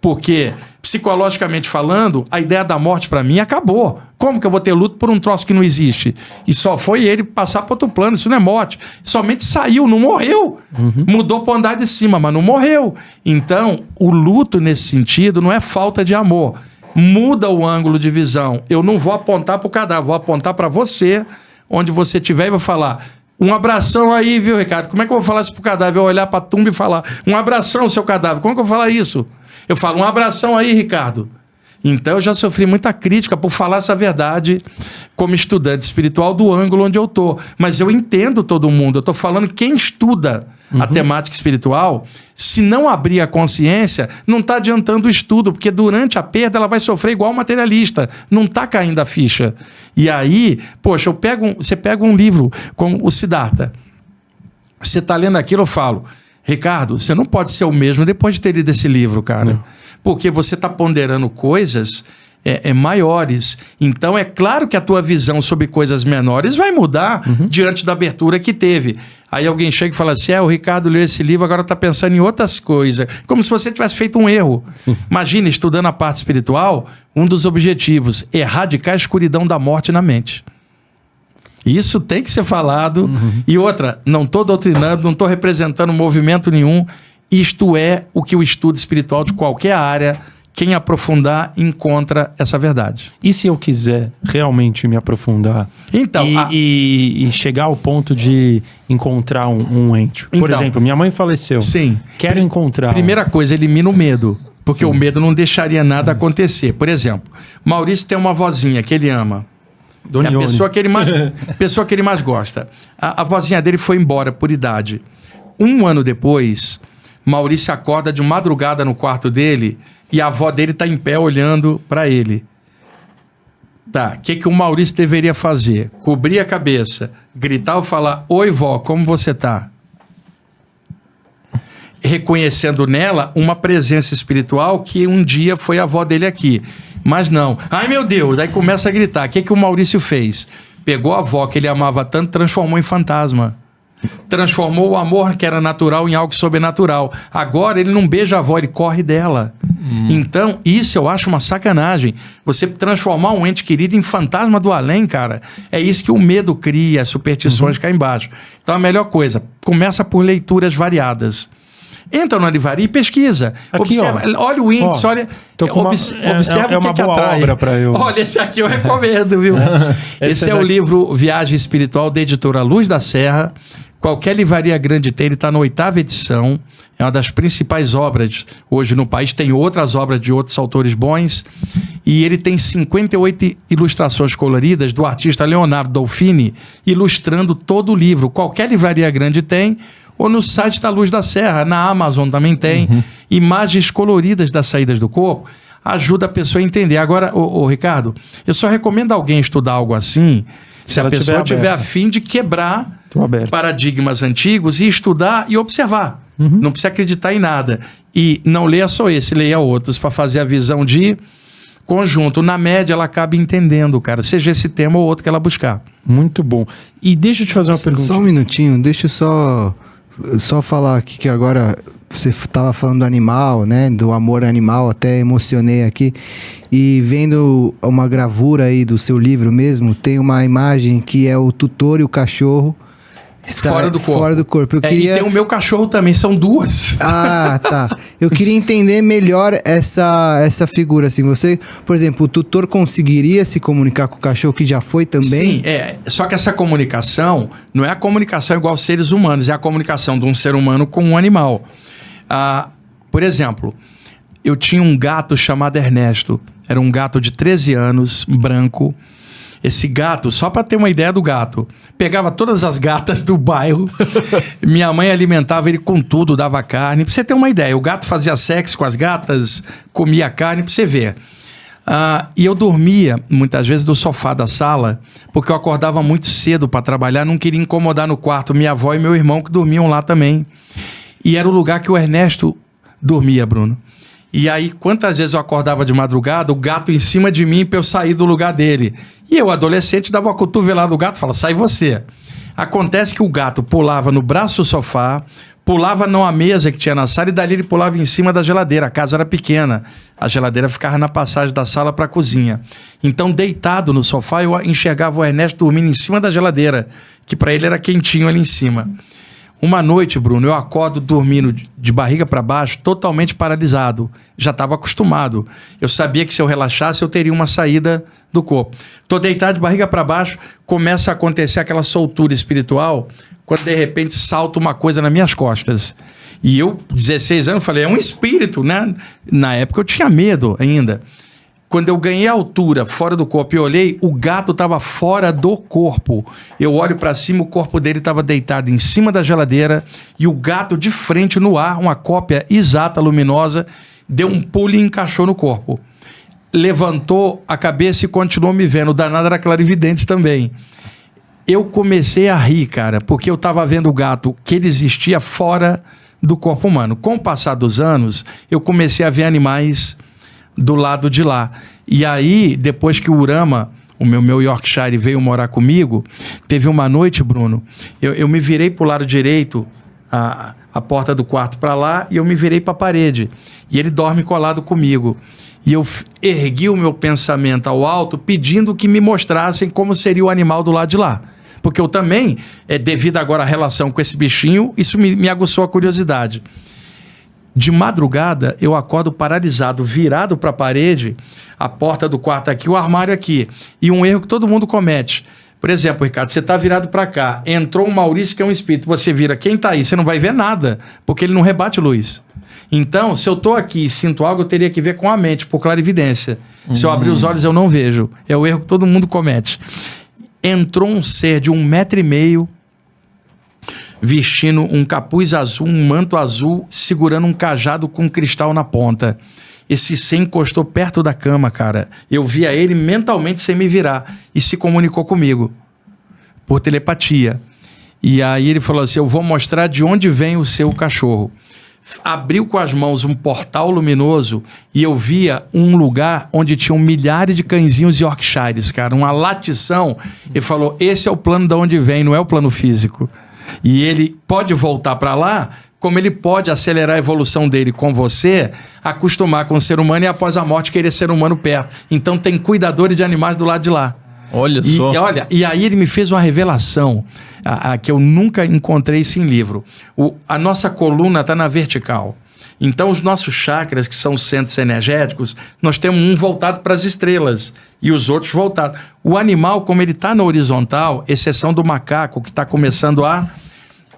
[SPEAKER 1] Porque, psicologicamente falando, a ideia da morte para mim acabou. Como que eu vou ter luto por um troço que não existe? E só foi ele passar para outro plano, isso não é morte. Somente saiu, não morreu. Mudou para o andar de cima, mas não morreu. Então, o luto nesse sentido não é falta de amor. Muda o ângulo de visão. Eu não vou apontar para o cadáver, vou apontar para você, onde você estiver, e vou falar... Um abração aí, viu, Ricardo? Como é que eu vou falar isso pro cadáver? Eu olhar pra tumba e falar, um abração, seu cadáver. Como é que eu vou falar isso? Eu falo, um abração aí, Ricardo. Então eu já sofri muita crítica por falar essa verdade como estudante espiritual do ângulo onde eu tô. Mas eu entendo todo mundo. Eu tô falando quem estuda a temática espiritual, se não abrir a consciência, não está adiantando o estudo, porque durante a perda ela vai sofrer igual o materialista, não está caindo a ficha. E aí, poxa, você pega um livro como o Siddhartha, você está lendo aquilo, eu falo, Ricardo, você não pode ser o mesmo depois de ter lido esse livro, cara, porque você está ponderando coisas maiores. Então é claro que a tua visão sobre coisas menores vai mudar diante da abertura que teve. Aí alguém chega e fala assim, o Ricardo leu esse livro, agora está pensando em outras coisas, como se você tivesse feito um erro. Imagina, estudando a parte espiritual, um dos objetivos, erradicar a escuridão da morte na mente. Isso tem que ser falado. E outra, não estou doutrinando, não estou representando movimento nenhum. Isto é o que o estudo espiritual de qualquer área, quem aprofundar, encontra essa verdade.
[SPEAKER 2] E se eu quiser realmente me aprofundar
[SPEAKER 1] então,
[SPEAKER 2] e chegar ao ponto de encontrar um ente? Por exemplo, minha mãe faleceu.
[SPEAKER 1] Sim.
[SPEAKER 2] Quero encontrar.
[SPEAKER 1] Primeira coisa, elimina o medo. Porque o medo não deixaria nada acontecer. Por exemplo, Maurício tem uma vozinha que ele ama. É a pessoa que ele mais gosta. A vozinha dele foi embora por idade. 1 ano depois, Maurício acorda de madrugada no quarto dele e a avó dele está em pé olhando para ele. Tá, o que o Maurício deveria fazer? Cobrir a cabeça, gritar ou falar, oi vó, como você tá? Reconhecendo nela uma presença espiritual que um dia foi a avó dele aqui. Mas não. Ai, meu Deus! Aí começa a gritar. O que o Maurício fez? Pegou a avó que ele amava tanto, transformou em fantasma. Transformou o amor que era natural em algo sobrenatural. Agora ele não beija a avó, ele corre dela. Então, isso eu acho uma sacanagem. Você transformar um ente querido em fantasma do além, cara, é isso que o medo cria, as superstições cá embaixo. Então, a melhor coisa, começa por leituras variadas. Entra na livraria e pesquisa.
[SPEAKER 2] Aqui,
[SPEAKER 1] observa, olha o índice, olha. Observa o que
[SPEAKER 2] boa
[SPEAKER 1] atrai.
[SPEAKER 2] Obra pra eu.
[SPEAKER 1] Olha, esse aqui eu recomendo, viu? Esse é o livro Viagem Espiritual da editora Luz da Serra. Qualquer livraria grande tem, ele está na 8ª edição. É uma das principais obras hoje no país. Tem outras obras de outros autores bons. E ele tem 58 ilustrações coloridas do artista Leonardo Dolfini, ilustrando todo o livro. Qualquer livraria grande tem. Ou no site da Luz da Serra, na Amazon também tem imagens coloridas das saídas do corpo, ajuda a pessoa a entender. Agora, Ricardo, eu só recomendo alguém estudar algo assim se a pessoa tiver a fim de quebrar paradigmas antigos e estudar e observar. Não precisa acreditar em nada. E não leia só esse, leia outros para fazer a visão de conjunto. Na média, ela acaba entendendo, cara, seja esse tema ou outro que ela buscar.
[SPEAKER 2] Muito bom. E deixa eu te fazer uma pergunta.
[SPEAKER 4] Só um minutinho, deixa eu só falar aqui que agora você estava falando do animal, né? Do amor animal, até emocionei aqui. E vendo uma gravura aí do seu livro mesmo, tem uma imagem que é o tutor e o cachorro
[SPEAKER 1] fora do corpo.
[SPEAKER 4] Fora do corpo.
[SPEAKER 1] E tem o meu cachorro também, são 2.
[SPEAKER 4] Ah, tá. Eu queria entender melhor essa figura, assim. Você, por exemplo, o tutor conseguiria se comunicar com o cachorro que já foi também?
[SPEAKER 1] Sim, só que essa comunicação não é a comunicação igual aos seres humanos, é a comunicação de um ser humano com um animal. Por exemplo, eu tinha um gato chamado Ernesto. Era um gato de 13 anos, branco. Esse gato, só para ter uma ideia do gato, pegava todas as gatas do bairro, minha mãe alimentava ele com tudo, dava carne. Pra você ter uma ideia, o gato fazia sexo com as gatas, comia carne, pra você ver. E eu dormia, muitas vezes, do sofá da sala, porque eu acordava muito cedo para trabalhar, não queria incomodar no quarto minha avó e meu irmão, que dormiam lá também. E era o lugar que o Ernesto dormia, Bruno. E aí, quantas vezes eu acordava de madrugada, o gato em cima de mim para eu sair do lugar dele. E eu, adolescente, dava uma cotovelada no gato e falava, sai você. Acontece que o gato pulava no braço do sofá, pulava numa mesa que tinha na sala e dali ele pulava em cima da geladeira. A casa era pequena. A geladeira ficava na passagem da sala para a cozinha. Então, deitado no sofá, eu enxergava o Ernesto dormindo em cima da geladeira, que para ele era quentinho ali em cima. Uma noite, Bruno, eu acordo dormindo de barriga para baixo, totalmente paralisado. Já estava acostumado. Eu sabia que se eu relaxasse, eu teria uma saída do corpo. Estou deitado de barriga para baixo, começa a acontecer aquela soltura espiritual, quando de repente salta uma coisa nas minhas costas. E eu, 16 anos, falei, é um espírito, né? Na época eu tinha medo ainda. Quando eu ganhei altura fora do corpo e olhei, o gato estava fora do corpo. Eu olho para cima, o corpo dele estava deitado em cima da geladeira e o gato de frente no ar, uma cópia exata, luminosa, deu um pulo e encaixou no corpo. Levantou a cabeça e continuou me vendo. O danado era clarividente também. Eu comecei a rir, cara, porque eu estava vendo o gato que ele existia fora do corpo humano. Com o passar dos anos, eu comecei a ver animais do lado de lá. E aí, depois que o Urama, o meu Yorkshire, veio morar comigo, teve uma noite, Bruno, eu me virei pro lado direito, a porta do quarto para lá, e eu me virei para a parede. E ele dorme colado comigo. E eu ergui o meu pensamento ao alto, pedindo que me mostrassem como seria o animal do lado de lá. Porque eu também, devido agora à relação com esse bichinho, isso me aguçou a curiosidade. De madrugada, eu acordo paralisado, virado para a parede, a porta do quarto aqui, o armário aqui. E um erro que todo mundo comete. Por exemplo, Ricardo, você está virado para cá, entrou um Maurício que é um espírito, você vira, quem está aí? Você não vai ver nada, porque ele não rebate luz. Então, se eu estou aqui e sinto algo, eu teria que ver com a mente, por clarividência. Se eu abrir os olhos, eu não vejo. É o erro que todo mundo comete. Entrou um ser de 1,5 m, vestindo um capuz azul, um manto azul, segurando um cajado com um cristal na ponta. Esse ser encostou perto da cama, cara. Eu via ele mentalmente sem me virar e se comunicou comigo por telepatia. E aí ele falou assim, eu vou mostrar de onde vem o seu cachorro. Abriu com as mãos um portal luminoso e eu via um lugar onde tinham milhares de cãezinhos Yorkshires, cara, uma latição. Ele falou, esse é o plano de onde vem, não é o plano físico. E ele pode voltar para lá, como ele pode acelerar a evolução dele com você, acostumar com o ser humano e após a morte querer ser humano perto. Então tem cuidadores de animais do lado de lá.
[SPEAKER 3] Olha só.
[SPEAKER 1] E aí ele me fez uma revelação que eu nunca encontrei isso em livro. A nossa coluna está na vertical. Então os nossos chakras, que são centros energéticos, nós temos um voltado para as estrelas e os outros voltados. O animal, como ele está na horizontal, exceção do macaco que está começando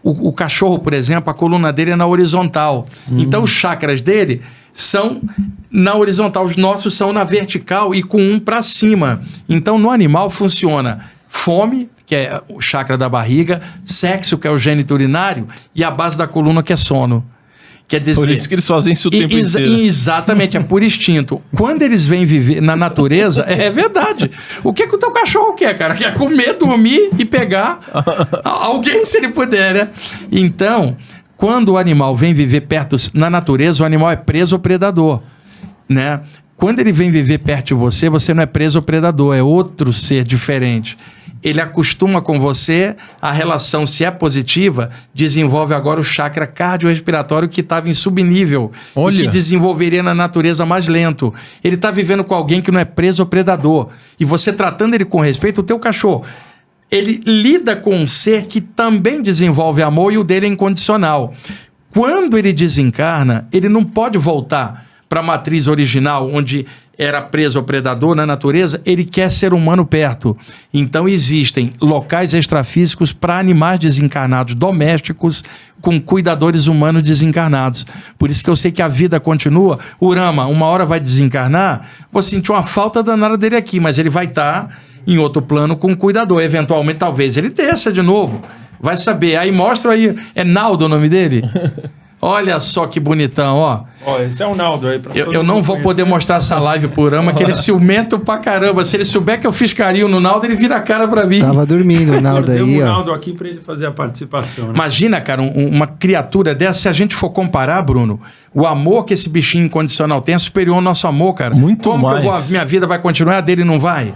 [SPEAKER 1] o cachorro, por exemplo, a coluna dele é na horizontal. Então os chakras dele são na horizontal, os nossos são na vertical e com um para cima. Então no animal funciona fome, que é o chakra da barriga, sexo, que é o gênito urinário, e a base da coluna, que é sono. Quer dizer,
[SPEAKER 3] por isso que eles fazem isso o tempo inteiro.
[SPEAKER 1] Exatamente, é por instinto. Quando eles vêm viver na natureza, é verdade. O que o teu cachorro quer, cara? Quer comer, dormir e pegar alguém, se ele puder, né? Então, quando o animal vem viver perto, na natureza, o animal é preso ou predador, né? Quando ele vem viver perto de você, você não é preso ou predador, é outro ser diferente. Ele acostuma com você, a relação, se é positiva, desenvolve agora o chakra cardiorrespiratório que estava em subnível.
[SPEAKER 3] Olha.
[SPEAKER 1] E que desenvolveria na natureza mais lento. Ele está vivendo com alguém que não é preso ou predador. E você tratando ele com respeito, o teu cachorro, ele lida com um ser que também desenvolve amor e o dele é incondicional. Quando ele desencarna, ele não pode voltar para a matriz original, onde era preso ou predador na natureza, ele quer ser humano perto. Então existem locais extrafísicos para animais desencarnados domésticos com cuidadores humanos desencarnados. Por isso que eu sei que a vida continua. O Urama, uma hora vai desencarnar, vou sentir uma falta danada dele aqui, mas ele vai estar em outro plano com um cuidador. Eventualmente, talvez ele desça de novo. Vai saber. Aí mostra aí. É Naldo o nome dele? Olha só que bonitão, ó.
[SPEAKER 2] Ó, esse é o Naldo aí.
[SPEAKER 1] Eu não vou poder mostrar essa live pro Urama, que ele é ciumento pra caramba. Se ele souber que eu fiz carinho no Naldo, ele vira a cara pra mim.
[SPEAKER 4] Tava dormindo o Naldo aí, ó.
[SPEAKER 2] Deu o Naldo aqui pra ele fazer a participação, né?
[SPEAKER 1] Imagina, cara, uma criatura dessa, se a gente for comparar, Bruno, o amor que esse bichinho incondicional tem é superior ao nosso amor, cara.
[SPEAKER 3] Muito
[SPEAKER 1] Como
[SPEAKER 3] mais.
[SPEAKER 1] Que a minha vida vai continuar, a dele não vai?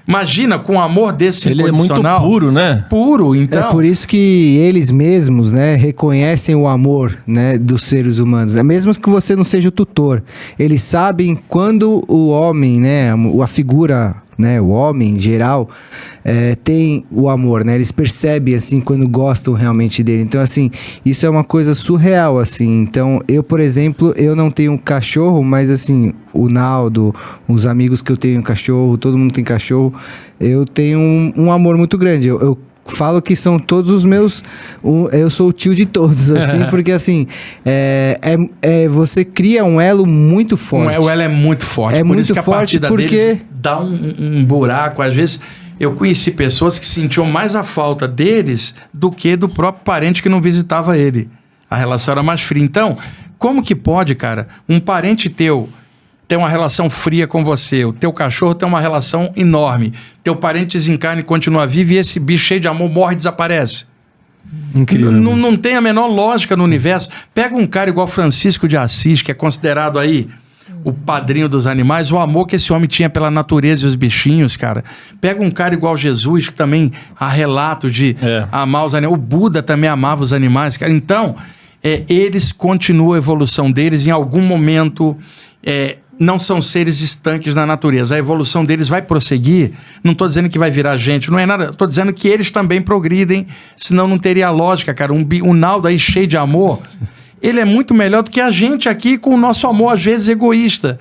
[SPEAKER 1] Imagina, com o amor desse
[SPEAKER 3] ele
[SPEAKER 1] incondicional.
[SPEAKER 3] Ele é muito puro, né?
[SPEAKER 1] Puro, então.
[SPEAKER 4] É por isso que eles mesmos, né, reconhecem o amor, né, dos seres humanos. É mesmo que você não seja o tutor. Eles sabem quando o homem, né, a figura, né, o homem em geral, tem o amor, né? Eles percebem, assim, quando gostam realmente dele. Então, assim, isso é uma coisa surreal, assim. Então, eu, por exemplo, eu não tenho um cachorro, mas, assim, o Naldo, os amigos que eu tenho cachorro, todo mundo tem cachorro, eu tenho um amor muito grande. Eu falo que são todos os meus... eu sou o tio de todos, assim, porque assim, você cria um elo muito forte.
[SPEAKER 1] O elo é muito forte.
[SPEAKER 4] É
[SPEAKER 1] por
[SPEAKER 4] muito
[SPEAKER 1] isso que a
[SPEAKER 4] forte
[SPEAKER 1] partida
[SPEAKER 4] porque...
[SPEAKER 1] deles dá um buraco. Às vezes, eu conheci pessoas que sentiam mais a falta deles do que do próprio parente que não visitava ele. A relação era mais fria. Então, como que pode, cara, um parente teu ter uma relação fria com você, o teu cachorro tem uma relação enorme, teu parente desencarna e continua vivo e esse bicho cheio de amor morre e desaparece?
[SPEAKER 2] Incrível.
[SPEAKER 1] Não tem a menor lógica no universo. Pega um cara igual Francisco de Assis, que é considerado aí o padrinho dos animais, o amor que esse homem tinha pela natureza e os bichinhos, cara. Pega um cara igual Jesus, que também há relato de amar os animais. O Buda também amava os animais, cara. Então, eles continuam a evolução deles em algum momento... não são seres estanques na natureza. A evolução deles vai prosseguir. Não estou dizendo que vai virar gente, não é nada. Estou dizendo que eles também progridem, senão não teria lógica, cara. Um Naldo aí cheio de amor, ele é muito melhor do que a gente aqui com o nosso amor, às vezes, egoísta.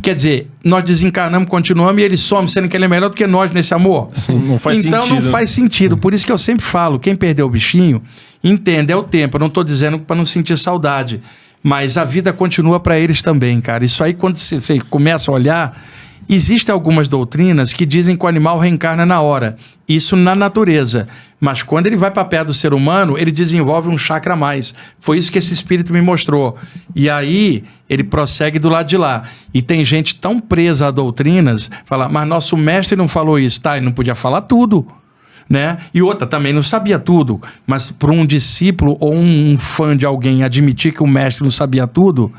[SPEAKER 1] Quer dizer, nós desencarnamos, continuamos e ele some, sendo que ele é melhor do que nós nesse amor.
[SPEAKER 2] Sim, não faz
[SPEAKER 1] então
[SPEAKER 2] sentido.
[SPEAKER 1] não faz sentido. Por isso que eu sempre falo, quem perdeu o bichinho, entende, é o tempo. Eu não estou dizendo para não sentir saudade. Mas a vida continua para eles também, cara. Isso aí, quando você começa a olhar, existem algumas doutrinas que dizem que o animal reencarna na hora. Isso na natureza. Mas quando ele vai para perto do ser humano, ele desenvolve um chakra a mais. Foi isso que esse espírito me mostrou. E aí, ele prossegue do lado de lá. E tem gente tão presa a doutrinas, fala, mas nosso mestre não falou isso. Tá, ele não podia falar tudo. Né? E outra, também não sabia tudo, mas para um discípulo ou um fã de alguém admitir que o mestre não sabia tudo,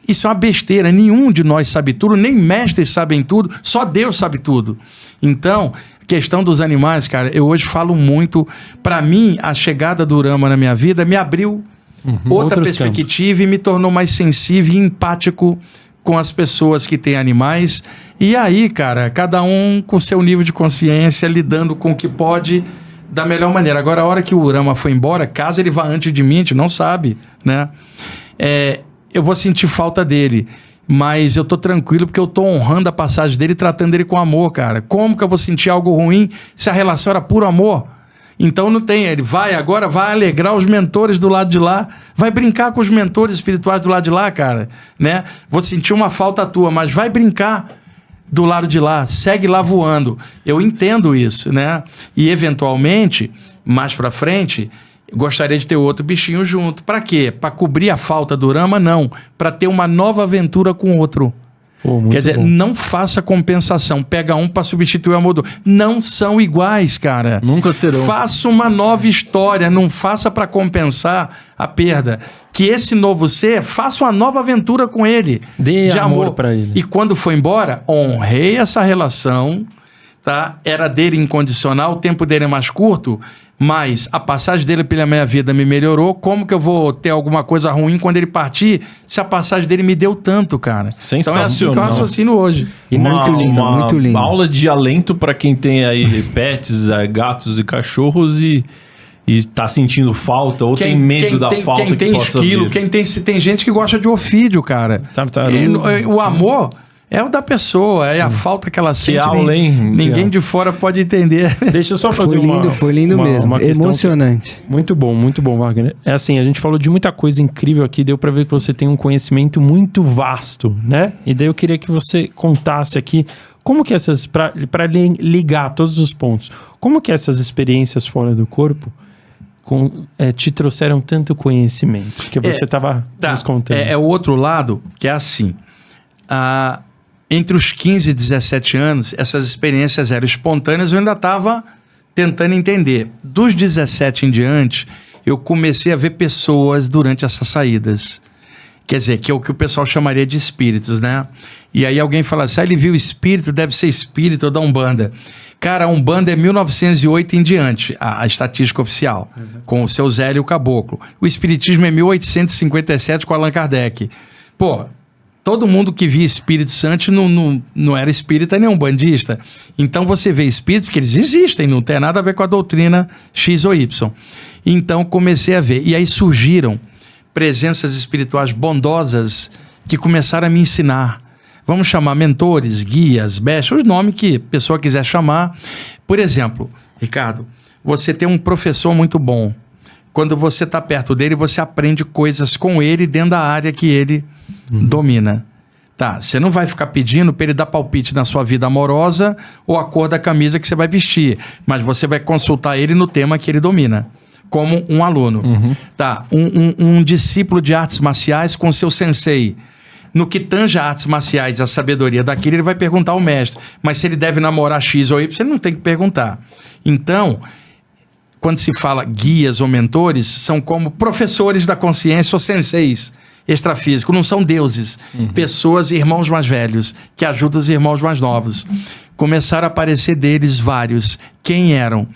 [SPEAKER 1] isso é uma besteira. Nenhum de nós sabe tudo, nem mestres sabem tudo, só Deus sabe tudo. Então, questão dos animais, cara, eu hoje falo muito. Para mim, a chegada do Urama na minha vida me abriu outra perspectiva e me tornou mais sensível e empático com as pessoas que têm animais. E aí, cara, cada um com seu nível de consciência, lidando com o que pode da melhor maneira. Agora, a hora que o Urama foi embora, caso ele vá antes de mim, a gente não sabe, né? Eu vou sentir falta dele, mas eu tô tranquilo porque eu tô honrando a passagem dele e tratando ele com amor, cara. Como que eu vou sentir algo ruim se a relação era puro amor? Então não tem, ele agora vai alegrar os mentores do lado de lá, vai brincar com os mentores espirituais do lado de lá, cara, né? Vou sentir uma falta tua, mas vai brincar do lado de lá, segue lá voando. Eu entendo isso, né? E eventualmente, mais pra frente, eu gostaria de ter outro bichinho junto. Pra quê? Pra cobrir a falta do Urama? Não. Pra ter uma nova aventura com outro. Quer dizer, não faça compensação. Pega um para substituir o amor do... Não são iguais, cara.
[SPEAKER 3] Nunca serão.
[SPEAKER 1] Faça uma nova história. Não faça para compensar a perda. Que esse novo ser faça uma nova aventura com ele.
[SPEAKER 2] Dê
[SPEAKER 1] de
[SPEAKER 2] amor para ele.
[SPEAKER 1] E quando foi embora, honrei essa relação. Tá? Era dele incondicional. O tempo dele é mais curto. Mas a passagem dele pela minha vida me melhorou. Como que eu vou ter alguma coisa ruim quando ele partir, se a passagem dele me deu tanto, cara?
[SPEAKER 3] Sensacional.
[SPEAKER 1] Então é assim que eu raciocino hoje.
[SPEAKER 2] E muito lindo,
[SPEAKER 4] muito lindo.
[SPEAKER 3] Uma aula de alento para quem tem aí pets, gatos e cachorros e tá sentindo falta ou tem medo da falta
[SPEAKER 1] quem
[SPEAKER 3] que
[SPEAKER 1] tem
[SPEAKER 3] possa
[SPEAKER 1] esquilo,
[SPEAKER 3] vir.
[SPEAKER 1] tem gente que gosta de ofídio, cara. O amor é o da pessoa, é a falta que ela sente. Ninguém de fora pode entender.
[SPEAKER 2] Deixa eu só fazer
[SPEAKER 4] Foi lindo mesmo, emocionante.
[SPEAKER 2] Muito bom, Wagner. É assim, a gente falou de muita coisa incrível aqui, deu pra ver que você tem um conhecimento muito vasto, né? E daí eu queria que você contasse aqui como que essas, para ligar todos os pontos, como que essas experiências fora do corpo te trouxeram tanto conhecimento que você estava nos contando.
[SPEAKER 1] É o outro lado, que é assim, entre os 15 e 17 anos, essas experiências eram espontâneas, eu ainda estava tentando entender. Dos 17 em diante, eu comecei a ver pessoas durante essas saídas. Quer dizer, que é o que o pessoal chamaria de espíritos, né? E aí alguém fala assim, ele viu espírito, deve ser espírito da Umbanda. Cara, a Umbanda é 1908 em diante, a estatística oficial, com o seu Zélio Caboclo. O espiritismo é 1857 com Allan Kardec. Pô, todo mundo que via espíritos antes não era espírita nem umbandista. Então você vê espíritos que eles existem, não tem nada a ver com a doutrina X ou Y. Então comecei a ver. E aí surgiram presenças espirituais bondosas que começaram a me ensinar. Vamos chamar mentores, guias, bestas, os nomes que a pessoa quiser chamar. Por exemplo, Ricardo, você tem um professor muito bom. Quando você está perto dele, você aprende coisas com ele dentro da área que ele domina. Tá, você não vai ficar pedindo para ele dar palpite na sua vida amorosa ou a cor da camisa que você vai vestir, mas você vai consultar ele no tema que ele domina, como um aluno. Tá, um discípulo de artes marciais com seu sensei. No que tange a artes marciais, a sabedoria daquilo, ele vai perguntar ao mestre. Mas se ele deve namorar X ou Y, ele não tem que perguntar. Então, quando se fala guias ou mentores, são como professores da consciência ou senseis extrafísicos, não são deuses. Pessoas, irmãos mais velhos, que ajudam os irmãos mais novos. Começaram a aparecer deles vários. Quem eram?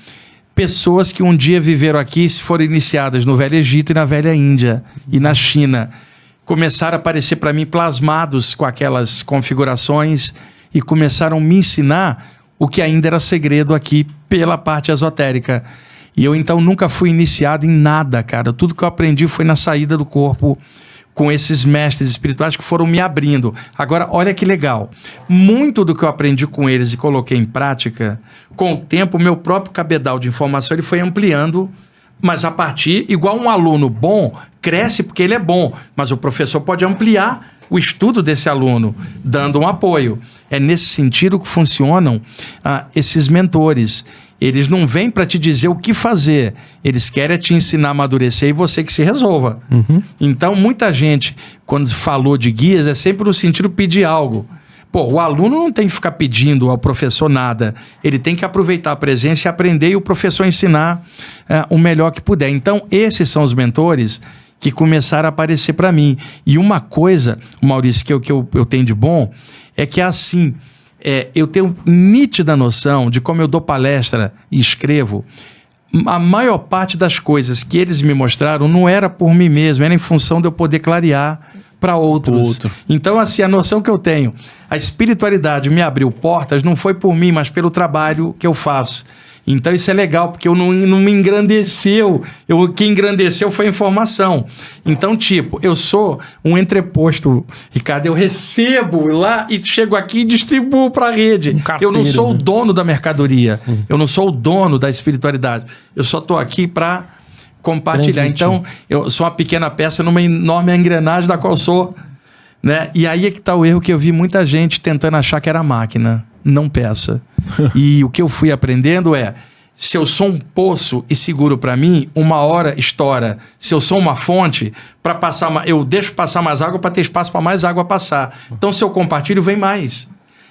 [SPEAKER 1] Pessoas que um dia viveram aqui, foram iniciadas no Velho Egito e na Velha Índia e na China. Começaram a aparecer para mim plasmados com aquelas configurações e começaram a me ensinar o que ainda era segredo aqui pela parte esotérica. E eu então nunca fui iniciado em nada, cara. Tudo que eu aprendi foi na saída do corpo com esses mestres espirituais que foram me abrindo. Agora, olha que legal. Muito do que eu aprendi com eles e coloquei em prática, com o tempo, o meu próprio cabedal de informação ele foi ampliando, mas a partir, igual um aluno bom, cresce porque ele é bom, mas o professor pode ampliar o estudo desse aluno, dando um apoio. É nesse sentido que funcionam esses mentores. Eles não vêm para te dizer o que fazer, eles querem te ensinar a amadurecer e você que se resolva. Então, muita gente, quando falou de guias, é sempre no sentido de pedir algo. Pô, o aluno não tem que ficar pedindo ao professor nada, ele tem que aproveitar a presença e aprender e o professor ensinar o melhor que puder. Então, esses são os mentores que começaram a aparecer para mim. E uma coisa, Maurício, que eu tenho de bom, é que assim... eu tenho nítida noção de como eu dou palestra e escrevo. A maior parte das coisas que eles me mostraram não era por mim mesmo, era em função de eu poder clarear para outros. Então, assim, a noção que eu tenho, a espiritualidade me abriu portas, não foi por mim, mas pelo trabalho que eu faço. Então isso é legal, porque eu não me engrandeceu. O que engrandeceu foi a informação. Então, tipo, eu sou um entreposto, Ricardo, eu recebo lá e chego aqui e distribuo para a rede. Eu não sou o dono da mercadoria. Sim. Eu não sou o dono da espiritualidade. Eu só estou aqui para compartilhar. Então, eu sou uma pequena peça numa enorme engrenagem da qual eu sou, né? E aí é que está o erro que eu vi muita gente tentando achar que era máquina. Não peça. E o que eu fui aprendendo é, se eu sou um poço e seguro para mim, uma hora estoura. Se eu sou uma fonte, para passar, eu deixo passar mais água para ter espaço para mais água passar. Então, se eu compartilho, vem mais.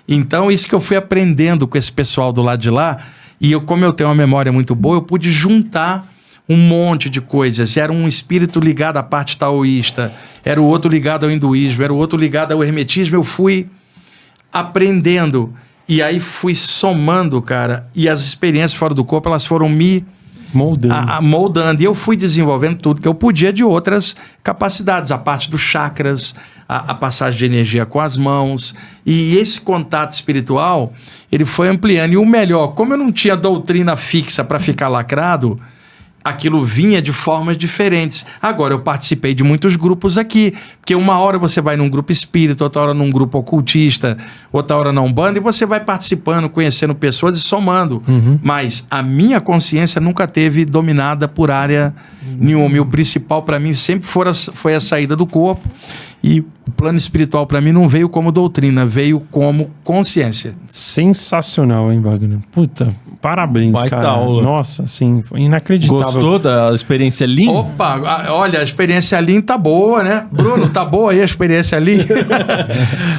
[SPEAKER 1] Então, isso que eu fui aprendendo com esse pessoal do lado de lá, e como eu tenho uma memória muito boa, eu pude juntar um monte de coisas. Era um espírito ligado à parte taoísta, era o outro ligado ao hinduísmo, era o outro ligado ao hermetismo. Eu fui aprendendo. E aí fui somando, cara, e as experiências fora do corpo, elas foram me moldando. E eu fui desenvolvendo tudo que eu podia de outras capacidades. A parte dos chakras, a passagem de energia com as mãos. E esse contato espiritual, ele foi ampliando. E o melhor, como eu não tinha doutrina fixa para ficar lacrado, aquilo vinha de formas diferentes. Agora, eu participei de muitos grupos aqui, porque uma hora você vai num grupo espírita, outra hora num grupo ocultista, outra hora na Umbanda, e você vai participando, conhecendo pessoas e somando. Mas a minha consciência nunca teve dominada por área nenhuma. E o principal para mim sempre foi a saída do corpo. E o plano espiritual para mim não veio como doutrina, veio como consciência.
[SPEAKER 2] Sensacional, hein, Wagner? Puta, parabéns, cara. Aula. Nossa, assim, foi inacreditável.
[SPEAKER 3] Gostou da experiência Lean?
[SPEAKER 1] Opa, olha, a experiência Lean tá boa, né? Bruno, tá boa aí a experiência Lean?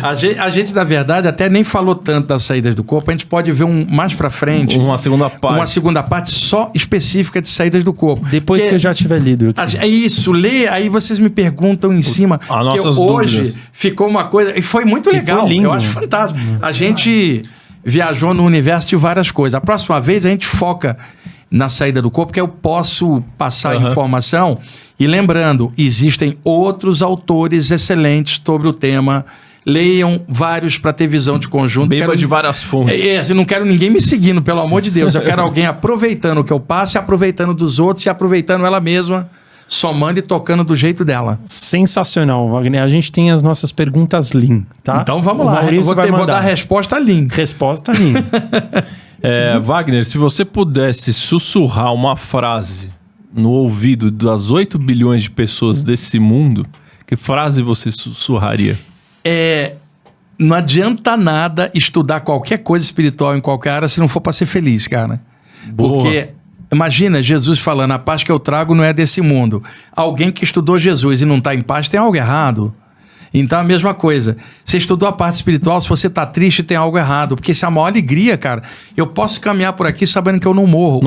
[SPEAKER 1] a gente, na verdade, até nem falou tanto das saídas do corpo. A gente pode ver mais pra frente.
[SPEAKER 3] Uma segunda parte.
[SPEAKER 1] Uma segunda parte só específica de saídas do corpo.
[SPEAKER 2] Depois que eu já tiver lido.
[SPEAKER 1] É isso, lê, aí vocês me perguntam em cima. Hoje dúvidas. Ficou uma coisa... E foi muito legal. Foi lindo. Eu acho fantástico. A gente viajou no universo de várias coisas. A próxima vez a gente foca na saída do corpo, que eu posso passar informação. E lembrando, existem outros autores excelentes sobre o tema. Leiam vários para ter visão de conjunto.
[SPEAKER 3] Beba de várias fontes.
[SPEAKER 1] Eu não quero ninguém me seguindo, pelo amor de Deus. Eu quero alguém aproveitando o que eu passo, aproveitando dos outros e aproveitando ela mesma, somando e tocando do jeito dela.
[SPEAKER 2] Sensacional, Wagner. A gente tem as nossas perguntas Lean, tá?
[SPEAKER 1] Então vamos lá. Eu vou dar a resposta Lean.
[SPEAKER 2] Resposta Lean.
[SPEAKER 3] Wagner, se você pudesse sussurrar uma frase no ouvido das 8 bilhões de pessoas desse mundo, que frase você sussurraria?
[SPEAKER 1] Não adianta nada estudar qualquer coisa espiritual em qualquer área se não for para ser feliz, cara.
[SPEAKER 3] Boa.
[SPEAKER 1] Porque, imagina Jesus falando, a paz que eu trago não é desse mundo. Alguém que estudou Jesus e não está em paz tem algo errado. Então, a mesma coisa. Você estudou a parte espiritual, se você está triste, tem algo errado. Porque isso é a maior alegria, cara. Eu posso caminhar por aqui sabendo que eu não morro.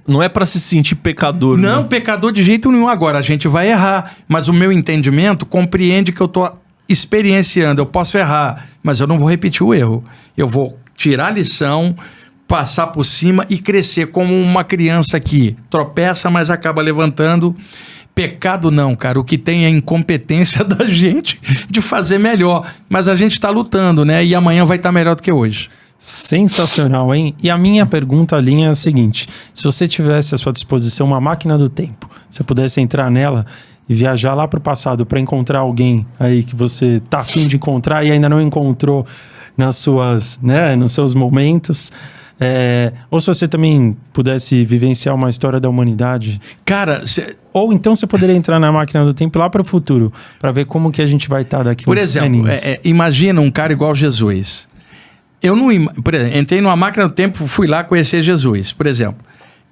[SPEAKER 3] Não é para se sentir pecador.
[SPEAKER 1] Não,
[SPEAKER 3] né?
[SPEAKER 1] pecador de jeito nenhum. Agora, a gente vai errar. Mas o meu entendimento compreende que eu estou experienciando. Eu posso errar, mas eu não vou repetir o erro. Eu vou tirar a lição, passar por cima e crescer como uma criança que tropeça, mas acaba levantando. Pecado não, cara. O que tem é a incompetência da gente de fazer melhor. Mas a gente está lutando, né? E amanhã vai estar melhor do que hoje.
[SPEAKER 2] Sensacional, hein? E a minha pergunta, Linha, é a seguinte. Se você tivesse à sua disposição uma máquina do tempo, você pudesse entrar nela e viajar lá para o passado para encontrar alguém aí que você tá a fim de encontrar e ainda não encontrou nas suas, né, nos seus momentos... ou se você também pudesse vivenciar uma história da humanidade.
[SPEAKER 1] Cara,
[SPEAKER 2] ou então você poderia entrar na máquina do tempo lá para o futuro, para ver como que a gente vai estar daqui
[SPEAKER 1] por exemplo, imagina um cara igual Jesus. Por exemplo, entrei numa máquina do tempo, fui lá conhecer Jesus, por exemplo.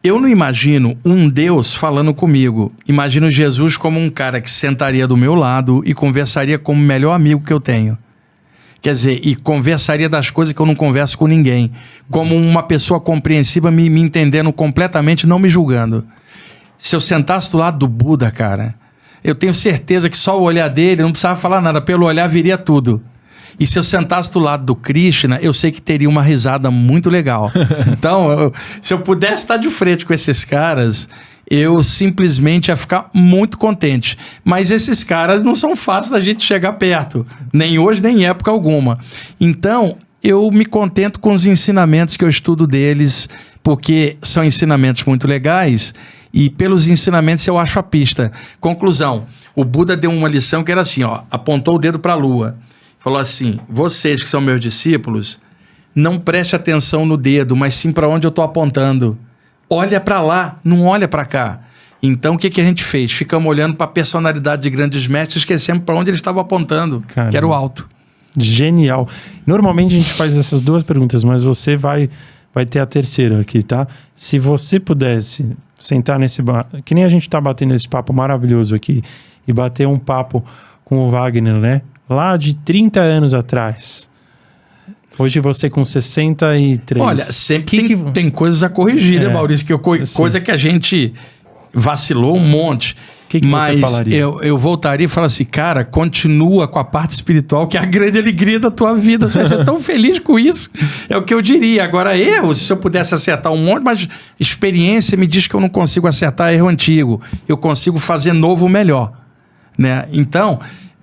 [SPEAKER 1] Eu não imagino um Deus falando comigo. Imagino Jesus como um cara que sentaria do meu lado e conversaria como o melhor amigo que eu tenho. Quer dizer, e conversaria das coisas que eu não converso com ninguém. Como uma pessoa compreensiva me entendendo completamente, não me julgando. Se eu sentasse do lado do Buda, cara, eu tenho certeza que só o olhar dele, não precisava falar nada, pelo olhar viria tudo. E se eu sentasse do lado do Krishna, eu sei que teria uma risada muito legal. Então, se eu pudesse estar de frente com esses caras... eu simplesmente ia ficar muito contente. Mas esses caras não são fáceis da gente chegar perto. Nem hoje, nem em época alguma. Então, eu me contento com os ensinamentos que eu estudo deles, porque são ensinamentos muito legais, e pelos ensinamentos eu acho a pista. Conclusão, o Buda deu uma lição que era assim, ó, apontou o dedo para a lua. Falou assim, vocês que são meus discípulos, não preste atenção no dedo, mas sim para onde eu estou apontando. Olha para lá, não olha para cá. Então, o que a gente fez? Ficamos olhando para a personalidade de grandes mestres, esquecemos para onde eles estavam apontando, que era o alto.
[SPEAKER 2] Genial. Normalmente a gente faz essas duas perguntas, mas você vai ter a terceira aqui, tá? Se você pudesse sentar nesse... que nem a gente tá batendo esse papo maravilhoso aqui, e bater um papo com o Wagner, né? Lá de 30 anos atrás... Hoje você com 63.
[SPEAKER 1] Olha, sempre tem coisas a corrigir, né, Maurício? Coisa que a gente vacilou um monte.
[SPEAKER 2] Que você falaria?
[SPEAKER 1] Eu voltaria e falaria assim, cara, continua com a parte espiritual, que é a grande alegria da tua vida. Você vai ser tão feliz com isso. É o que eu diria. Agora, erros, se eu pudesse acertar um monte, mas experiência me diz que eu não consigo acertar erro antigo. Eu consigo fazer novo melhor, né? Então...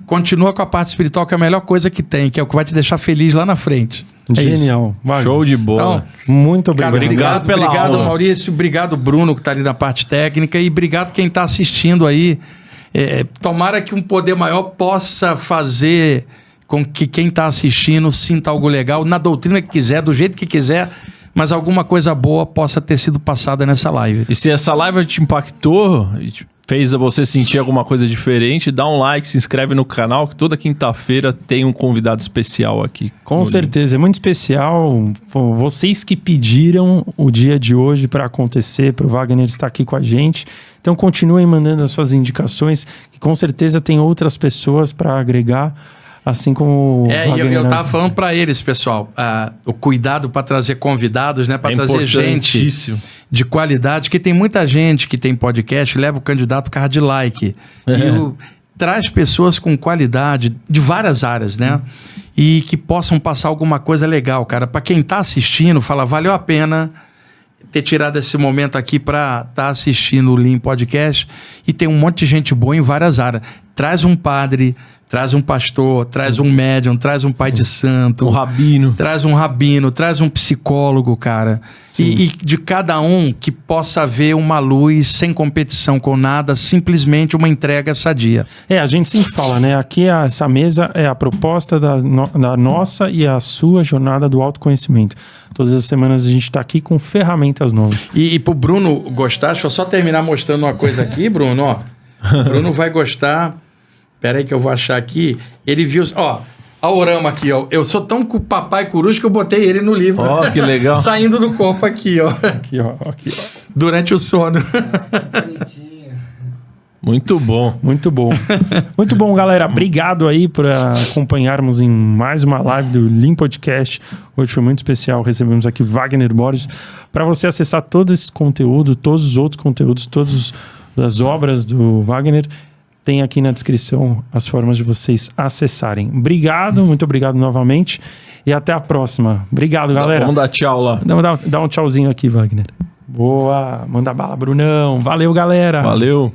[SPEAKER 1] continua com a parte espiritual, que é a melhor coisa que tem, que é o que vai te deixar feliz lá na frente.
[SPEAKER 2] Genial.
[SPEAKER 3] Show de bola.
[SPEAKER 2] Então, muito obrigado.
[SPEAKER 1] Cara, obrigado Maurício. Obrigado, Bruno, que está ali na parte técnica. E obrigado quem está assistindo aí. Tomara que um poder maior possa fazer com que quem está assistindo sinta algo legal, na doutrina que quiser, do jeito que quiser, mas alguma coisa boa possa ter sido passada nessa live.
[SPEAKER 3] E se essa live te impactou... fez você sentir alguma coisa diferente, dá um like, se inscreve no canal, que toda quinta-feira tem um convidado especial aqui.
[SPEAKER 2] Com certeza, é muito especial. Vocês que pediram o dia de hoje para acontecer, para o Wagner estar aqui com a gente. Então continuem mandando as suas indicações, que com certeza tem outras pessoas para agregar, assim como o Wagner.
[SPEAKER 1] Eu estava falando para eles, pessoal, o cuidado para trazer convidados, né, para trazer gente de qualidade, que tem muita gente que tem podcast, leva o candidato card de like. Traz pessoas com qualidade de várias áreas, né? E que possam passar alguma coisa legal, cara. Para quem está assistindo, fala, valeu a pena ter tirado esse momento aqui para estar assistindo o Lean Podcast, e tem um monte de gente boa em várias áreas. Traz um padre, Traz um pastor, traz um médium, traz um pai de santo.
[SPEAKER 3] Um rabino.
[SPEAKER 1] Traz um rabino, traz um psicólogo, cara. E de cada um que possa ver uma luz sem competição com nada, simplesmente uma entrega sadia.
[SPEAKER 2] A gente sempre fala, né? Aqui essa mesa é a proposta da nossa e a sua jornada do autoconhecimento. Todas as semanas a gente está aqui com ferramentas novas.
[SPEAKER 1] E pro Bruno gostar, deixa eu só terminar mostrando uma coisa aqui, Bruno, ó. O Bruno vai gostar. Pera aí que eu vou achar aqui. Ele viu... Ó, a Orama aqui, ó. Eu sou tão papai coruja que eu botei ele no livro.
[SPEAKER 3] Ó, que legal.
[SPEAKER 1] Saindo do corpo aqui, ó.
[SPEAKER 2] Aqui, ó.
[SPEAKER 1] Durante o sono.
[SPEAKER 3] Muito bom.
[SPEAKER 2] Muito bom. Muito bom, galera. Obrigado aí por acompanharmos em mais uma live do Lean Podcast. Hoje foi muito especial. Recebemos aqui Wagner Borges. Para você acessar todo esse conteúdo, todos os outros conteúdos, todas as obras do Wagner... Tem aqui na descrição as formas de vocês acessarem. Obrigado, muito obrigado novamente. E até a próxima. Obrigado, galera.
[SPEAKER 3] Vamos dar tchau lá.
[SPEAKER 2] Dá um tchauzinho aqui, Wagner. Boa. Manda bala, Brunão. Valeu, galera.
[SPEAKER 3] Valeu.